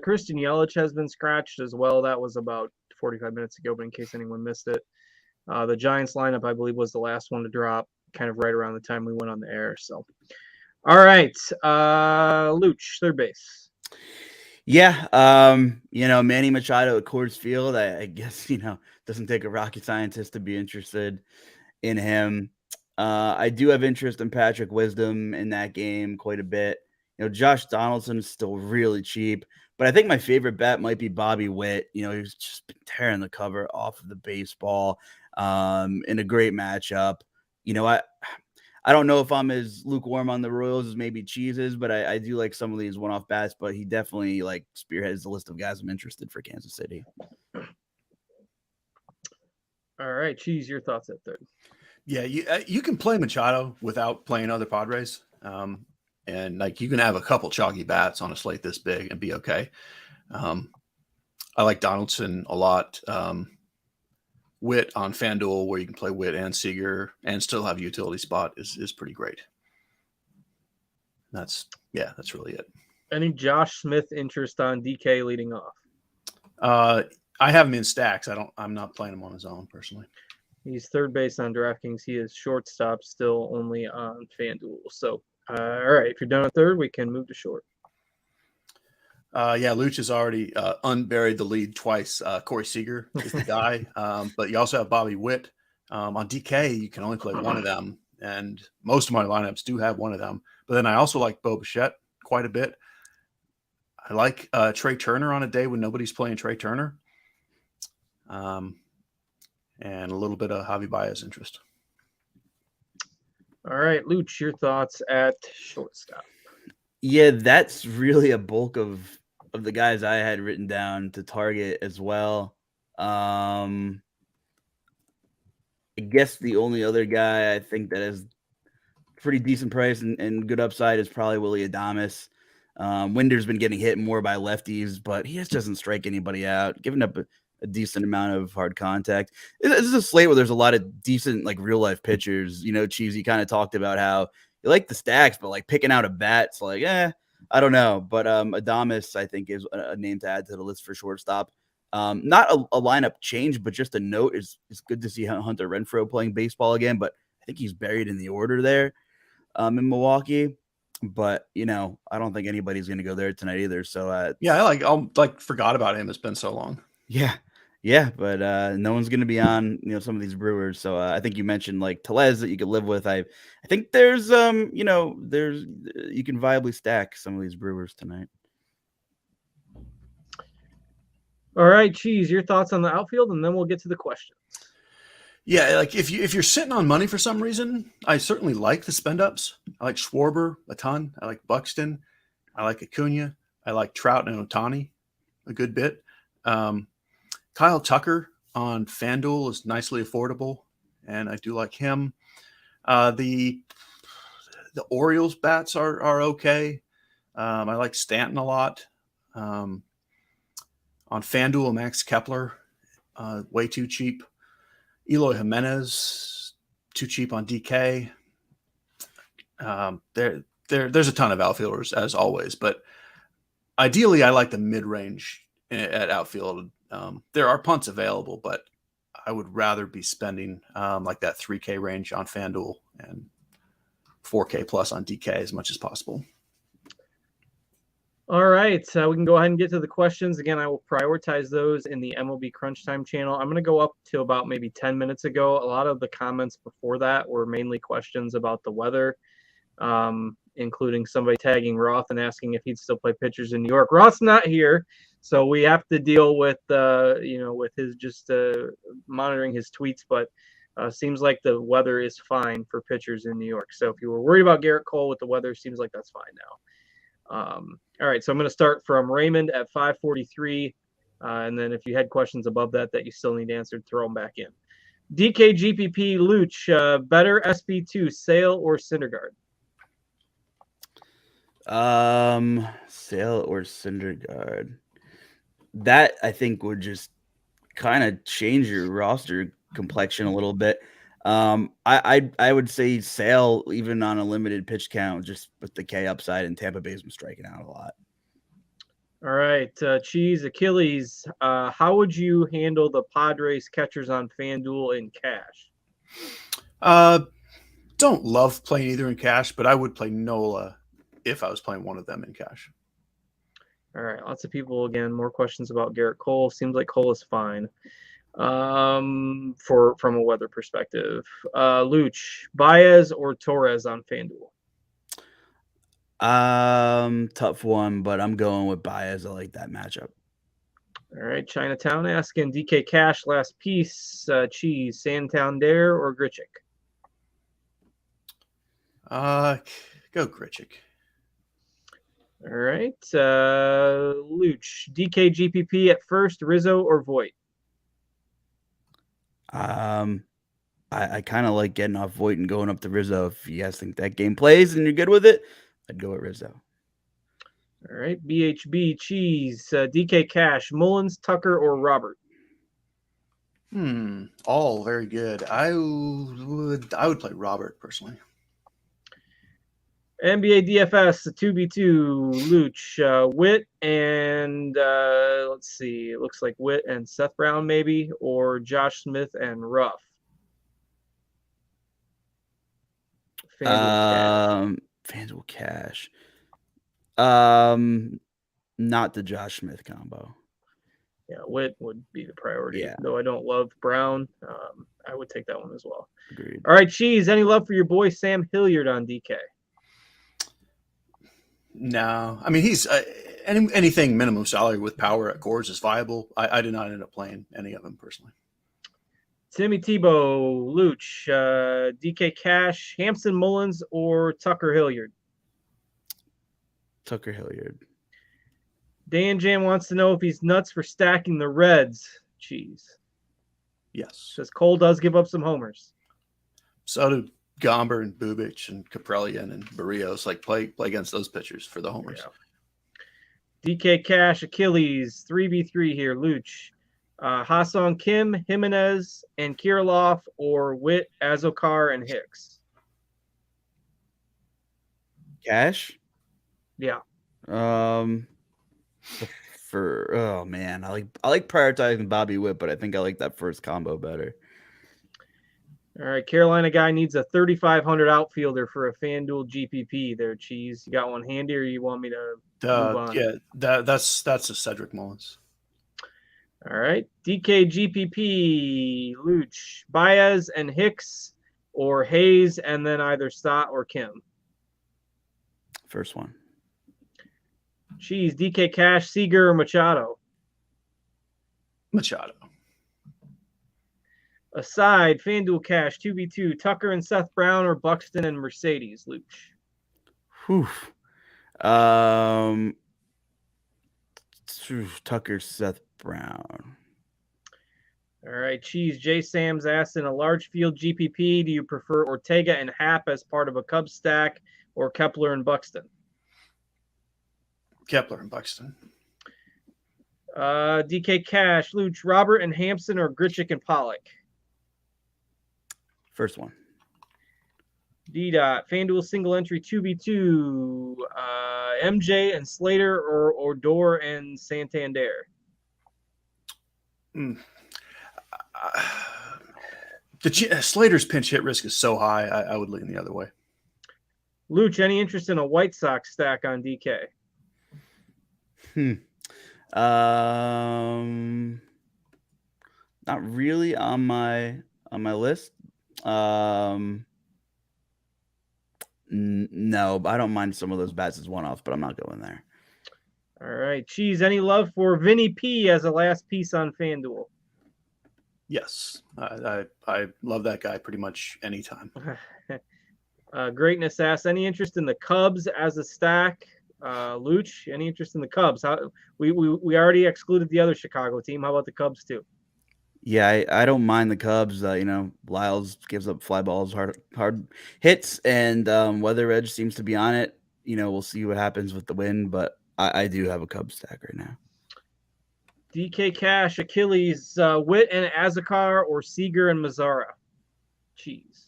Christian Yelich has been scratched as well. That was about 45 minutes ago, but in case anyone missed it. The Giants lineup, I believe, was the last one to drop, kind of right around the time we went on the air. So, all right, Luch, third base. Yeah, Manny Machado at Coors Field. I guess doesn't take a rocket scientist to be interested in him. I do have interest in Patrick Wisdom in that game quite a bit. Josh Donaldson is still really cheap, but I think my favorite bet might be Bobby Witt. He's just been tearing the cover off of the baseball in a great matchup. I don't know if I'm as lukewarm on the Royals as maybe Cheese is, but I do like some of these one-off bats, but he definitely spearheads the list of guys I'm interested for Kansas City. All right, Cheese, your thoughts at third. Yeah, you can play Machado without playing other Padres. And you can have a couple chalky bats on a slate this big and be okay. I like Donaldson a lot. Witt on FanDuel, where you can play Witt and Seager and still have a utility spot, is pretty great. That's really it. Any Josh Smith interest on DK leading off? I have him in stacks. I'm not playing him on his own personally. He's third base on DraftKings. He is shortstop still only on FanDuel. So, all right, if you're done with third, we can move to short. Luuch has already unburied the lead twice. Corey Seager is the guy, but you also have Bobby Witt. On DK, you can only play one of them, and most of my lineups do have one of them. But then I also like Bo Bichette quite a bit. I like Trey Turner on a day when nobody's playing Trey Turner, and a little bit of Javi Baez interest. All right, Luch, your thoughts at shortstop. Yeah, that's really a bulk of the guys I had written down to target as well. I guess the only other guy I think that has pretty decent price and good upside is probably Willy Adames. Winder's been getting hit more by lefties, but he just doesn't strike anybody out, giving up a decent amount of hard contact. This is a slate where there's a lot of decent real life pitchers. Cheesy kind of talked about how you like the stacks, but picking out a bat's I don't know. But Adames, I think, is a name to add to the list for shortstop. Not a lineup change, but just a note. It's good to see Hunter Renfroe playing baseball again, but I think he's buried in the order there in Milwaukee. But I don't think anybody's going to go there tonight either. So I forgot about him. It's been so long. Yeah, but no one's going to be on some of these Brewers. So I think you mentioned Tellez that you could live with. I think there's you can viably stack some of these Brewers tonight. All right, Cheese, your thoughts on the outfield, and then we'll get to the questions. Yeah, if you're sitting on money for some reason, I certainly like the spend ups. I like Schwarber a ton. I like Buxton. I like Acuna. I like Trout and Ohtani a good bit. Kyle Tucker on FanDuel is nicely affordable, and I do like him. The Orioles bats are okay. I like Stanton a lot. On FanDuel, Max Kepler, way too cheap. Eloy Jimenez, too cheap on DK. There's a ton of outfielders, as always, but ideally I like the mid-range at outfield. There are punts available, but I would rather be spending that 3K range on FanDuel and 4K plus on DK as much as possible. All right, so we can go ahead and get to the questions. Again, I will prioritize those in the MLB Crunch Time channel. I'm going to go up to about maybe 10 minutes ago. A lot of the comments before that were mainly questions about the weather, including somebody tagging Roth and asking if he'd still play pitchers in New York. Roth's not here, so we have to deal with, with his just monitoring his tweets, but seems like the weather is fine for pitchers in New York. So if you were worried about Garrett Cole with the weather, seems like that's fine now. All right, so I'm going to start from Raymond at 543, and then if you had questions above that you still need answered, throw them back in. DKGPP Luch, better SP2, Sale or Syndergaard? Sale or Syndergaard. That I think would just kind of change your roster complexion a little bit. I would say Sale even on a limited pitch count, just with the K upside, and Tampa Bay's been striking out a lot. All right, Cheese, Achilles, how would you handle the Padres catchers on FanDuel in cash? Don't love playing either in cash, but I would play Nola if I was playing one of them in cash. All right, lots of people again. More questions about Garrett Cole. Seems like Cole is fine. From a weather perspective, Luch, Baez or Torres on FanDuel? Tough one, but I'm going with Baez. I like that matchup. All right, Chinatown asking DK Cash, last piece, Cheese, Santander or Grichuk? Go Grichuk. All right, Luch, DK GPP at first, Rizzo or Voit? I kind of like getting off Voit and going up to Rizzo. If you guys think that game plays and you're good with it, I'd go with Rizzo. All right, BHB Cheese, DK Cash, Mullins, Tucker, or Robert? All very good. I would play Robert personally. NBA DFS, the 2v2, Luch, Witt, and let's see, it looks like Witt and Seth Brown maybe, or Josh Smith and Ruff. FanDuel Cash. Not the Josh Smith combo. Yeah, Witt would be the priority. Yeah. Though I don't love Brown, I would take that one as well. Agreed. All right, Cheese, any love for your boy Sam Hilliard on DK? No, I mean he's anything minimum salary with power at cores is viable. I did not end up playing any of them personally. Timmy Tebow, Luch, DK Cash, Hampson Mullins, or Tucker Hilliard? Tucker Hilliard. Dan Jan wants to know if he's nuts for stacking the Reds. Cheese. Yes. Says Cole does give up some homers. So do Gomber and Bubic and Kaprelian and Barrios. Like play against those pitchers for the homers. Yeah. DK Cash, Achilles, 3v3 here. Luch, Ha-Sung Kim, Jimenez, and Kirilloff, or Witt, Azokar, and Hicks? Cash? Yeah. Oh man, I like prioritizing Bobby Witt, but I think I like that first combo better. All right, Carolina guy needs a 3,500 outfielder for a FanDuel GPP there, Cheese. You got one handy, or you want me to move on? Yeah, that's a Cedric Mullins. All right, DK GPP, Luch, Baez and Hicks, or Hayes, and then either Stott or Kim. First one. Cheese, DK Cash, Seager, or Machado? Machado. Aside, FanDuel Cash, 2v2, Tucker and Seth Brown, or Buxton and Mercedes, Luch? Whew. Tucker, Seth Brown. All right, Cheese, J. Sam's asked in a large field GPP, do you prefer Ortega and Happ as part of a Cubs stack, or Kepler and Buxton? Kepler and Buxton. DK Cash, Luch, Robert and Hampson, or Grichuk and Pollock? First one. D-Dot, FanDuel single entry 2v2, MJ and Slater, or Odor and Santander? Slater's pinch hit risk is so high, I would lean the other way. Luch, any interest in a White Sox stack on DK? Not really on my list. No, I don't mind some of those bats as one-offs, but I'm not going there. All right, Cheese, any love for Vinny P as a last piece on FanDuel? Yes, I love that guy pretty much anytime. Greatness asks, any interest in the Cubs as a stack? Luch, any interest in the Cubs? We already excluded the other Chicago team. How about the Cubs too? Yeah, I don't mind the Cubs. Lyles gives up fly balls, hard hits, and Weather Edge seems to be on it. We'll see what happens with the win, but I do have a Cubs stack right now. DK Cash, Achilles, Witt and Azokar, or Seager and Mazzara? Cheese.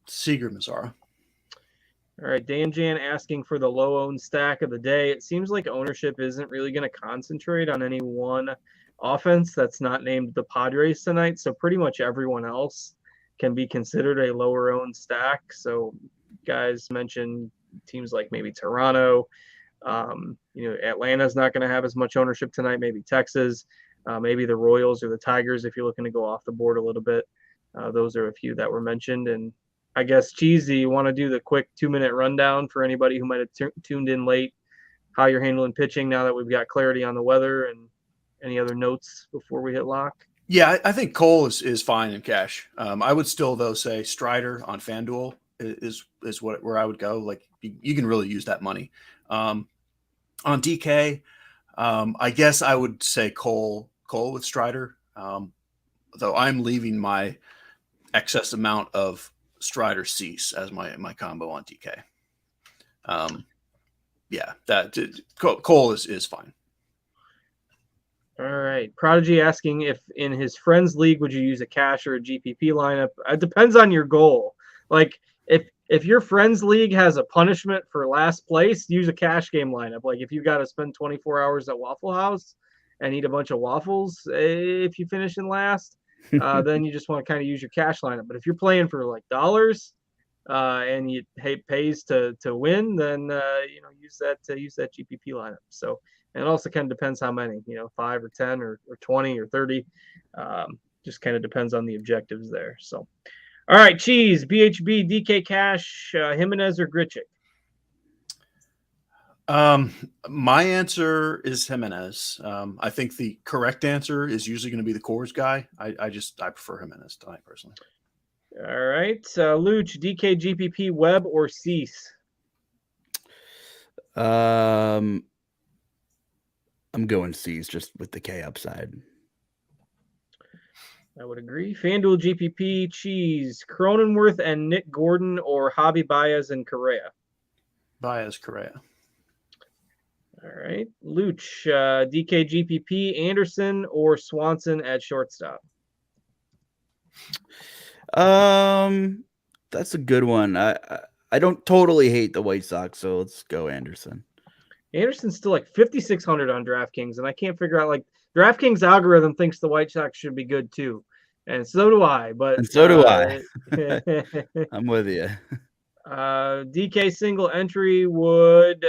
Seager, Mazzara. All right, Dan Jan asking for the low-owned stack of the day. It seems like ownership isn't really going to concentrate on any one offense that's not named the Padres tonight, so pretty much everyone else can be considered a lower-owned stack. So guys mentioned teams like maybe Toronto. Atlanta's not going to have as much ownership tonight. Maybe Texas, maybe the Royals or the Tigers if you're looking to go off the board a little bit. Those are a few that were mentioned. And I guess, Cheesy, you want to do the quick 2-minute rundown for anybody who might have tuned in late, how you're handling pitching now that we've got clarity on the weather, and any other notes before we hit lock? Yeah, I think Cole is fine in cash. I would still, though, say Strider on FanDuel is where I would go. Like, you can really use that money. On DK, I guess I would say Cole with Strider, though I'm leaving my excess amount of Strider Cease as my combo on DK. Cole is fine. All right. Prodigy asking if in his friends league would you use a cash or a GPP lineup? It depends on your goal. Like if your friends league has a punishment for last place, use a cash game lineup. Like if you got to spend 24 hours at Waffle House and eat a bunch of waffles if you finish in last, then you just want to kind of use your cash lineup. But if you're playing for like dollars and you pays to win, then use that GPP lineup. So. And it also kind of depends how many, 5 or 10 or 20 or 30. Just kind of depends on the objectives there. So, all right, Cheese, BHB, DK Cash, Jimenez or Grichuk? My answer is Jimenez. I think the correct answer is usually going to be the Coors guy. I prefer Jimenez tonight personally. All right, Luuch, DK, GPP, Webb or Cease? I'm going C's just with the K upside. I would agree. FanDuel, GPP, Cheese, Cronenworth and Nick Gordon or Javi Baez and Correa? Baez, Correa. All right. Luuch, DK, GPP, Anderson or Swanson at shortstop? That's a good one. I don't totally hate the White Sox, so let's go Anderson. Anderson's still like 5,600 on DraftKings, and I can't figure out, like, DraftKings algorithm thinks the White Sox should be good too, and so do I. And so do I. I'm with you. DK single entry, would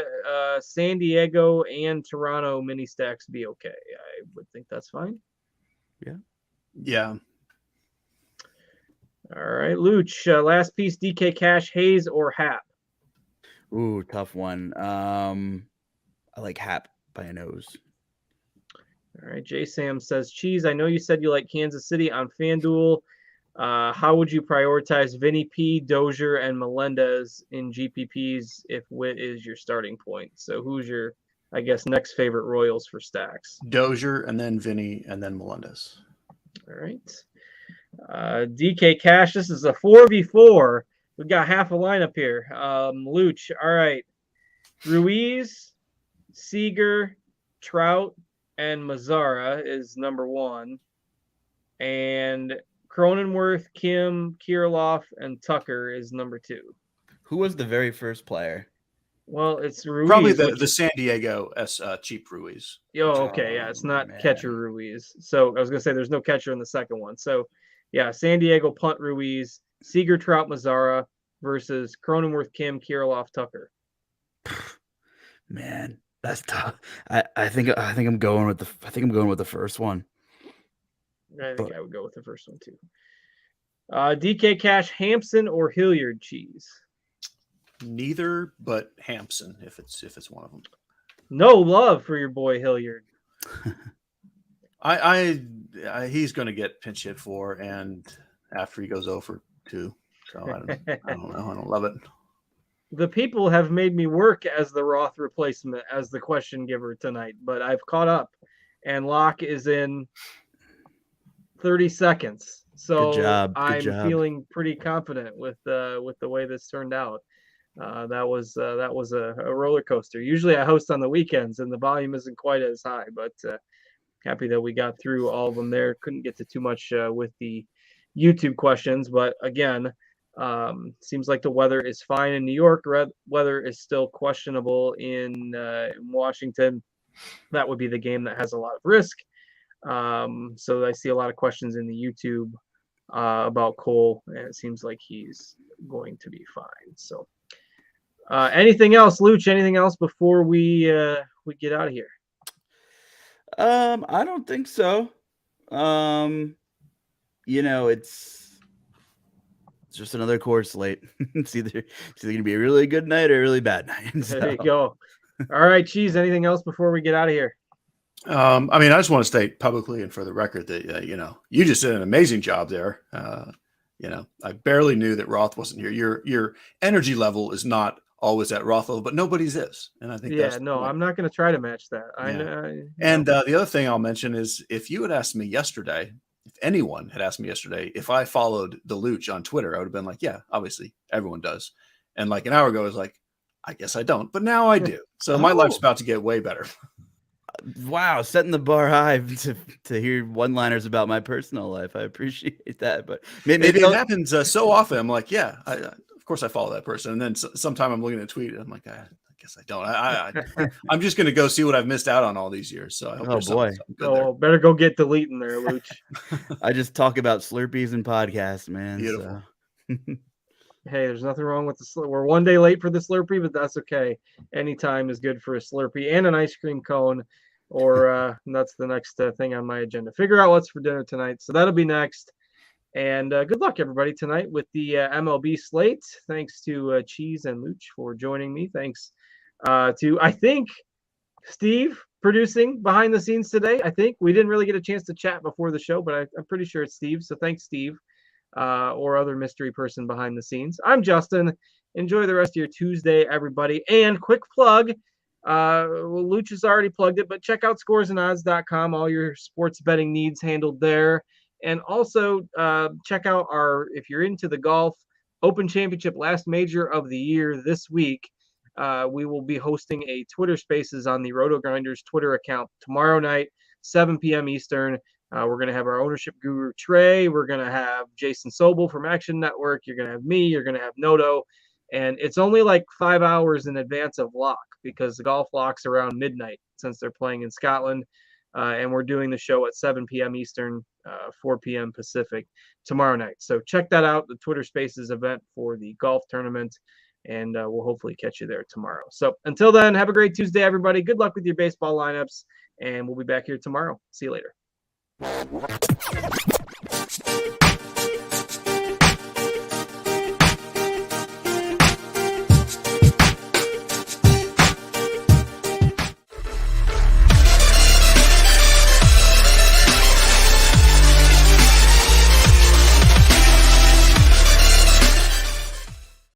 San Diego and Toronto mini stacks be okay? I would think that's fine. Yeah. All right, Luuch, last piece, DK Cash, Hayes or Hap? Ooh, tough one. I like Hap by a nose. All right, J Sam says, Cheese, I know you said you like Kansas City on FanDuel. How would you prioritize Vinny P, Dozier, and Melendez in GPPs if Witt is your starting point? So who's your, I guess, next favorite Royals for stacks? Dozier, and then Vinny, and then Melendez. All right. DK Cash, this is a 4v4. We've got half a lineup here. Luuch, all right. Ruiz, Seager, Trout, and Mazzara is number 1. And Cronenworth, Kim, Kirilloff, and Tucker is number 2. Who was the very first player? Well, it's Ruiz. Probably the San Diego cheap Ruiz. Okay, yeah, it's not catcher Ruiz. So I was going to say there's no catcher in the second one. So, yeah, San Diego punt Ruiz, Seager, Trout, Mazzara versus Cronenworth, Kim, Kirilloff, Tucker. Man, that's tough. I think I'm going with the first one. I think I would go with the first one too. DK Cash, Hampson or Hilliard, Cheese? Neither, but Hampson if it's one of them. No love for your boy Hilliard. He's going to get pinch hit for, and after he goes 0 for 2, so I don't know. I don't love it. The people have made me work as the Roth replacement, as the question giver tonight, but I've caught up, and lock is in 30 seconds. So Good job. I'm feeling pretty confident with the way this turned out. That was a roller coaster. Usually I host on the weekends and the volume isn't quite as high, but happy that we got through all of them there. Couldn't get to too much with the YouTube questions, but again, seems like the weather is fine in New York. Weather is still questionable in Washington. That would be the game that has a lot of risk. So I see a lot of questions in the YouTube about Cole, and it seems like he's going to be fine. So Anything else, Luuch? Anything else before we get out of here? I don't think so. It's just another course slate. it's either gonna be a really good night or a really bad night. So. There you go. All right, Cheese. Anything else before we get out of here? I mean, I just want to state publicly and for the record that you just did an amazing job there. I barely knew that Roth wasn't here. Your energy level is not always at Roth level, but nobody's is, and I think I'm not going to try to match that. And the other thing I'll mention is if you had asked me yesterday, if anyone had asked me yesterday if I followed TheLuuch on Twitter, I would have been like, yeah, obviously everyone does. And like an hour ago, I was like, I guess I don't, but now I do. So my life's about to get way better. Wow, setting the bar high to hear one-liners about my personal life. I appreciate that, but maybe it happens so often. I'm like, yeah, of course I follow that person, and then sometime I'm looking at a tweet, and I'm like, I guess I don't. I'm just gonna go see what I've missed out on all these years. So I hope something good there. Better go get deleting there, Luuch. I just talk about Slurpees and podcasts, man. Beautiful. So. Hey, there's nothing wrong with the Slurpee. We're one day late for the Slurpee, but that's okay. Any time is good for a Slurpee and an ice cream cone. Or that's the next thing on my agenda. Figure out what's for dinner tonight. So that'll be next. And good luck, everybody, tonight with the MLB slate. Thanks to Cheese and Luuch for joining me. Thanks to, I think, Steve producing behind the scenes today. I think we didn't really get a chance to chat before the show, but I'm pretty sure it's Steve. So thanks, Steve, or other mystery person behind the scenes. I'm Justin. Enjoy the rest of your Tuesday, everybody. And quick plug. Luuch has already plugged it, but check out scoresandodds.com. All your sports betting needs handled there. And also check out if you're into the golf Open Championship, last major of the year this week, we will be hosting a Twitter Spaces on the RotoGrinders Twitter account tomorrow night, 7 p.m. Eastern. We're going to have our ownership guru, Trey. We're going to have Jason Sobel from Action Network. You're going to have me. You're going to have Noto. And it's only like 5 hours in advance of lock because the golf locks around midnight since they're playing in Scotland. And we're doing the show at 7 p.m. Eastern, 4 p.m. Pacific tomorrow night. So check that out, the Twitter Spaces event for the golf tournament. And we'll hopefully catch you there tomorrow. So until then, have a great Tuesday, everybody. Good luck with your baseball lineups. And we'll be back here tomorrow. See you later.